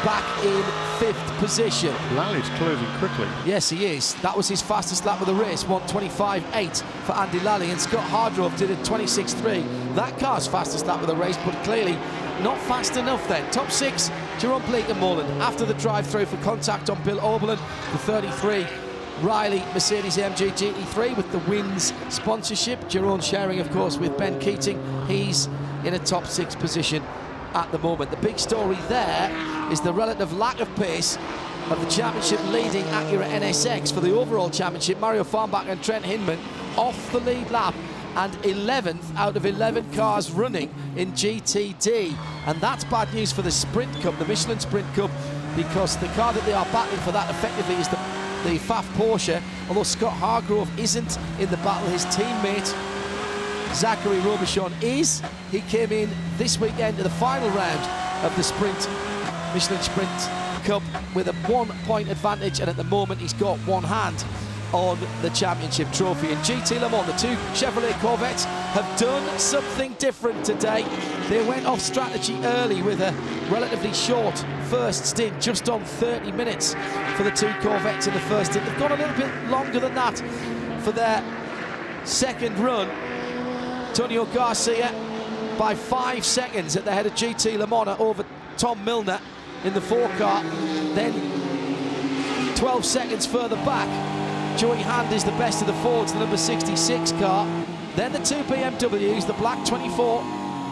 back in 5th position. Lally's closing quickly. Yes, he is. That was his fastest lap of the race, 1:25.8 for Andy Lally, and Scott Hargrove did a 26.3. That car's fastest lap of the race, but clearly not fast enough then. Top 6, Jerome Bleekemolen after the drive-through for contact on Bill Oberlin, the 33. Riley Mercedes AMG GT3 with the Wins sponsorship. Jerome sharing, of course, with Ben Keating. He's in a top 6 position at the moment. The big story there is the relative lack of pace of the championship leading Acura NSX. For the overall championship, Mario Farmbach and Trent Hinman off the lead lap and 11th out of 11 cars running in GTD. And that's bad news for the Sprint Cup, the Michelin Sprint Cup, because the car that they are battling for that effectively is the Pfaff Porsche, although Scott Hargrove isn't in the battle. His teammate Zachary Robichon is. He came in this weekend to the final round of the Michelin Sprint Cup with a 1-point advantage, and at the moment he's got one hand on the championship trophy. And GT Le Mans, the two Chevrolet Corvettes, have done something different today. They went off strategy early with a relatively short first stint, just on 30 minutes for the two Corvettes in the first stint. They've gone a little bit longer than that for their second run. Antonio Garcia by 5 seconds at the head of GT Le Mans over Tom Milner in the 4 car. Then 12 seconds further back, Joey Hand is the best of the Fords, the number 66 car. Then the two BMWs, the black 24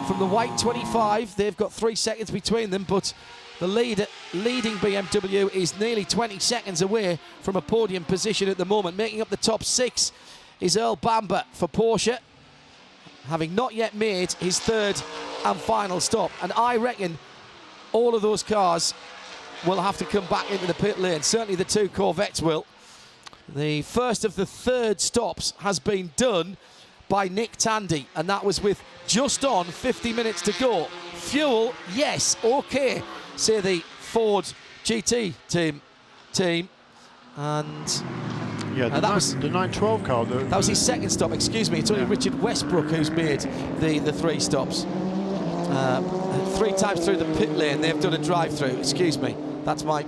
from the white 25. They've got 3 seconds between them, but the leading BMW is nearly 20 seconds away from a podium position at the moment. Making up the top 6 is Earl Bamber for Porsche, having not yet made his third and final stop. And I reckon all of those cars will have to come back into the pit lane. Certainly the two Corvettes will. The first of the third stops has been done by Nick Tandy, and that was with just on 50 minutes to go. Fuel, yes, okay, say the Ford GT team. And yeah, that was the 912 car, though. That was his second stop, excuse me. It's only Richard Westbrook who's made the 3 stops. 3 times through the pit lane, they've done a drive-through. Excuse me. That's my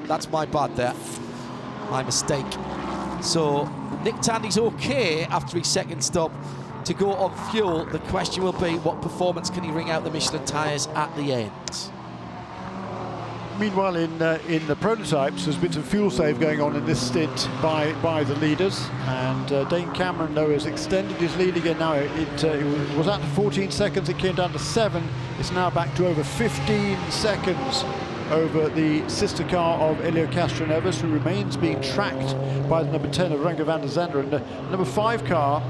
bad there. My mistake. So Nick Tandy's okay after his second stop to go on fuel. The question will be, what performance can he wring out the Michelin tyres at the end? Meanwhile, in the prototypes, there's been some fuel save going on in this stint by the leaders, and Dane Cameron, though, has extended his lead again. Now it was at 14 seconds, it came down to 7. It's now back to over 15 seconds over the sister car of Elio Castroneves, who remains being tracked by the number 10 of Renger van der Zande. And the number 5 car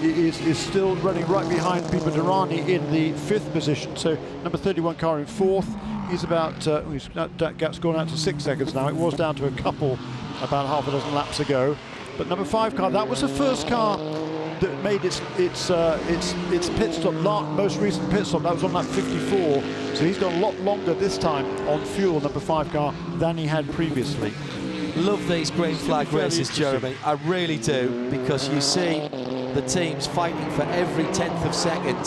is still running right behind Pipo Derani in the 5th position. So number 31 car in 4th. He's about that gap's gone out to 6 seconds now. It was down to a couple about half a dozen laps ago. But number 5 car, that was the first car that made its pit stop, most recent pit stop. That was on lap 54. So he's gone a lot longer this time on fuel, number 5 car, than he had previously. Love these green flag races, Jeremy. I really do, because you see the teams fighting for every 10th of second.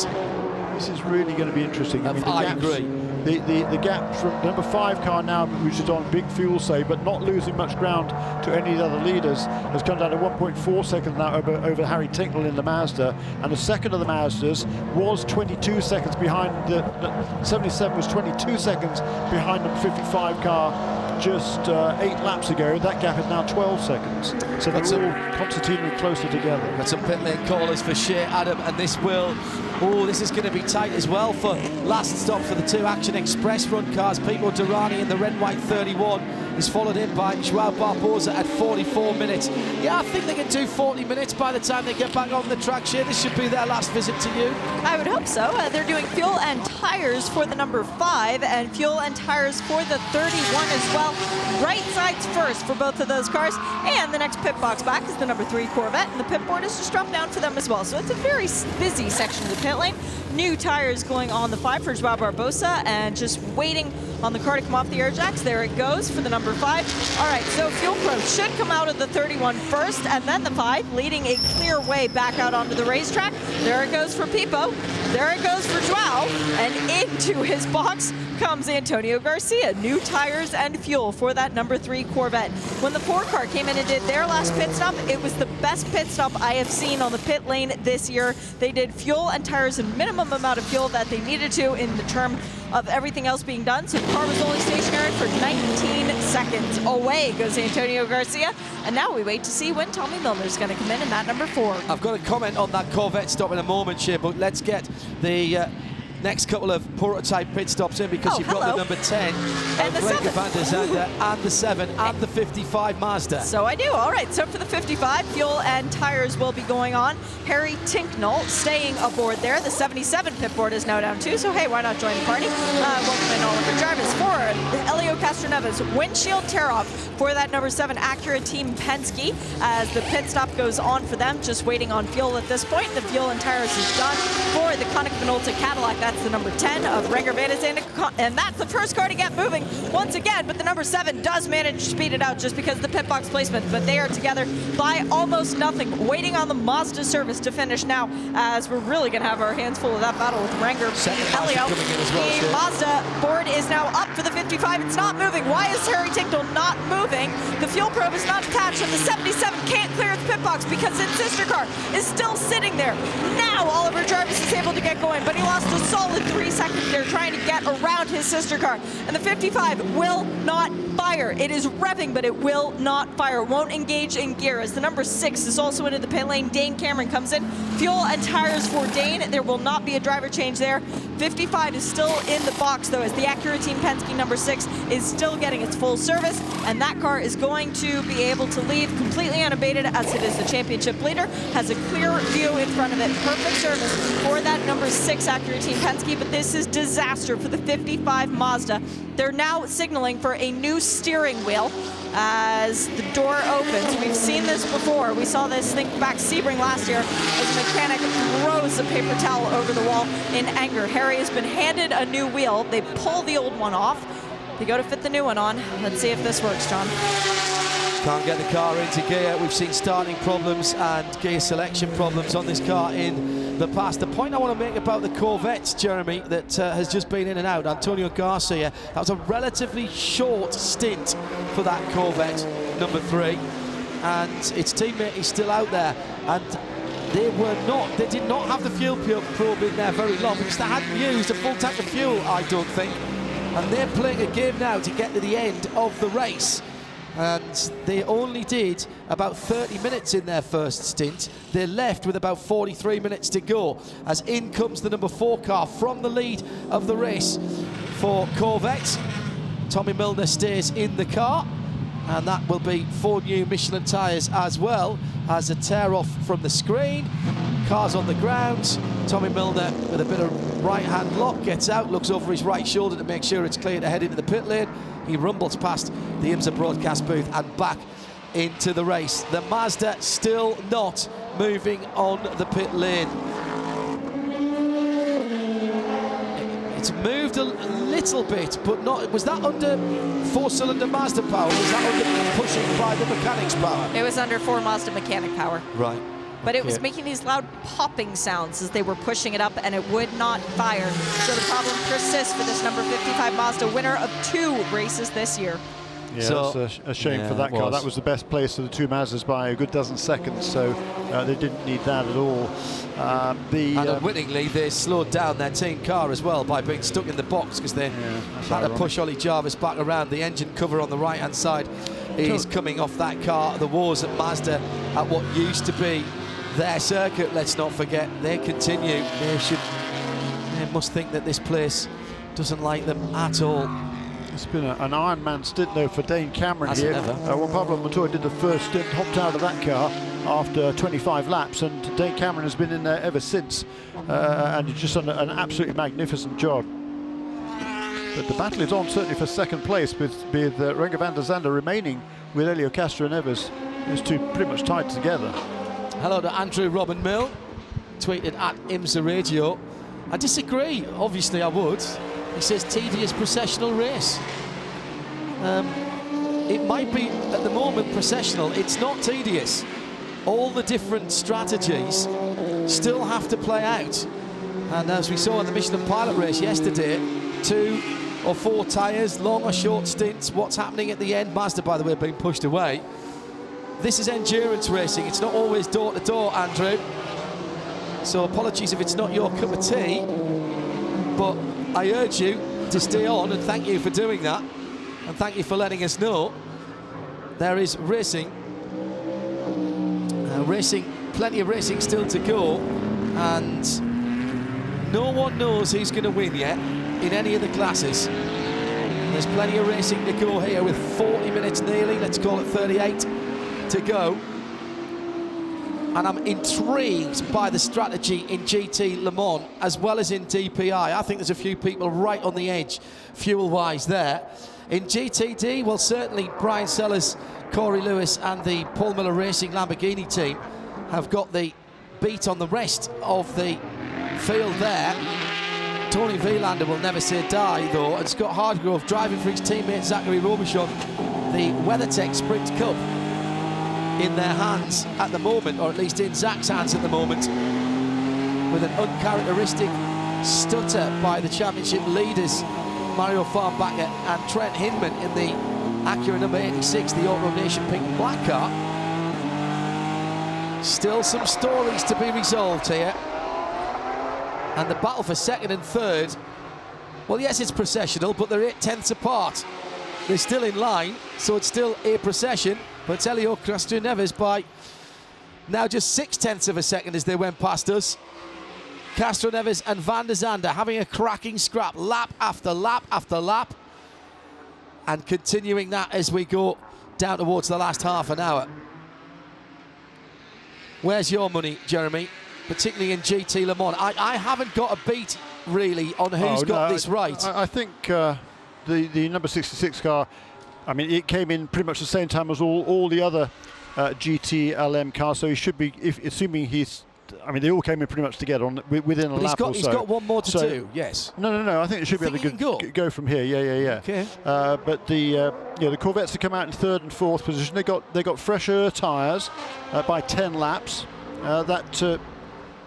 This is really going to be interesting. I mean, I agree. The gap from number 5 car now, which is on big fuel save, but not losing much ground to any of the other leaders, has come down to 1.4 seconds now over Harry Tinknell in the Mazda. And the second of the Mazdas was 22 seconds behind the 77 was 22 seconds behind the 55 car just 8 laps ago. That gap is now 12 seconds. So they're all concertinaing closer together. Got some pit lane callers for Shea Adam, and this is going to be tight as well for last stop for the 2 Action Express run cars. Pipo Derani in the red white 31 is followed in by Joao Barbosa at 44 minutes. Yeah, I think they can do 40 minutes by the time they get back on the track. Shea, this should be their last visit to you. I would hope so. They're doing fuel and tires for the number 5 and fuel and tires for the 31 as well. Right sides first for both of those cars. And the next pit box back is the number 3 Corvette, and the pit board is just dropped down for them as well. So it's a very busy section of the pit lane. New tires going on the 5 for Joao Barbosa, and just waiting on the car to come off the air jacks. There it goes for the number 5. All right, so Fuel Pro should come out of the 31 first, and then the 5, leading a clear way back out onto the racetrack. There it goes for Pipo. There it goes for Joao, and into his box comes Antonio Garcia. New tires and fuel for that number 3 Corvette. When the 4 car came in and did their last pit stop, it was the best pit stop I have seen on the pit lane this year. They did fuel and tires a minimum amount of fuel that they needed to in the term of everything else being done. So the car was only stationary for 19 seconds. Away goes Antonio Garcia. And now we wait to see when Tommy Milner is going to come in that number 4. I've got a comment on that Corvette stop in a moment, Shea, but let's get the next couple of prototype pit stops in, because you've got the number 10 and the 7 van der Zande, and the 7 and the 55 Mazda. So I do. All right, so for the 55, fuel and tires will be going on. Harry Tinknell staying aboard there. The 77 pit board is now down too, so hey, why not join the party? Welcome in Oliver Jarvis for Elio Castroneves. Windshield tear-off for that number 7 Acura Team Penske as the pit stop goes on for them, just waiting on fuel at this point. The fuel and tires is done for the Koenig Minolta Cadillac. That's the number 10 of Renger Van der Zande, and that's the first car to get moving once again, but the number 7 does manage to speed it out just because of the pit box placement, but they are together by almost nothing, waiting on the Mazda service to finish now, as we're really going to have our hands full of that battle with Renger Elio. The Mazda board is now up for the 55. It's not moving. Why is Harry Tinknell not moving? The fuel probe is not attached, and the 77 can't clear its pit box because its sister car is still sitting there. Now Oliver Jarvis is able to get going, but he lost a solid 3 seconds there trying to get around his sister car. And the 55 will not fire. It is revving, but it will not fire. Won't engage in gear as the number 6 is also into the pit lane. Dane Cameron comes in. Fuel and tires for Dane. There will not be a driver change there. 55 is still in the box, though, as the Acura Team Penske number 6 is still getting its full service, and that car is going to be able to leave completely unabated as it is the championship leader, has a clear view in front of it. Perfect service for that number 6 Acura Team Penske, but this is disaster for the 55 Mazda. They're now signaling for a new steering wheel as the door opens. We've seen this before. We saw this, think back Sebring last year, as a mechanic throws a paper towel over the wall in anger. Harry has been handed a new wheel. They pull the old one off. They go to fit the new one on. Let's see if this works, John. Can't get the car into gear. We've seen starting problems and gear selection problems on this car in the past. The point I want to make about the Corvette, Jeremy, that has just been in and out, Antonio Garcia, that was a relatively short stint for that Corvette, number 3, and its teammate is still out there, and they did not have the fuel probe in there very long because they hadn't used a full tank of fuel, I don't think, and they're playing a game now to get to the end of the race. And they only did about 30 minutes in their first stint. They're left with about 43 minutes to go as in comes the number 4 car from the lead of the race for Corvette. Tommy Milner stays in the car, and that will be 4 new Michelin tyres as well as a tear off from the screen. Cars on the ground. Tommy Milner with a bit of right hand lock gets out, looks over his right shoulder to make sure it's clear to head into the pit lane. He rumbles past the IMSA broadcast booth and back into the race. The Mazda still not moving on the pit lane. It's moved a little bit, but not. Was that under 4-cylinder Mazda power? Was that under pushing by the mechanics power? It was under 4 Mazda mechanic power. Right. But it was making these loud popping sounds as they were pushing it up, and it would not fire. So the problem persists for this number 55 Mazda, winner of 2 races this year. Yeah, so, that's a shame for that car. That was the best place of the 2 Mazdas by a good dozen seconds, so they didn't need that at all. And unwittingly, they slowed down their team car as well by being stuck in the box because they had to push Ollie Jarvis back around. The engine cover on the right-hand side is coming off that car. The woes at Mazda at what used to be their circuit, let's not forget, they continue. They must think that this place doesn't like them at all. It's been an Iron Man stint though for Dane Cameron here. Well, Pablo Montoya did the first stint, hopped out of that car after 25 laps, and Dane Cameron has been in there ever since, and he's just done an absolutely magnificent job. But the battle is on certainly for second place with Renger Van der Zande remaining with Helio Castroneves. Those two pretty much tied together. Hello to Andrew Robin Mill, tweeted at IMSA Radio. I disagree, obviously I would. He says tedious processional race. It might be at the moment processional, it's not tedious. All the different strategies still have to play out. And as we saw in the Michelin Pilot race yesterday, 2 or 4 tyres, long or short stints, what's happening at the end. Mazda, by the way, being pushed away. This is endurance racing. It's not always door to door, Andrew. So apologies if it's not your cup of tea, but I urge you to stay on, and thank you for doing that, and thank you for letting us know. There is racing, plenty of racing still to go, and no one knows who's going to win yet in any of the classes. There's plenty of racing to go here with 40 minutes nearly, let's call it 38 to go. And I'm intrigued by the strategy in GT Le Mans as well as in DPI. I think there's a few people right on the edge, fuel-wise there. In GTD, well, certainly Brian Sellers, Corey Lewis and the Paul Miller Racing Lamborghini team have got the beat on the rest of the field there. Tony Vielander will never say die, though, and Scott Hardgrove driving for his teammate Zachary Robichon, the WeatherTech Sprint Cup in their hands at the moment, or at least in Zach's hands at the moment, with an uncharacteristic stutter by the championship leaders Mario Farnbacher and Trent Hinman in the Acura number 86, the Auto Nation pink and black car. Still some stories to be resolved here, and the battle for second and third, well, yes, it's processional, but they're 8/10ths apart. They're still in line, so it's still a procession, but Helio Castro-Neves by now just 6/10ths of a second as they went past us. Castro-Neves and Van der Zande having a cracking scrap, lap after lap after lap, and continuing that as we go down towards the last half an hour. Where's your money, Jeremy? Particularly in GT Le Mans. I haven't got a beat, really, on who's got this right. I think the number 66 car, I mean, it came in pretty much the same time as all the other GT-LM cars, so he should be, assuming he's, I mean, they all came in pretty much together within a lap or so. He's got one more to do, yes. No, I think it should be able to go from here, yeah. Okay. But the Corvettes have come out in third and fourth position. They got fresher tyres by 10 laps. That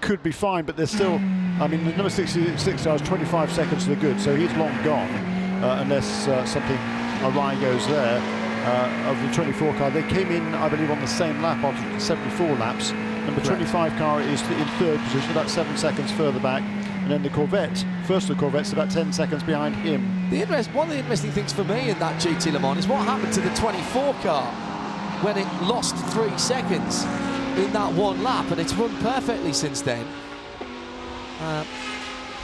could be fine, but they're still, I mean, the number 66 car is 25 seconds to the good, so he's long gone, unless something awry goes there. Of the 24 car, they came in, I believe, on the same lap after 74 laps. Number 25 car is in third position, about 7 seconds further back, and then the Corvette, first of the Corvettes, about 10 seconds behind him. One of the interesting things for me in that GT Le Mans is what happened to the 24 car when it lost 3 seconds in that one lap, and it's run perfectly since then.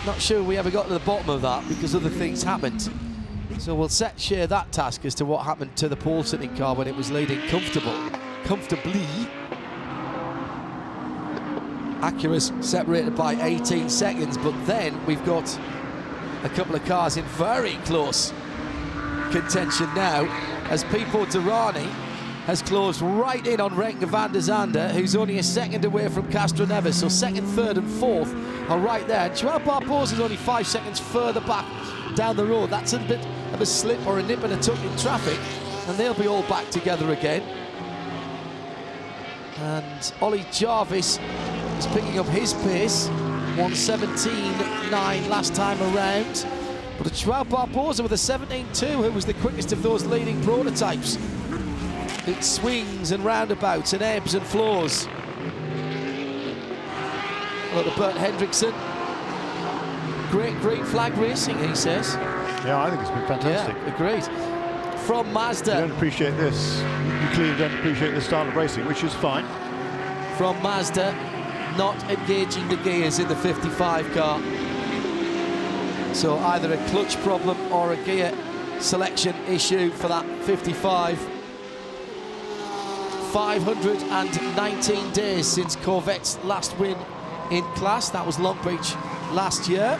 Not sure we ever got to the bottom of that because other things happened. So we'll share that task as to what happened to the pole sitting car when it was leading comfortably. Acura's separated by 18 seconds, but then we've got a couple of cars in very close contention now, as Pipo Derani has closed right in on Renke van der Zande, who's only a second away from Castro-Neves. So second, third and fourth are right there. And Joao Barbosa is only 5 seconds further back down the road. That's a bit of a slip or a nip and a tuck in traffic, and they'll be all back together again. And Ollie Jarvis is picking up his pace, 1:17.9 last time around. But Joao Barbosa with a 17.2, who was the quickest of those leading prototypes. It swings and roundabouts and ebbs and flows. Look at Bert Hendrickson. Great green flag racing, he says. Yeah, I think it's been fantastic. Yeah, agreed. From Mazda. You don't appreciate this. You clearly don't appreciate this style of racing, which is fine. From Mazda, not engaging the gears in the 55 car. So either a clutch problem or a gear selection issue for that 55. 519 days since Corvette's last win in class. That was Long Beach last year.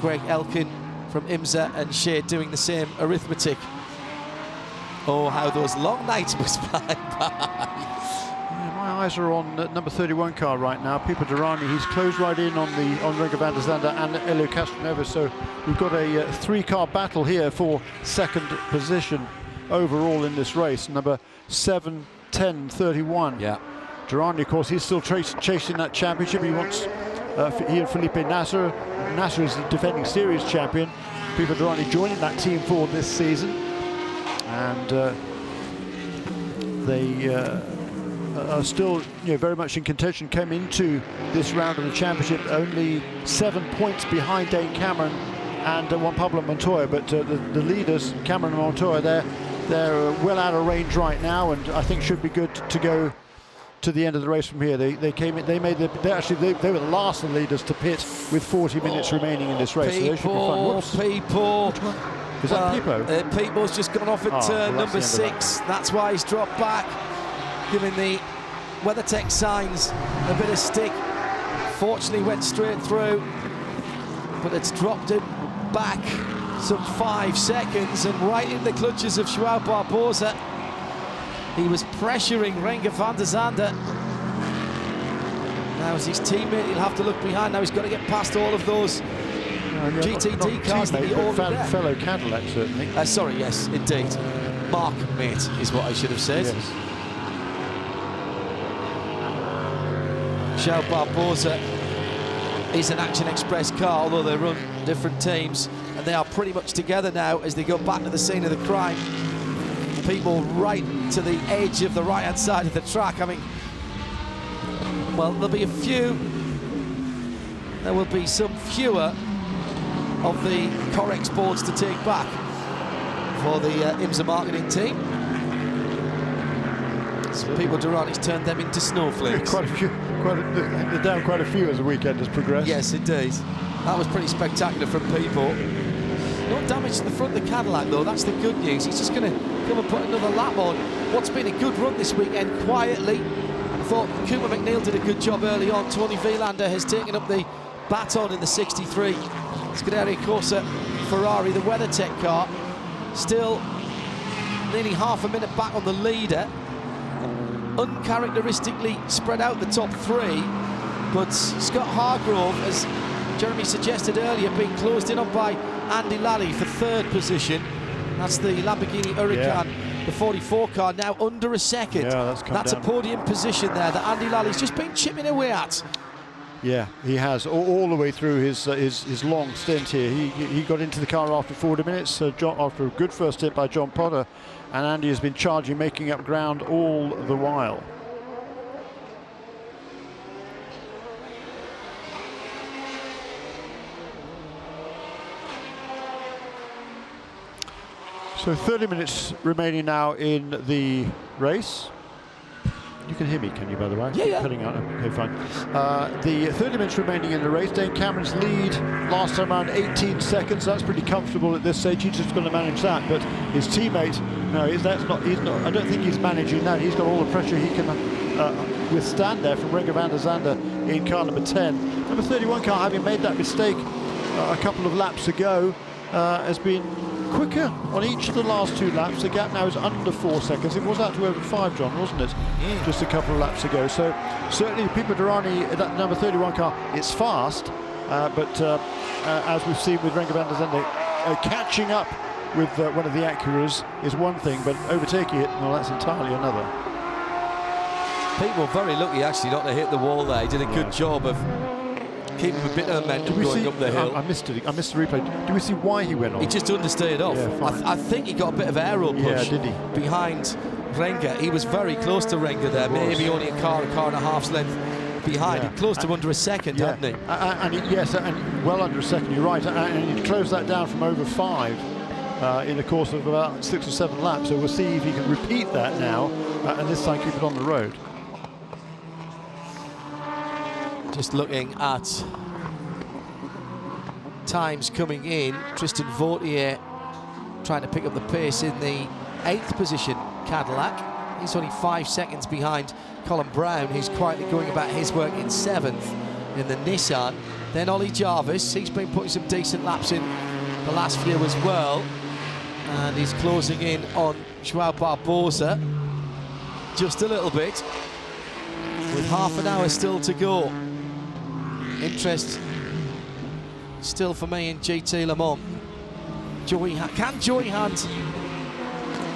Greg Elkin from IMSA and Shea doing the same arithmetic. Oh, how those long nights must fly by. Yeah, my eyes are on number 31 car right now. Pipo Derani, he's closed right in on Renke van der Zande and Helio Castro-Neves. So we've got a 3-car battle here for second position overall in this race. Number 7, 10, 31. Yeah. Derani, of course, he's still chasing that championship. He wants, he and Felipe Nasser. Nasser is the defending series champion. Pipo Derani joining that team for this season. And they are still very much in contention. Came into this round of the championship only 7 points behind Dane Cameron and Juan Pablo Montoya, but the leaders, Cameron and Montoya, they're well out of range right now, and I think should be good to go to the end of the race from here. They came in, they were the last of the leaders to pit with 40 minutes remaining in this race. So they should be fun. Whoops. Pipo. Is that Pipo? Pipo's just gone off at turn number 6. That's why he's dropped back, giving the WeatherTech signs a bit of stick. Fortunately went straight through, but it's dropped it back some 5 seconds and right in the clutches of Joao Barbosa. He was pressuring Renger van der Zande. Now as his teammate, he'll have to look behind. Now he's got to get past all of those GTD cars that he ordered there. Fellow Cadillac, certainly. Sorry, yes, indeed. Mark mate is what I should have said. Yes. Joao Barbosa is an Action Express car, although they run different teams, and they are pretty much together now as they go back to the scene of the crime. People right to the edge of the right-hand side of the track. I mean, well, there'll be a few. There will be some fewer of the Corex boards to take back for the IMSA marketing team. Some people, Durrani's turned them into snowflakes. Quite a few. They're down quite a few as the weekend has progressed. Yes, indeed. That was pretty spectacular from people. No damage to the front of the Cadillac, though. That's the good news. He's just going to come and put another lap on what's been a good run this weekend, quietly. I thought Cooper McNeil did a good job early on. Tony Vielander has taken up the baton in the 63. Scuderia Corsa Ferrari, the WeatherTech car, still nearly half a minute back on the leader. Uncharacteristically spread out the top three, but Scott Hargrove, as Jeremy suggested earlier, being closed in on by Andy Lally for third position. That's the Lamborghini Huracan, the 44 car, now under a second. Yeah, that's a podium position there that Andy Lally's just been chipping away at. Yeah, he has all the way through his long stint here. He got into the car after 40 minutes, after a good first stint by John Potter, and Andy has been charging, making up ground all the while. So 30 minutes remaining now in the race. You can hear me, can you, by the way? Yeah, yeah. Cutting out. Okay, fine. The 30 minutes remaining in the race. Dane Cameron's lead last time around 18 seconds. That's pretty comfortable at this stage. He's just going to manage that. But his teammate, no, he's not. I don't think he's managing that. He's got all the pressure he can withstand there from Renger van der Zande in car number 10. Number 31 car, having made that mistake a couple of laps ago, has been quicker on each of the last 2 laps. The gap now is under 4 seconds. It was out to over 5, John, wasn't it? Just a couple of laps ago. So certainly Pipo Derani, that number 31 car, it's fast, but as we've seen with Renger van der Zande, catching up with one of the Acuras is one thing, but overtaking it, well, that's entirely another. People very lucky actually not to hit the wall there. He did a good job of keeping a bit of momentum going up the hill. I missed it. I missed the replay. Do we see why he went off? He just understeered off. Yeah, I think he got a bit of aero push behind Renger. He was very close to Renger there, maybe only a car and a half's length behind. He closed him under a second, hadn't he? And well under a second, you're right. And he closed that down from over 5 in the course of about 6 or 7 laps. So we'll see if he can repeat that now and this time keep it on the road. Just looking at times coming in, Tristan Vautier trying to pick up the pace in the 8th position Cadillac. He's only 5 seconds behind Colin Brown, who's quietly going about his work in 7th in the Nissan. Then Ollie Jarvis, he's been putting some decent laps in the last few as well. And he's closing in on Joao Barbosa just a little bit, with half an hour still to go. Interest still for me in GT Le Mans. Can Joey Hunt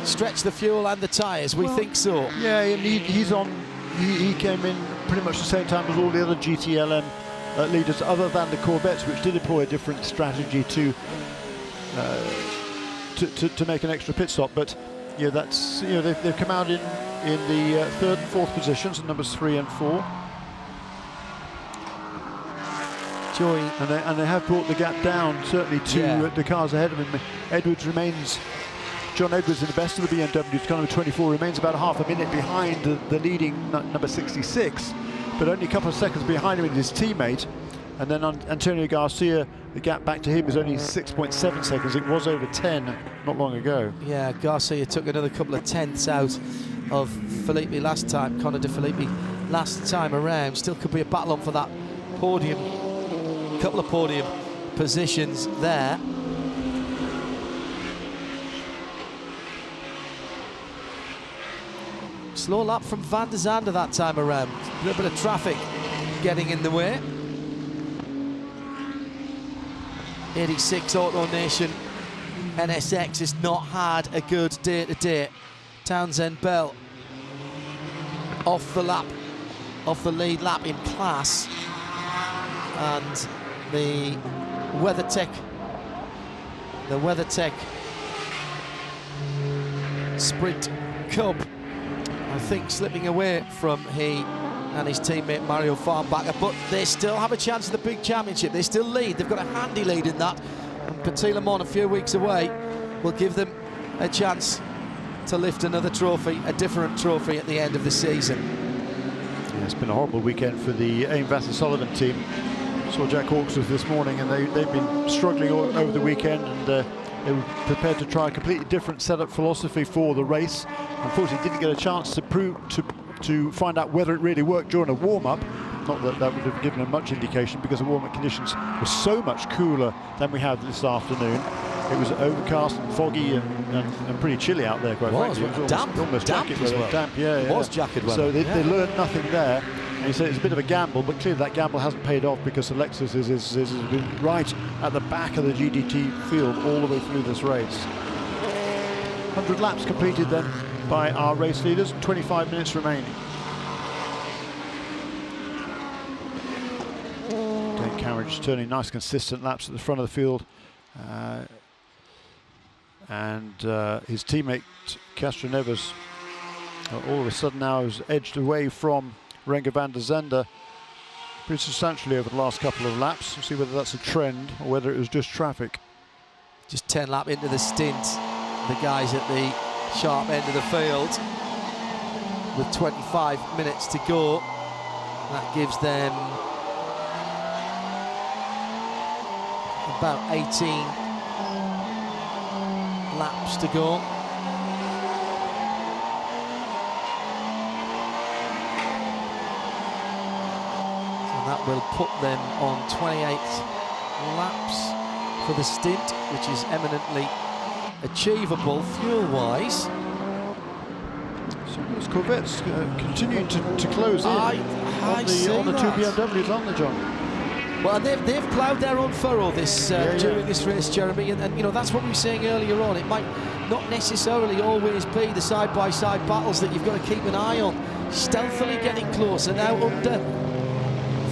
stretch the fuel and the tyres? We think so. Yeah, he's on. He came in pretty much the same time as all the other GTLM leaders, other than the Corvettes, which did employ a different strategy to make an extra pit stop. But yeah, that's they've come out in the 3rd and 4th positions, numbers 3 and 4. Joey. And they have brought the gap down, certainly, to the cars ahead of him. John Edwards in the best of the BMWs, car number 24, remains about half a minute behind the leading number 66, but only a couple of seconds behind him in his teammate. And then Antonio Garcia, the gap back to him is only 6.7 seconds. It was over 10 not long ago. Yeah, Garcia took another couple of tenths out of Filippi last time, Conor De Filippi. last time around. Still could be a battle on for that podium, couple of podium positions there. Slow lap from Van der Zande that time around. A little bit of traffic getting in the way. 86 Auto Nation NSX has not had a good day today. Townsend Bell off the lap, off the lead lap in class, and the WeatherTech Sprint Cup, I think, slipping away from he and his teammate Mario Farnbacher, but they still have a chance of the big championship. They still lead. They've got a handy lead in that, and Petit Le Mans, a few weeks away, will give them a chance to lift another trophy, a different trophy at the end of the season. Yeah, it's been a horrible weekend for the Aim Vasser-Sullivan team. Saw Jack Hawksworth this morning, and they've been struggling all over the weekend, and they were prepared to try a completely different setup philosophy for the race. Unfortunately, didn't get a chance to find out whether it really worked during a warm-up. Not that that would have given them much indication, because the warm-up conditions were so much cooler than we had this afternoon. It was overcast and foggy and pretty chilly out there, quite frankly. It was almost jacket weather. Well. Damp, yeah. It was jacket weather. So they learned nothing there. And you say it's a bit of a gamble, but clearly that gamble hasn't paid off, because the Lexus has been right at the back of the GDT field all the way through this race. 100 laps completed then by our race leaders, 25 minutes remaining. Dane Carriage turning nice consistent laps at the front of the field. And his teammate Castro Neves all of a sudden now has edged away from Renger van der Zande pretty substantially over the last couple of laps. We'll see whether that's a trend or whether it was just traffic. Just 10 lap into the stint, the guys at the sharp end of the field with 25 minutes to go. That gives them about 18 laps to go. So that will put them on 28 laps for the stint, which is eminently achievable fuel-wise. So those Corvettes continuing to close in on the two BMWs, aren't they, John? Well, they've ploughed their own furrow this during this race, Jeremy, and you know, that's what we were saying earlier on. It might not necessarily always be the side-by-side battles that you've got to keep an eye on. Stealthily getting closer, now under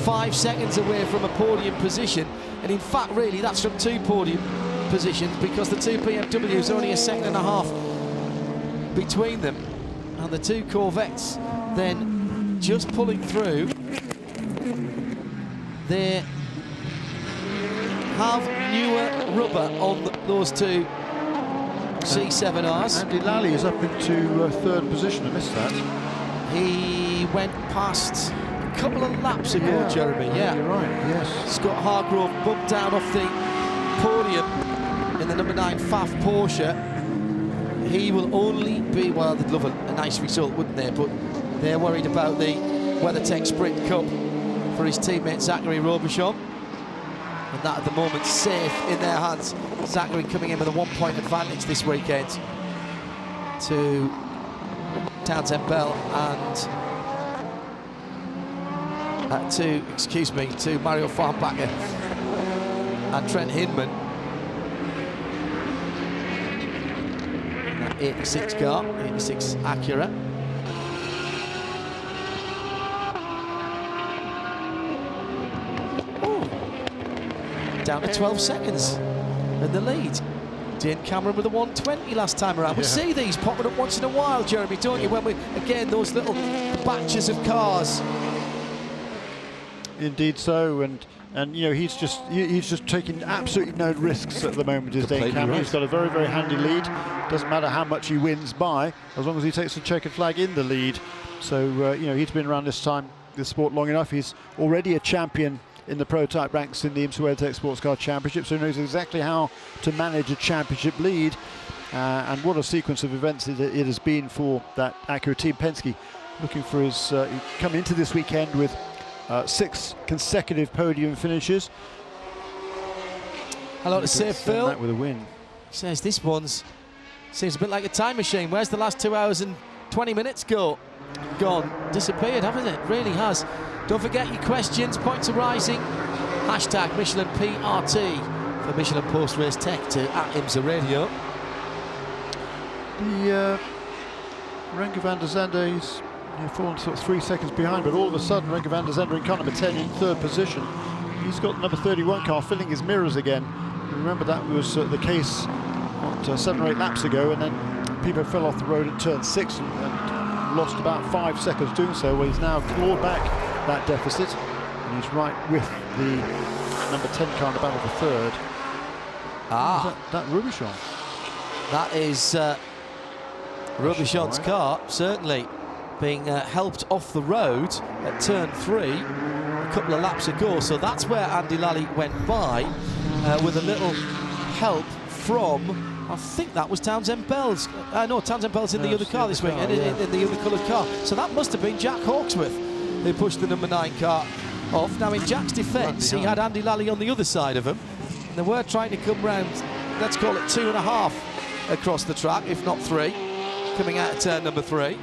5 seconds away from a podium position, and in fact really that's from 2 podium positions, because the 2 BMWs are only a second and a half between them, and the 2 Corvettes then just pulling through. They have newer rubber on those 2 C7Rs. Andy Lally is up into 3rd position. I missed that. He went past a couple of laps ago, Yeah, Jeremy. Yeah, you're right. Yes. Scott Hargrove bumped down off the podium in the number 9 FAF Porsche. He will only be, well, they'd love a nice result, wouldn't they? But they're worried about the WeatherTech Sprint Cup for his teammate Zachary Robichon, and that at the moment safe in their hands. Zachary coming in with a 1-point advantage this weekend to Townsend Bell and to Mario Farnbacher and Trent Hinman. That 86 car, 86 Acura. Down to 12 seconds in the lead. Dane Cameron with a 120 last time around. We see these popping up once in a while, Jeremy, don't you? When we, again, those little batches of cars. Indeed so, and you know, he's just taking absolutely no risks at the moment, is Dane Cameron. Right. He's got a very, very handy lead. Doesn't matter how much he wins by, as long as he takes the checkered flag in the lead. So you know, he's been around this sport long enough. He's already a champion in the prototype ranks in the IMSA WeatherTech SportsCar Championship, so he knows exactly how to manage a championship lead. And what a sequence of events it has been for that Acura team. Penske looking for his, he come into this weekend with 6 consecutive podium finishes. Hello to Sir Phil. That with a win. He says this one's seems a bit like a time machine. Where's the last 2 hours and 20 minutes go? Gone, disappeared, haven't it? Really has. Don't forget your questions, points are rising. Hashtag Michelin PRT for Michelin Post Race Tech to @IMSA Radio. The Renger van der Zande, he's fallen sort of 3 seconds behind, but all of a sudden Renger van der Zande in car number 10 in 3rd position. He's got the number 31 car filling his mirrors again. Remember that was the case 7 or 8 laps ago, and then Pipo fell off the road at turn 6 and lost about 5 seconds doing so. Well, he's now clawed back that deficit, and he's right with the number 10 car in the battle for 3rd. That Robichon. That is Robichon's car, certainly being helped off the road at turn 3 a couple of laps ago. So that's where Andy Lally went by with a little help from, I think that was Townsend Bell's. No, Townsend Bell's in the other car this week, in the other coloured car. So that must have been Jack Hawksworth who pushed the number 9 car off. Now, in Jack's defence, he had Andy Lally on the other side of him. They were trying to come round, let's call it 2.5 across the track, if not 3, coming out of turn number 3.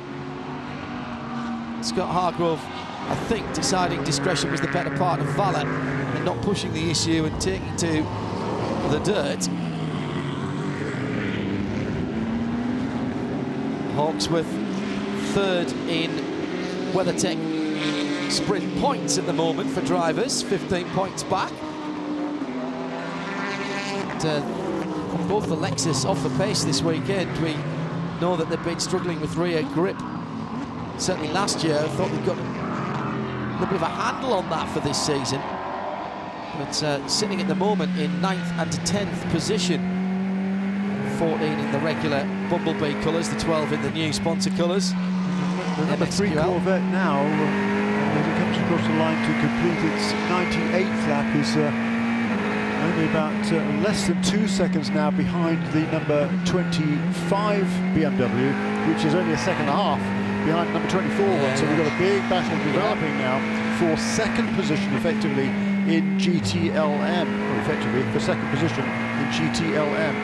Scott Hargrove, I think, deciding discretion was the better part of valour and not pushing the issue and taking to the dirt. Hawksworth 3rd in WeatherTech sprint points at the moment for drivers, 15 points back. And, both the Lexus off the pace this weekend. We know that they've been struggling with rear grip. Certainly last year, I thought they've got a little bit of a handle on that for this season. But sitting at the moment in 9th and 10th position. 14 in the regular Bumblebee colours, the 12 in the new sponsor colours. The number 3 Corvette now, as it comes across the line to complete its 98th lap, is only about less than 2 seconds now behind the number 25 BMW, which is only a second and a half behind number 24 one. So we've got a big battle developing now for 2nd position effectively in GTLM, or effectively for 2nd position in GTLM.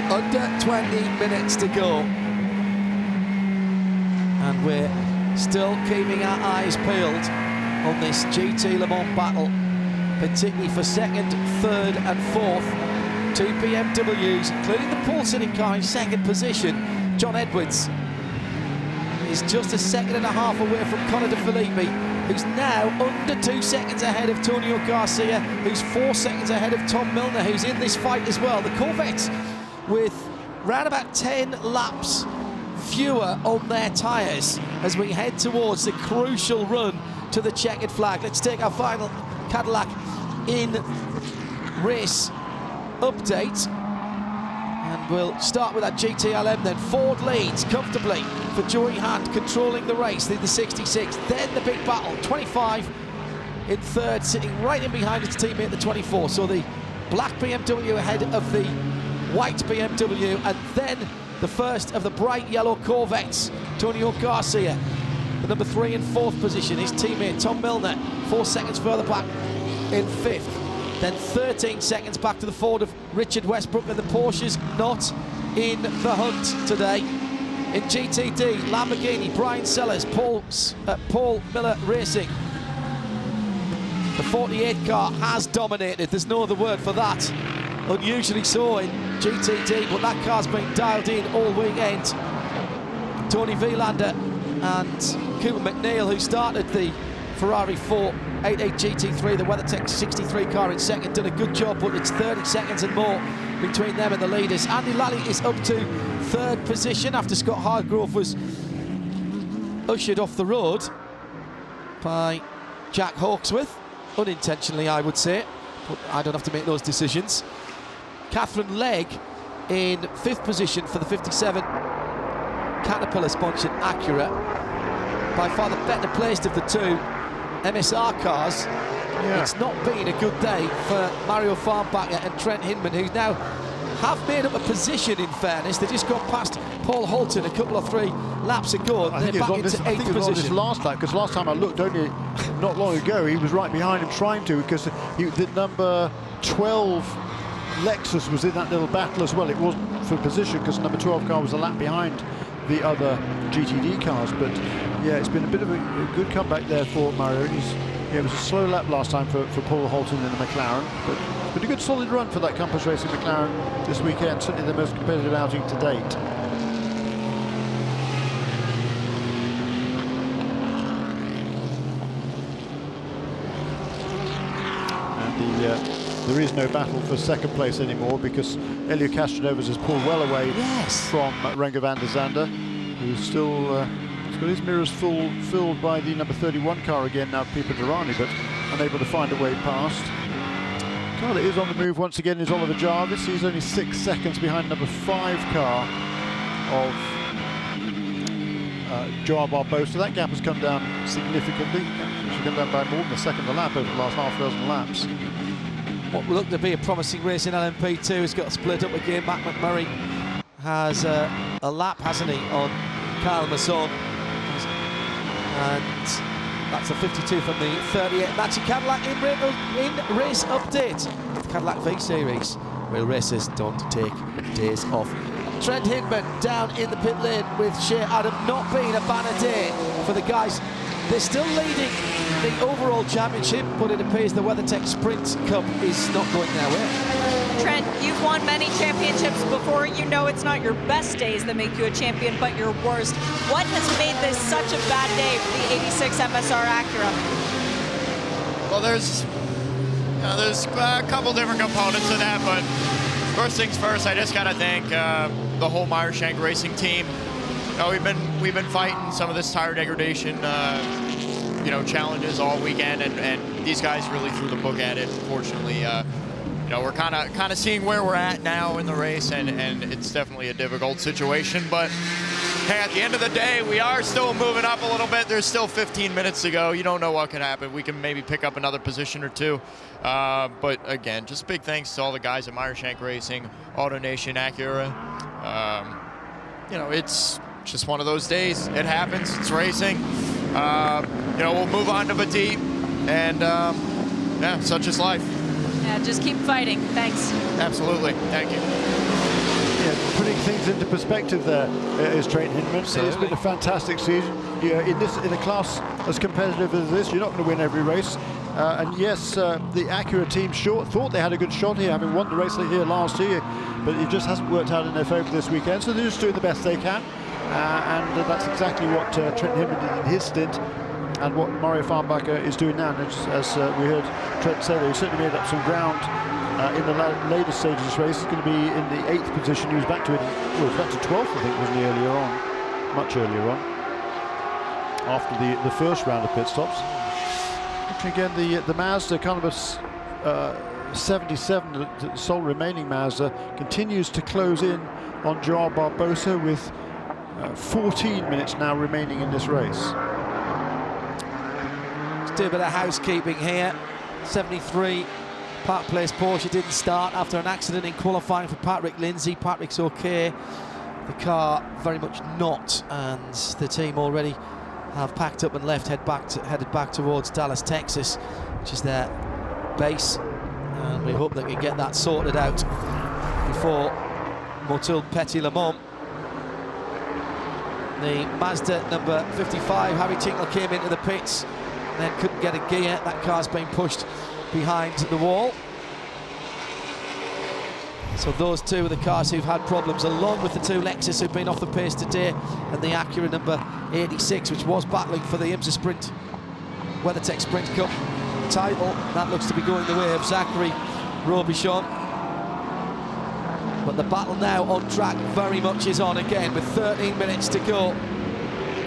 Under 20 minutes to go, and we're still keeping our eyes peeled on this GT Le Mans battle, particularly for 2nd, 3rd and 4th. 2 BMWs, including the pole sitting car in 2nd position. John Edwards is just a 2.5 seconds away from Connor De Filippi, who's now under 2 seconds ahead of Antonio Garcia, who's 4 seconds ahead of Tom Milner, who's in this fight as well. The Corvettes with round about 10 laps fewer on their tyres as we head towards the crucial run to the checkered flag. Let's take our final Cadillac in race update, and we'll start with that GTLM then. Ford leads comfortably for Joey Hand, controlling the race through the 66. Then the big battle, 25 in 3rd, sitting right in behind its teammate, the 24. So the black BMW ahead of the white BMW, and then the first of the bright yellow Corvettes, Antonio Garcia, the number 3 in 4th position. His teammate Tom Milner 4 seconds further back in 5th, then 13 seconds back to the Ford of Richard Westbrook, and the Porsches not in the hunt today. In GTD, Lamborghini, Brian Sellers, Paul Miller Racing. The 48 car has dominated, there's no other word for that. Unusually so in GTD, but that car's been dialed in all weekend. Tony Vielander and Cooper McNeil, who started the Ferrari 488 GT3, the WeatherTech 63 car in 2nd, done a good job, but it's 30 seconds and more between them and the leaders. Andy Lally is up to 3rd position after Scott Hargrove was ushered off the road by Jack Hawksworth, unintentionally I would say, but I don't have to make those decisions. Catherine Legg in 5th position for the 57 Caterpillar sponsored Acura, by far the better placed of the 2 MSR cars, It's not been a good day for Mario Farnbacher and Trent Hinman, who now have made up a position, in fairness. They just got past Paul Holton a couple of 3 laps ago, and they're back into 8th position. This position. last lap, because last time I looked, only not long ago, he was right behind him trying to, because the number 12 Lexus was in that little battle as well. It wasn't for position, because number 12 car was a lap behind the other GTD cars. But yeah, it's been a bit of a good comeback there for Mario. It was a slow lap last time for Paul Holton in the McLaren, but it's been a good solid run for that Compass Racing McLaren this weekend, certainly the most competitive outing to date. And there is no battle for second place anymore, because Elio Castroneves has pulled well away from Renger van der Zande, who's still he's got his mirrors filled by the number 31 car again now, Pipo Derani, but unable to find a way past. The car that is on the move once again is Oliver Jarvis. He's only 6 seconds behind number 5 car of Joao Barbosa. That gap has come down significantly. It's come down by more than a second a lap over the last half dozen laps. What looked to be a promising race in LMP2 has got split up again. Matt McMurray has a lap, hasn't he, on Kyle Masson. And that's a 52 from the 38 Matchy Cadillac in race update. Cadillac V-Series, where racers don't take days off. Trent Hinman down in the pit lane with Shea Adam. Not being a banner day for the guys. They're still leading the overall championship, but it appears the WeatherTech Sprint Cup is not going their way. Trent, you've won many championships before. You know it's not your best days that make you a champion, but your worst. What has made this such a bad day for the 86 MSR Acura? Well, there's a couple different components to that, but first things first, I just got to thank the whole Meyershank Racing team. We've been fighting some of this tire degradation, challenges all weekend, and these guys really threw the book at it. Unfortunately, we're kind of seeing where we're at now in the race, and it's definitely a difficult situation. But hey, at the end of the day, we are still moving up a little bit. There's still 15 minutes to go. You don't know what can happen. We can maybe pick up another position or 2. But again, just big thanks to all the guys at Meyershank Racing, AutoNation, Acura. It's just one of those days. It happens. It's racing. We'll move on to Petit, and such is life. Yeah, just keep fighting. Thanks. Absolutely. Thank you. Yeah, putting things into perspective there is Trent Hinman. It's been a fantastic season. In a class as competitive as this, you're not going to win every race. And yes, the Acura team thought they had a good shot here, having won the race here last year, but it just hasn't worked out in their favour this weekend. So they're just doing the best they can. And that's exactly what Trent Hinman did in his stint, and what Mario Farnbacher is doing now. And as we heard Trent say, he certainly made up some ground in the later stages of this race. He's going to be in the 8th position. He was back to 12th, I think, wasn't he, earlier on? Much earlier on, after the first round of pit stops. Again, the Mazda Columbus 77, the sole remaining Mazda, continues to close in on Joao Barbosa with 14 minutes now remaining in this race. Let's do a bit of housekeeping here. 73 Park Place Porsche didn't start after an accident in qualifying for Patrick Lindsay. Patrick's okay. The car very much not, and the team already have packed up and headed back towards Dallas, Texas, which is their base, and we hope they can get that sorted out before Motul Petit-Le Mans. The Mazda number 55, Harry Tinkle, came into the pits and then couldn't get a gear. That car's been pushed behind the wall. So those two are the cars who've had problems, along with the 2 Lexus who've been off the pace today, and the Acura number 86, which was battling for the IMSA Sprint, WeatherTech Sprint Cup title. That looks to be going the way of Zachary Robichon. But the battle now on track very much is on again, with 13 minutes to go.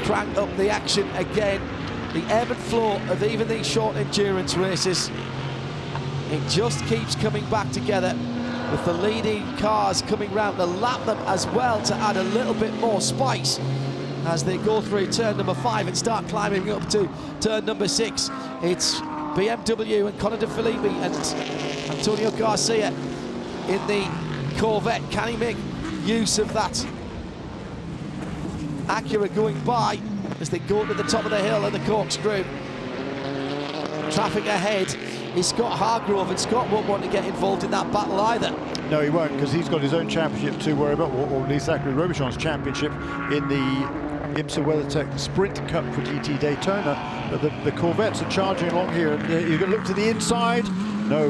Crank up the action again. The ebb and flow of even these short endurance races, it just keeps coming back together, with the leading cars coming round to lap them as well, to add a little bit more spice as they go through turn number 5 and start climbing up to turn number 6. It's BMW and Conor De Filippi and Antonio Garcia in the Corvette. Can he make use of that Acura going by as they go to the top of the hill and the corkscrew? Traffic ahead is Scott Hargrove, and Scott won't want to get involved in that battle either. No, he won't, because he's got his own championship to worry about, or at least Zachary Robichon's championship in the IMSA WeatherTech Sprint Cup for GT Daytona. But the Corvettes are charging along here, and you're going to look to the inside. No,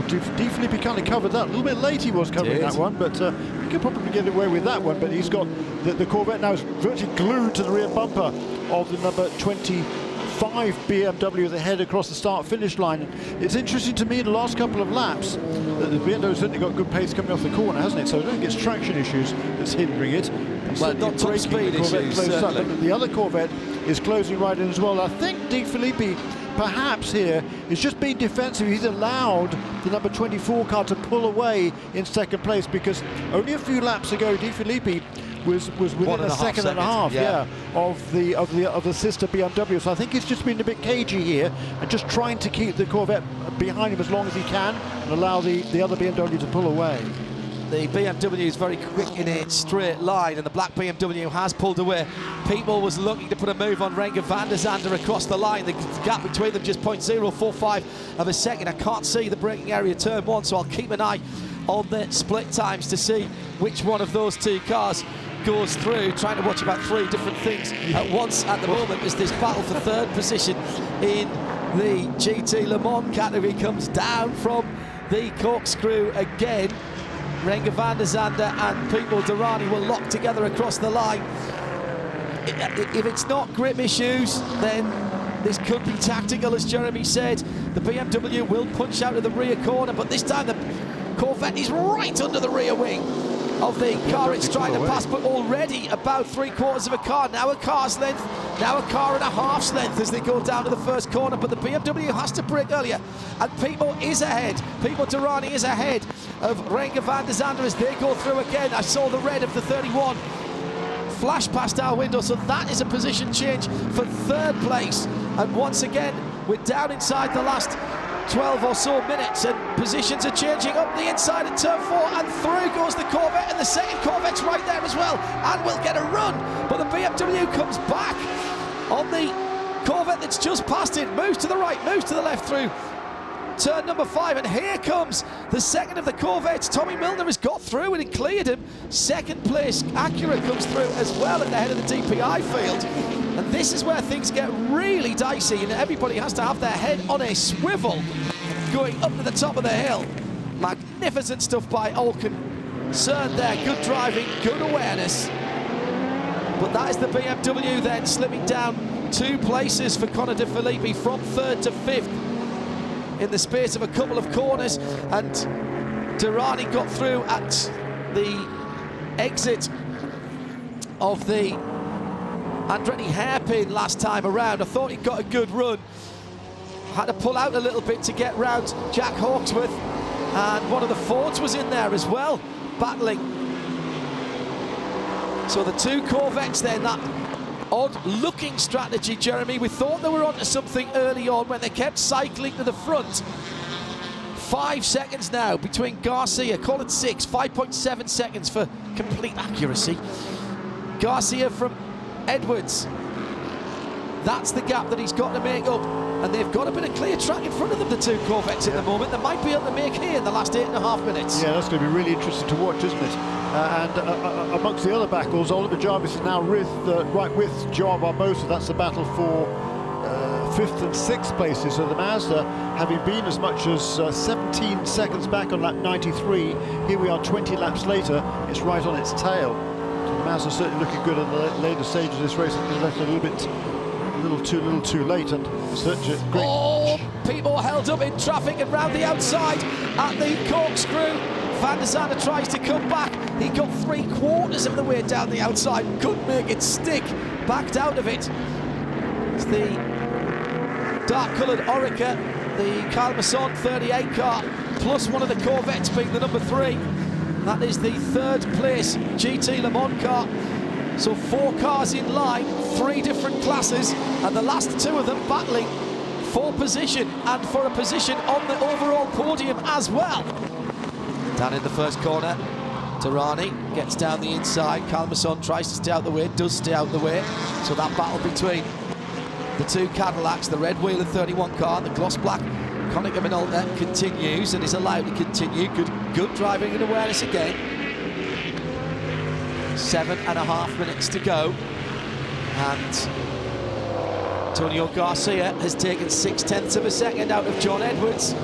De Filippi kind of covered that. A little bit late he was covering that one, but he could probably get away with that one. But he's got, the Corvette now is virtually glued to the rear bumper of the number 25 BMW as they head across the start-finish line. It's interesting to me in the last couple of laps that the BMW's certainly got good pace coming off the corner, hasn't it? So I don't think it's traction issues that's hindering it. Well, not top speed issues, but the other Corvette is closing right in as well. I think De Filippi perhaps here is just being defensive. He's allowed the number 24 car to pull away in second place, because only a few laps ago De Filippi was within a second and a half of the sister BMW. So I think he's just been a bit cagey here and just trying to keep the Corvette behind him as long as he can and allow the other BMW to pull away. The BMW is very quick in a straight line, and the black BMW has pulled away. People was looking to put a move on Renger van der Zande across the line. The gap between them just 0.045 of a second. I can't see the braking area turn one, so I'll keep an eye on the split times to see which one of those two cars goes through. Trying to watch about 3 different things at once at the moment as this battle for third position in the GT Le Mans category comes down from the corkscrew again. Renger van der Zande and Pete Durrani will lock together across the line. If it's not grip issues, then this could be tactical, as Jeremy said. The BMW will punch out of the rear corner, but this time the Corvette is right under the rear wing of the car it's trying to pass, but already about 3/4 of a car, now a car's length, now a car and a half's length as they go down to the first corner. But the BMW has to brake earlier, and People is ahead. People Durrani is ahead of Renger van der Zande as they go through again. I saw the red of the 31 flash past our window, so that is a position change for third place. And once again, we're down inside the last 12 or so minutes, and positions are changing up the inside of turn 4, and through goes the Corvette, and the second Corvette's right there as well, and will get a run. But the BMW comes back on the Corvette that's just passed it, moves to the right, moves to the left through turn number 5, and here comes the second of the Corvettes. Tommy Milner has got through and he cleared him. Second place Acura comes through as well at the head of the DPI field. And this is where things get really dicey, and everybody has to have their head on a swivel going up to the top of the hill. Magnificent stuff by Olken. Cern there, good driving, good awareness. But that is the BMW then slipping down 2 places for Conor De Filippi from 3rd to 5th in the space of a couple of corners, and Durrani got through at the exit of the Andretti hairpin last time around. I thought he got a good run. Had to pull out a little bit to get round Jack Hawksworth, and one of the Fords was in there as well, battling. So the 2 Corvettes then, that odd-looking strategy, Jeremy. We thought they were onto something early on when they kept cycling to the front. 5 seconds now between Garcia, call it 6, 5.7 seconds for complete accuracy. Garcia from Edwards. That's the gap that he's got to make up, and they've got a bit of clear track in front of them, the 2 Corvettes at the moment. They might be able to make hay in the last 8.5 minutes. Yeah, that's going to be really interesting to watch, isn't it? And amongst the other battles, Oliver Jarvis is now right with Joao Barbosa. That's the battle for 5th and 6th places. So the Mazda, having been as much as 17 seconds back on lap 93, here we are 20 laps later, it's right on its tail. So the Mazda certainly looking good in the later stages of this race. It's left a little too late, and such a great... Oh, people held up in traffic and round the outside at the corkscrew. Van der Zande tries to come back. He got 3/4 of the way down the outside, couldn't make it stick, backed out of it. It's the dark-coloured Orica, the Kyle Masson 38 car, plus one of the Corvettes being the number 3. That is the 3rd place GT Le Mans car. So 4 cars in line, 3 different classes, and the last 2 of them battling for position and for a position on the overall podium as well. Down in the first corner, Durrani gets down the inside. Calmason tries to stay out the way, does stay out the way. So that battle between the two Cadillacs, the red wheel and 31 car, and the gloss black Konica Minolta continues and is allowed to continue. Good driving and awareness again. 7.5 minutes to go. And Antonio Garcia has taken 6/10 of a second out of John Edwards.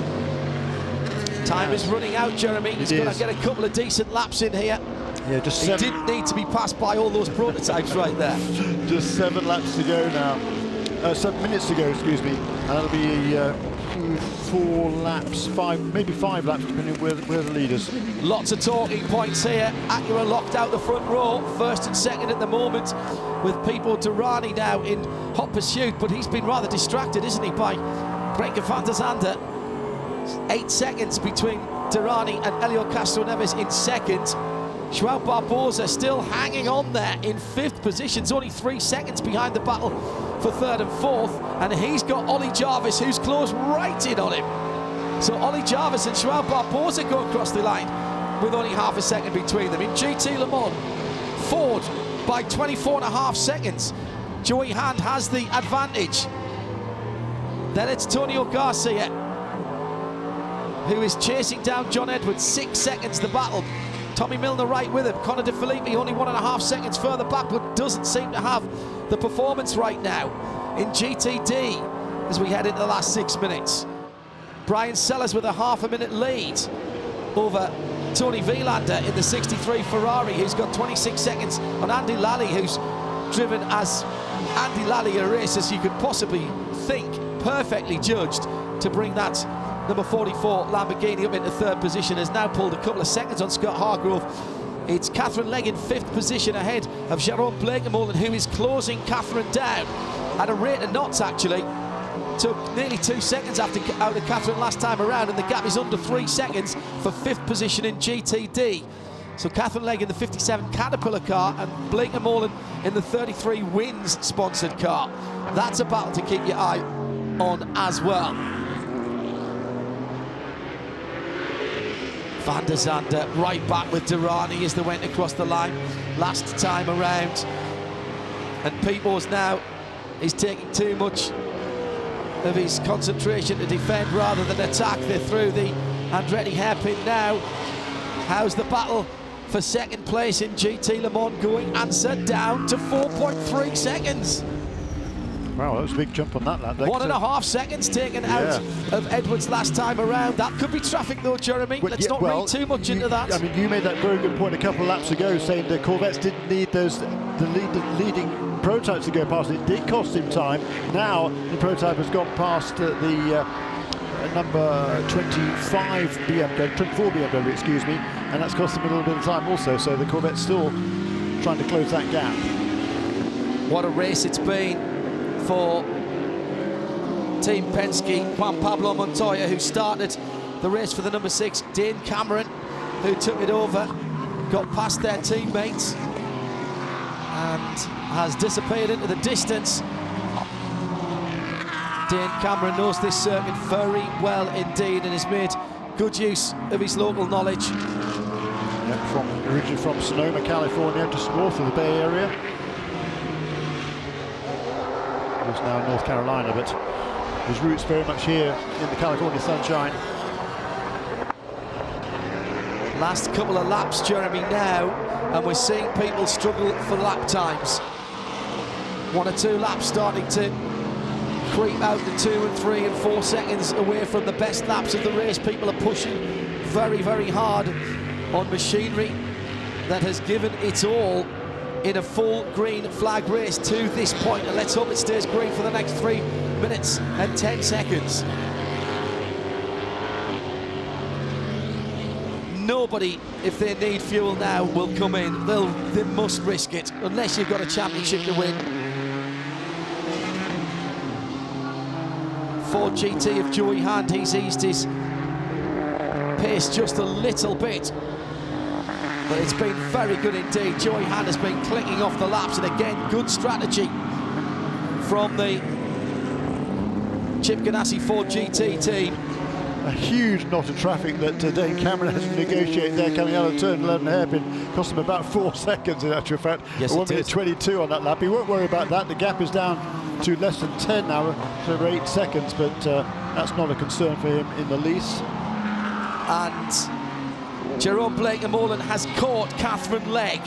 Time is running out, Jeremy. He's going to get a couple of decent laps in here. Yeah, just he didn't need to be passed by all those prototypes right there. Just 7 laps to go now. 7 minutes to go, excuse me. And that'll be 4 laps, 5, maybe 5 laps, depending where the leaders. Lots of talking points here. Acura locked out the front row, first and second at the moment, with Pipo Durrani now in hot pursuit, but he's been rather distracted, isn't he, by Brenke van der Zande. 8 seconds between Durrani and Helio Castro Neves in second. João Barbosa still hanging on there in 5th position. It's only 3 seconds behind the battle for 3rd and 4th, and he's got Ollie Jarvis, who's closed right in on him. So Ollie Jarvis and João Barbosa go across the line with only half a second between them. In GT Le Mans, Ford by 24.5 seconds. Joey Hand has the advantage. Then it's Antonio Garcia, who is chasing down John Edwards. 6 seconds the battle. Tommy Milner right with him. Connor De Filippi only 1.5 seconds further back, but doesn't seem to have the performance right now. In GTD, as we head into the last 6 minutes, Brian Sellers with a ½ minute lead over Tony Vilander in the 63 Ferrari, who's got 26 seconds on Andy Lally, who's driven as Andy Lally a race as you could possibly think, perfectly judged to bring that number 44 Lamborghini up into 3rd position. Has now pulled a couple of seconds on Scott Hargrove. It's Catherine Legg in 5th position ahead of Jerome Blakemolen, who is closing Catherine down at a rate of knots, actually. Took nearly 2 seconds out of Catherine last time around, and the gap is under 3 seconds for 5th position in GTD. So Catherine Legg in the 57 Caterpillar car and Blakemolen in the 33 Wins sponsored car. That's a battle to keep your eye on as well. Van der Zande right back with Durrani as they went across the line last time around. And Pipo's now is taking too much of his concentration to defend rather than attack. They're through the Andretti hairpin now. How's the battle for second place in GT Le Mans going? Answer down to 4.3 seconds. Wow, that was a big jump on that lap. 1.5 seconds taken out of Edwards last time around. That could be traffic though, Jeremy. Let's not read too much into that. I mean, you made that very good point a couple of laps ago, saying the Corvettes didn't need the leading prototypes to go past. It did cost him time. Now the prototype has gone past the number 25 BMW, 24 BMW, excuse me, and that's cost him a little bit of time also. So the Corvette's still trying to close that gap. What a race it's been for Team Penske. Juan Pablo Montoya, who started the race for the number 6, Dane Cameron, who took it over, got past their teammates and has disappeared into the distance. Dane Cameron knows this circuit very well indeed and has made good use of his local knowledge. Yeah, originally from Sonoma, California, just north of the Bay Area. He's now in North Carolina, but his roots very much here in the California sunshine. Last couple of laps, Jeremy, now, and we're seeing people struggle for lap times. 1 or 2 laps starting to creep out to 2 and 3 and 4 seconds away from the best laps of the race. People are pushing very, very hard on machinery that has given its all in a full green flag race to this point, and let's hope it stays green for the next 3 minutes and 10 seconds. Nobody, if they need fuel now, will come in. They must risk it, unless you've got a championship to win. Ford GT of Joey Hand, he's eased his pace just a little bit. But it's been very good indeed. Joey Hand has been clicking off the laps, and again, good strategy from the Chip Ganassi Ford GT team. A huge knot of traffic that Dane Cameron has to negotiate there coming out of turn 11 hairpin. Cost him about 4 seconds in actual fact. Yes, 1 minute 22 on that lap. He won't worry about that. The gap is down to less than 10 now, so over 8 seconds, but that's not a concern for him in the least. And Jerome Blake-Molan has caught Catherine Legg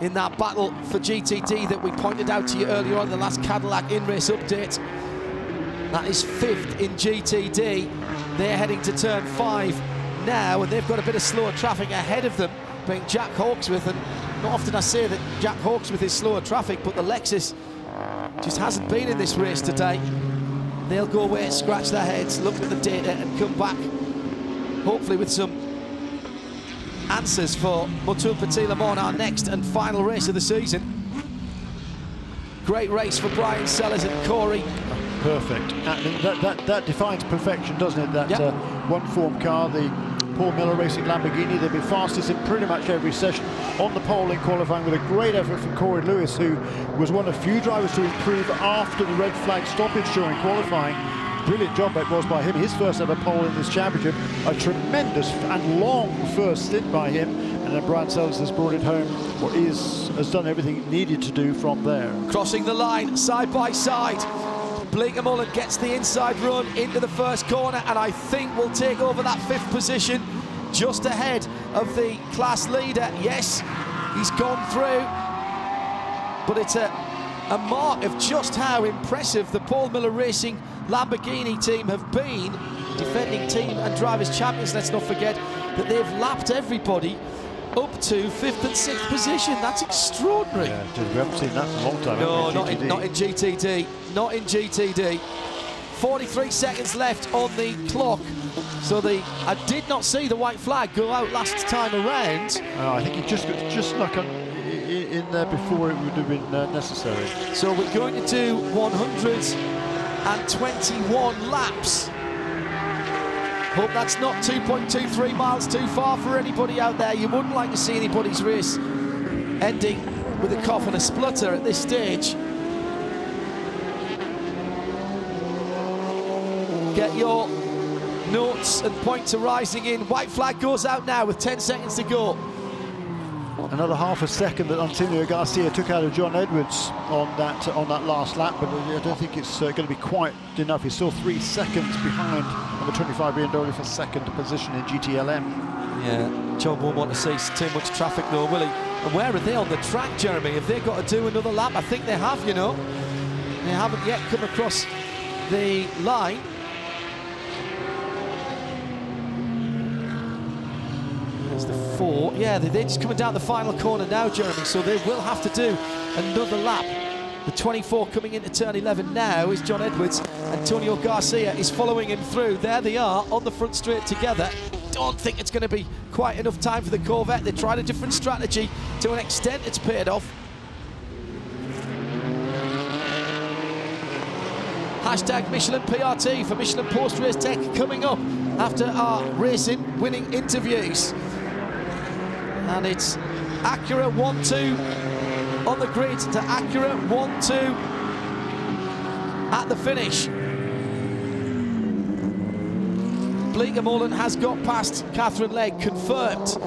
in that battle for GTD that we pointed out to you earlier on in the last Cadillac in-race update. That is 5th in GTD. They're heading to turn 5 now, and they've got a bit of slower traffic ahead of them, being Jack Hawksworth. And not often I say that Jack Hawksworth is slower traffic, but the Lexus just hasn't been in this race today. They'll go away, scratch their heads, look at the data, and come back, hopefully with some answers for Motul Petit Le Mans, our next and final race of the season. Great race for Brian Sellers and Corey. Perfect. That defines perfection, doesn't it? That one-form car, the Paul Miller Racing Lamborghini. They've been fastest in pretty much every session. On the pole in qualifying with a great effort from Corey Lewis, who was one of few drivers to improve after the red flag stoppage during qualifying. Brilliant job that was by him. His first ever pole in this championship. A tremendous and long first stint by him. And then Brian Sellers has brought it home, or has done everything needed to do from there. Crossing the line, side by side. Blake-Molan gets the inside run into the first corner, and I think will take over that 5th position just ahead of the class leader. Yes, he's gone through, but it's a mark of just how impressive the Paul Miller Racing Lamborghini team have been. Defending team and drivers champions, let's not forget that they've lapped everybody up to 5th and 6th position. That's extraordinary. Yeah, we haven't seen that in a long time. No, not in GTD. Not in GTD. 43 seconds left on the clock. So I did not see the white flag go out last time around. I think he just snuck in there before it would have been necessary. So we're going to do 121 laps. Hope that's not 2.23 miles too far for anybody out there. You wouldn't like to see anybody's race ending with a cough and a splutter at this stage. Get your notes and points arising in. White flag goes out now with 10 seconds to go. Another half a second that Antonio Garcia took out of John Edwards on that last lap, but I don't think it's going to be quite enough. He's still 3 seconds behind on the 25 BMW for 2nd position in GTLM. Yeah, John won't want to see too much traffic though, will he? And where are they on the track, Jeremy? Have they got to do another lap? I think they have, you know. They haven't yet come across the line. There's the 4. Yeah, they're just coming down the final corner now, Jeremy, so they will have to do another lap. The 24 coming into turn 11 now is John Edwards. Antonio Garcia is following him through. There they are on the front straight together. Don't think it's going to be quite enough time for the Corvette. They tried a different strategy. To an extent, it's paid off. Hashtag Michelin PRT for Michelin Post Race Tech coming up after our racing winning interviews. And it's Acura 1-2 on the grid to Acura 1-2 at the finish. Blake-Molan has got past Catherine Legg, confirmed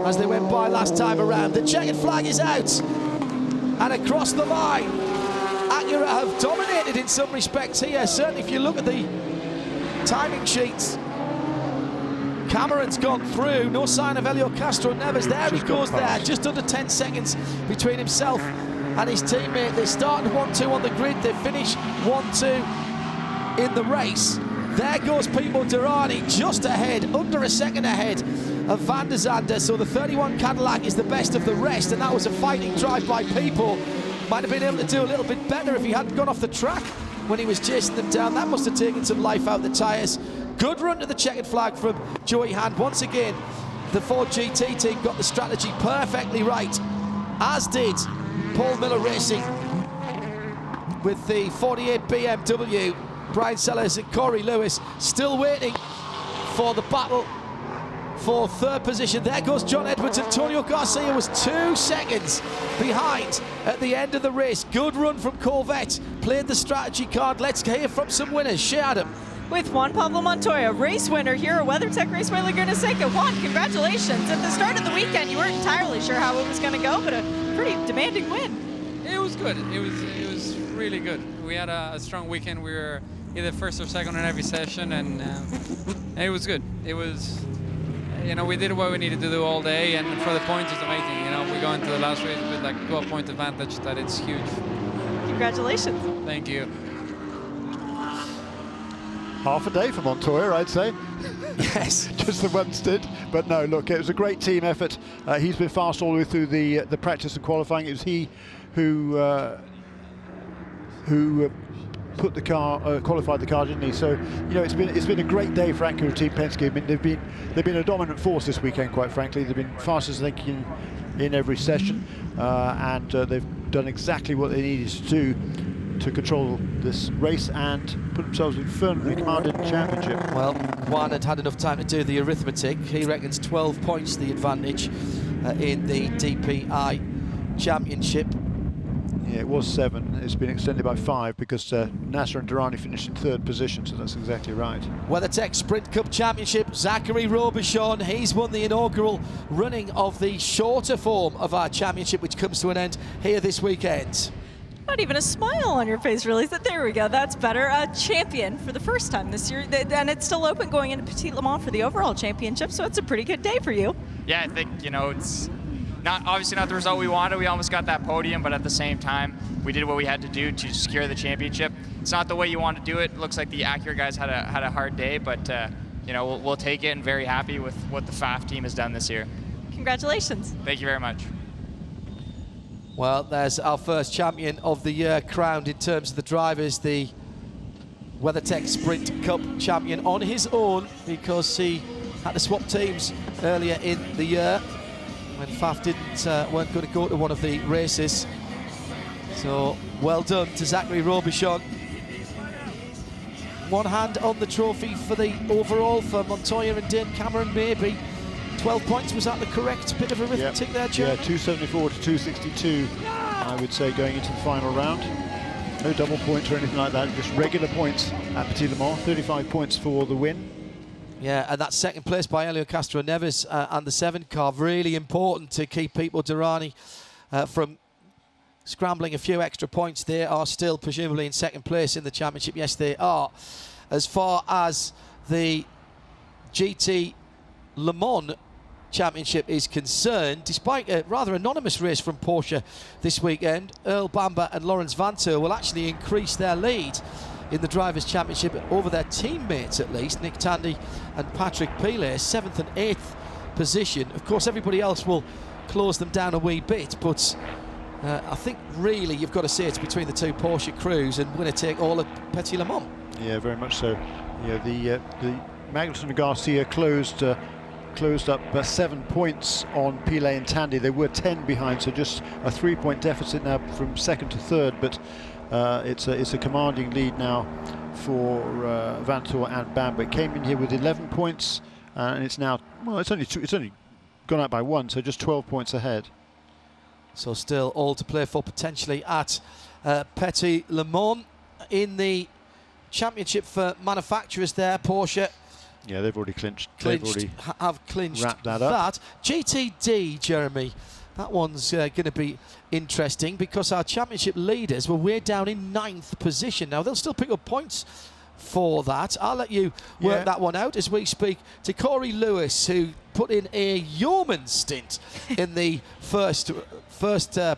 as they went by last time around. The checkered flag is out, and across the line, Acura have dominated in some respects here. Certainly if you look at the timing sheets, Cameron's gone through, no sign of Helio Castro Neves. There he goes there, just under 10 seconds between himself and his teammate. They started 1-2 on the grid, they finish 1-2 in the race. There goes Pimo Durrani just ahead, under a second ahead of Van der Zande. So the 31 Cadillac is the best of the rest, and that was a fighting drive by Pimo. Might have been able to do a little bit better if he hadn't gone off the track when he was chasing them down. That must have taken some life out the tyres. Good run to the checkered flag from Joey Hand. Once again, the Ford GT team got the strategy perfectly right, as did Paul Miller Racing with the 48 BMW. Brian Sellers and Corey Lewis still waiting for the battle for third position. There goes John Edwards. Antonio Garcia was 2 seconds behind at the end of the race. Good run from Corvette. Played the strategy card. Let's hear from some winners. Shea Adam. With Juan Pablo Montoya, race winner here at WeatherTech Raceway Laguna Seca. Juan, congratulations. At the start of the weekend, you weren't entirely sure how it was going to go, but a pretty demanding win. It was good. It was really good. We had a strong weekend. We were either first or second in every session, and it was good. It was, we did what we needed to do all day, and for the points, it's amazing. We go into the last race with like 12-point advantage. That it's huge. Congratulations. Thank you. Half a day for Montoya, I'd say. Yes. Just the one stint. But no, look, it was a great team effort. He's been fast all the way through the practice and qualifying. It was he who put the car, qualified the car, didn't he? So, it's been a great day for Acura Team Penske. I mean, they've been a dominant force this weekend, quite frankly. They've been fastest they can in every session, and they've done exactly what they needed to do to control this race and put themselves in firmly commanded championship. Well, Juan had enough time to do the arithmetic. He reckons 12 points the advantage in the DPI Championship. Yeah, it was 7. It's been extended by 5 because Nasser and Durrani finished in 3rd position, so that's exactly right. WeatherTech Sprint Cup Championship, Zachary Robichon, he's won the inaugural running of the shorter form of our championship, which comes to an end here this weekend. Not even a smile on your face, really. There we go. That's better. A champion for the first time this year, and it's still open going into Petit Le Mans for the overall championship. So it's a pretty good day for you. Yeah, I think it's obviously not the result we wanted. We almost got that podium, but at the same time, we did what we had to do to secure the championship. It's not the way you want to do it. It looks like the Acura guys had a hard day, but we'll take it, and very happy with what the FAF team has done this year. Congratulations. Thank you very much. Well, there's our first champion of the year crowned in terms of the drivers, the WeatherTech Sprint Cup champion on his own, because he had to swap teams earlier in the year when FAF weren't going to go to one of the races. So well done to Zachary Robichon. One hand on the trophy for the overall for Montoya and Dane Cameron, maybe. 12 points, was that the correct bit of arithmetic there, Joe? Yeah, 274 to 262, I would say, going into the final round. No double points or anything like that, just regular points at Petit Le Mans. 35 points for the win. Yeah, and that second place by Helio Castro Neves and the 7 car, really important to keep Pipo Durrani from scrambling a few extra points. They are still presumably in second place in the championship. Yes, they are. As far as the GT Le Mans Championship is concerned, despite a rather anonymous race from Porsche this weekend, Earl Bamber and Lawrence Vanthoor will actually increase their lead in the Drivers' Championship over their teammates, at least. Nick Tandy and Patrick Pilet, 7th and 8th position. Of course, everybody else will close them down a wee bit, but I think really you've got to say it's between the two Porsche crews, and winner take all at Petit Le Mans. Yeah, very much so. Yeah, the Magnussen and Garcia closed up 7 points on Pilet and Tandy. They were 10 behind, so just a 3-point deficit now from 2nd to 3rd, but it's a commanding lead now for Vanthoor and Bamber. It came in here with 11 points, and it's now, well, it's only gone out by 1, so just 12 points ahead. So still all to play for potentially at Petit Le Mans. In the championship for manufacturers there, Porsche. Yeah, they've already clinched. Have clinched wrapped that up. GTD, Jeremy, that one's going to be interesting because our championship leaders were way down in 9th position. Now, they'll still pick up points for that. I'll let you work that one out as we speak to Corey Lewis, who put in a yeoman stint in the first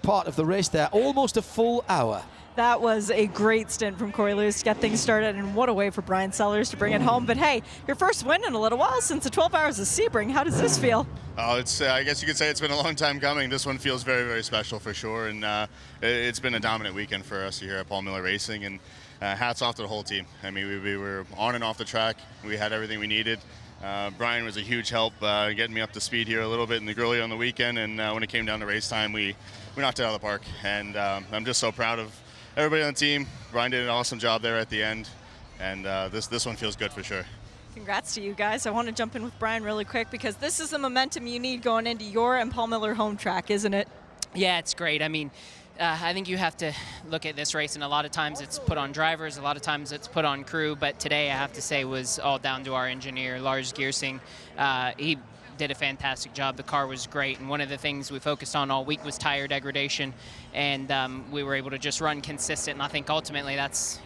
part of the race there, almost a full hour. That was a great stint from Corey Lewis to get things started, and what a way for Brian Sellers to bring it home. But hey, your first win in a little while since the 12 Hours of Sebring. How does this feel? Oh, it's I guess you could say it's been a long time coming. This one feels very, very special for sure, and it's been a dominant weekend for us here at Paul Miller Racing, and hats off to the whole team. I mean, we were on and off the track. We had everything we needed. Brian was a huge help getting me up to speed here a little bit in the grilly on the weekend, and when it came down to race time, we knocked it out of the park, and I'm just so proud of everybody on the team. Brian did an awesome job there at the end, and this one feels good for sure. Congrats to you guys. I want to jump in with Brian really quick because this is the momentum you need going into your and Paul Miller home track, isn't it? Yeah, it's great. I mean, I think you have to look at this race, and a lot of times it's put on drivers, a lot of times it's put on crew, but today I have to say was all down to our engineer, Lars Giersing. He did a fantastic job. The car was great, and one of the things we focused on all week was tire degradation, and we were able to just run consistent, and I think ultimately that's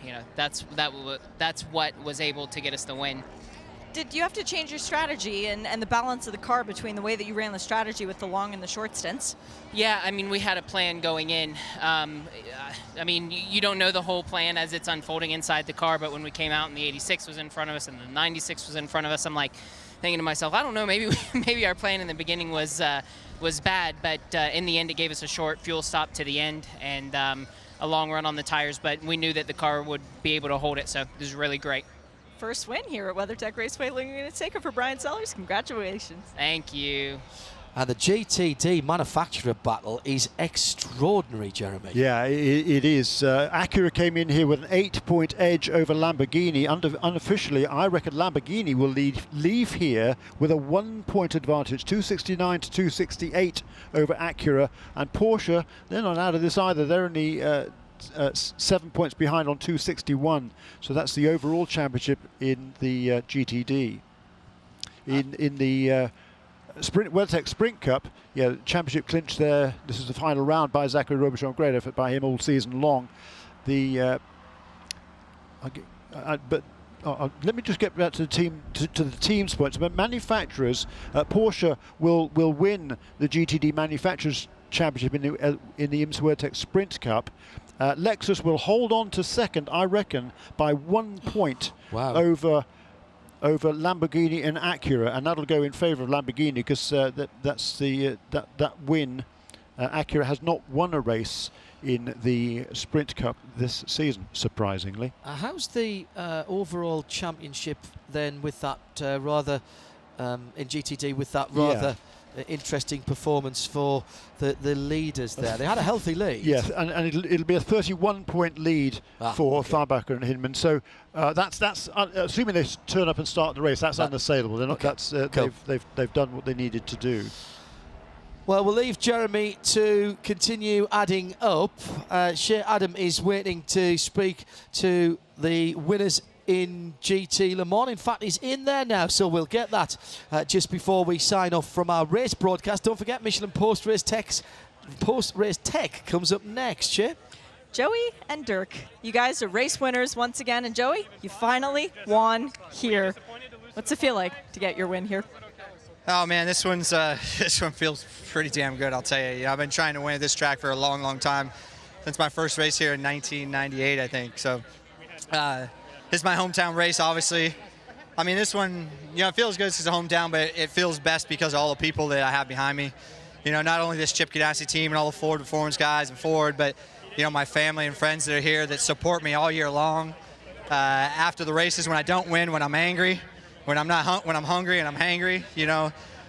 what was able to get us the win. Did you have to change your strategy and the balance of the car between the way that you ran the strategy with the long and the short stints? Yeah, I mean, we had a plan going in. I mean, you don't know the whole plan as it's unfolding inside the car, but when we came out and the 86 was in front of us and the 96 was in front of us, I'm like thinking to myself, I don't know, maybe our plan in the beginning was bad, but in the end it gave us a short fuel stop to the end and a long run on the tires, but we knew that the car would be able to hold it, so it was really great. First win here at WeatherTech Raceway Laguna Seca for Brian Sellers. Congratulations. Thank you. And the GTD manufacturer battle is extraordinary, Jeremy. Yeah, it is. Acura came in here with an 8-point edge over Lamborghini. Unofficially, I reckon Lamborghini will leave here with a 1-point advantage, 269 to 268 over Acura. And Porsche, they're not out of this either. They're only 7 points behind on 261. So that's the overall championship in the GTD. In the WeatherTech Sprint Cup, yeah, championship clinched there. This is the final round by Zachary Robichon. Great effort by him all season long. Let me just get back to the team to the team's points. But manufacturers, Porsche will win the GTD Manufacturers Championship in the IMSA WeatherTech Sprint Cup. Lexus will hold on to second, I reckon, by 1 point over Lamborghini and Acura, and that'll go in favour of Lamborghini because that win. Acura has not won a race in the Sprint Cup this season, surprisingly. How's the overall championship then with that rather in GTD with that rather interesting performance for the leaders there? They had a healthy lead. Yes, and it'll be a 31-point lead for Farbacher and Hinman. So that's assuming they turn up and start the race. That's unassailable. They're not. Cool. They've done what they needed to do. Well, we'll leave Jeremy to continue adding up. Shea Adam is waiting to speak to the winners in GT Le Mans. In fact, he's in there now, so we'll get that just before we sign off from our race broadcast. Don't forget, Michelin Post-Race Tech comes up next, Shea. Joey and Dirk, you guys are race winners once again, and Joey, you finally won here. What's it feel like to get your win here? Oh man, this one feels pretty damn good, I'll tell you. I've been trying to win at this track for a long, long time, since my first race here in 1998, I think. So this is my hometown race, obviously. I mean, this one, it feels good because it's a hometown, but it feels best because of all the people that I have behind me. Not only this Chip Ganassi team and all the Ford Performance guys and Ford, but my family and friends that are here that support me all year long. After the races, when I don't win, when I'm angry, when I'm hungry and I'm hangry,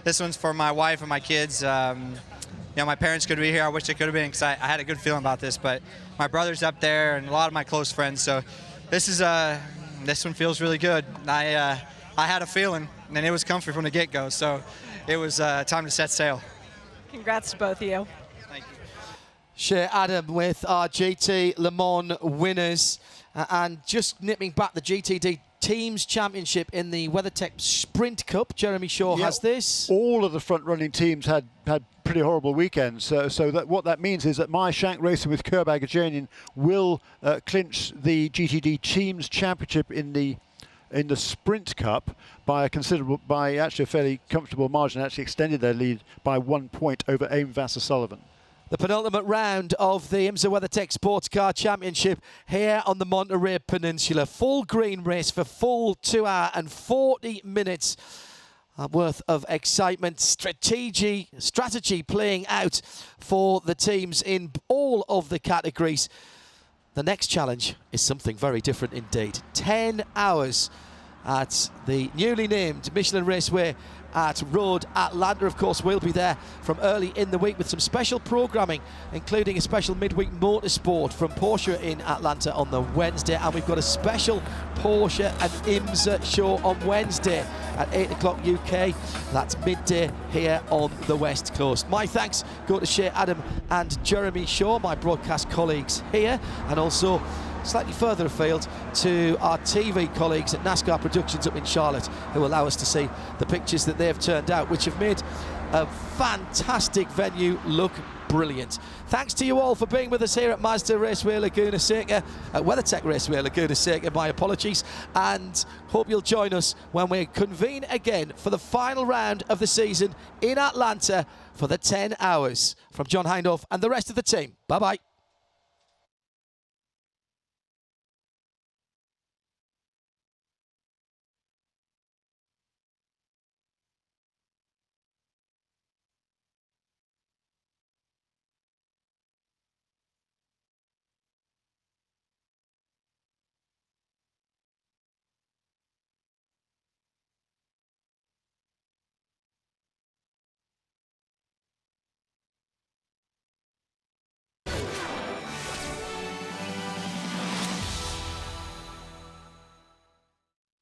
this one's for my wife and my kids. My parents could be here. I wish they could have been because I had a good feeling about this. But my brother's up there and a lot of my close friends. So this one feels really good. I had a feeling, and it was comfy from the get-go. So it was time to set sail. Congrats to both of you. Thank you. Shea Adam with our GT Le Mans winners. And just nipping back the GTD Teams Championship in the WeatherTech Sprint Cup. Jeremy Shaw has this. All of the front-running teams had pretty horrible weekends. So what that means is that my Shank Racing with Kerb Agajanian will clinch the GTD Teams Championship in the Sprint Cup by actually a fairly comfortable margin. Actually extended their lead by 1 point over Aim Vassar-Sullivan. The penultimate round of the IMSA WeatherTech SportsCar Championship here on the Monterey Peninsula. Full green race for full 2 hour and 40 minutes worth of excitement. Strategy playing out for the teams in all of the categories. The next challenge is something very different indeed. 10 hours at the newly named Michelin Raceway at Road Atlanta. Of course, we'll be there from early in the week with some special programming, including a special midweek motorsport from Porsche in Atlanta on the Wednesday, and we've got a special Porsche and IMSA show on Wednesday at 8 o'clock UK. That's midday here on the West Coast. My thanks go to Shea Adam and Jeremy Shaw, my broadcast colleagues here, and also slightly further afield to our TV colleagues at NASCAR Productions up in Charlotte, who allow us to see the pictures that they've turned out, which have made a fantastic venue look brilliant. Thanks to you all for being with us here at Mazda Raceway Laguna Seca, at WeatherTech Raceway Laguna Seca, my apologies, and hope you'll join us when we convene again for the final round of the season in Atlanta for the 10 hours. From John Hindhaugh and the rest of the team, bye-bye.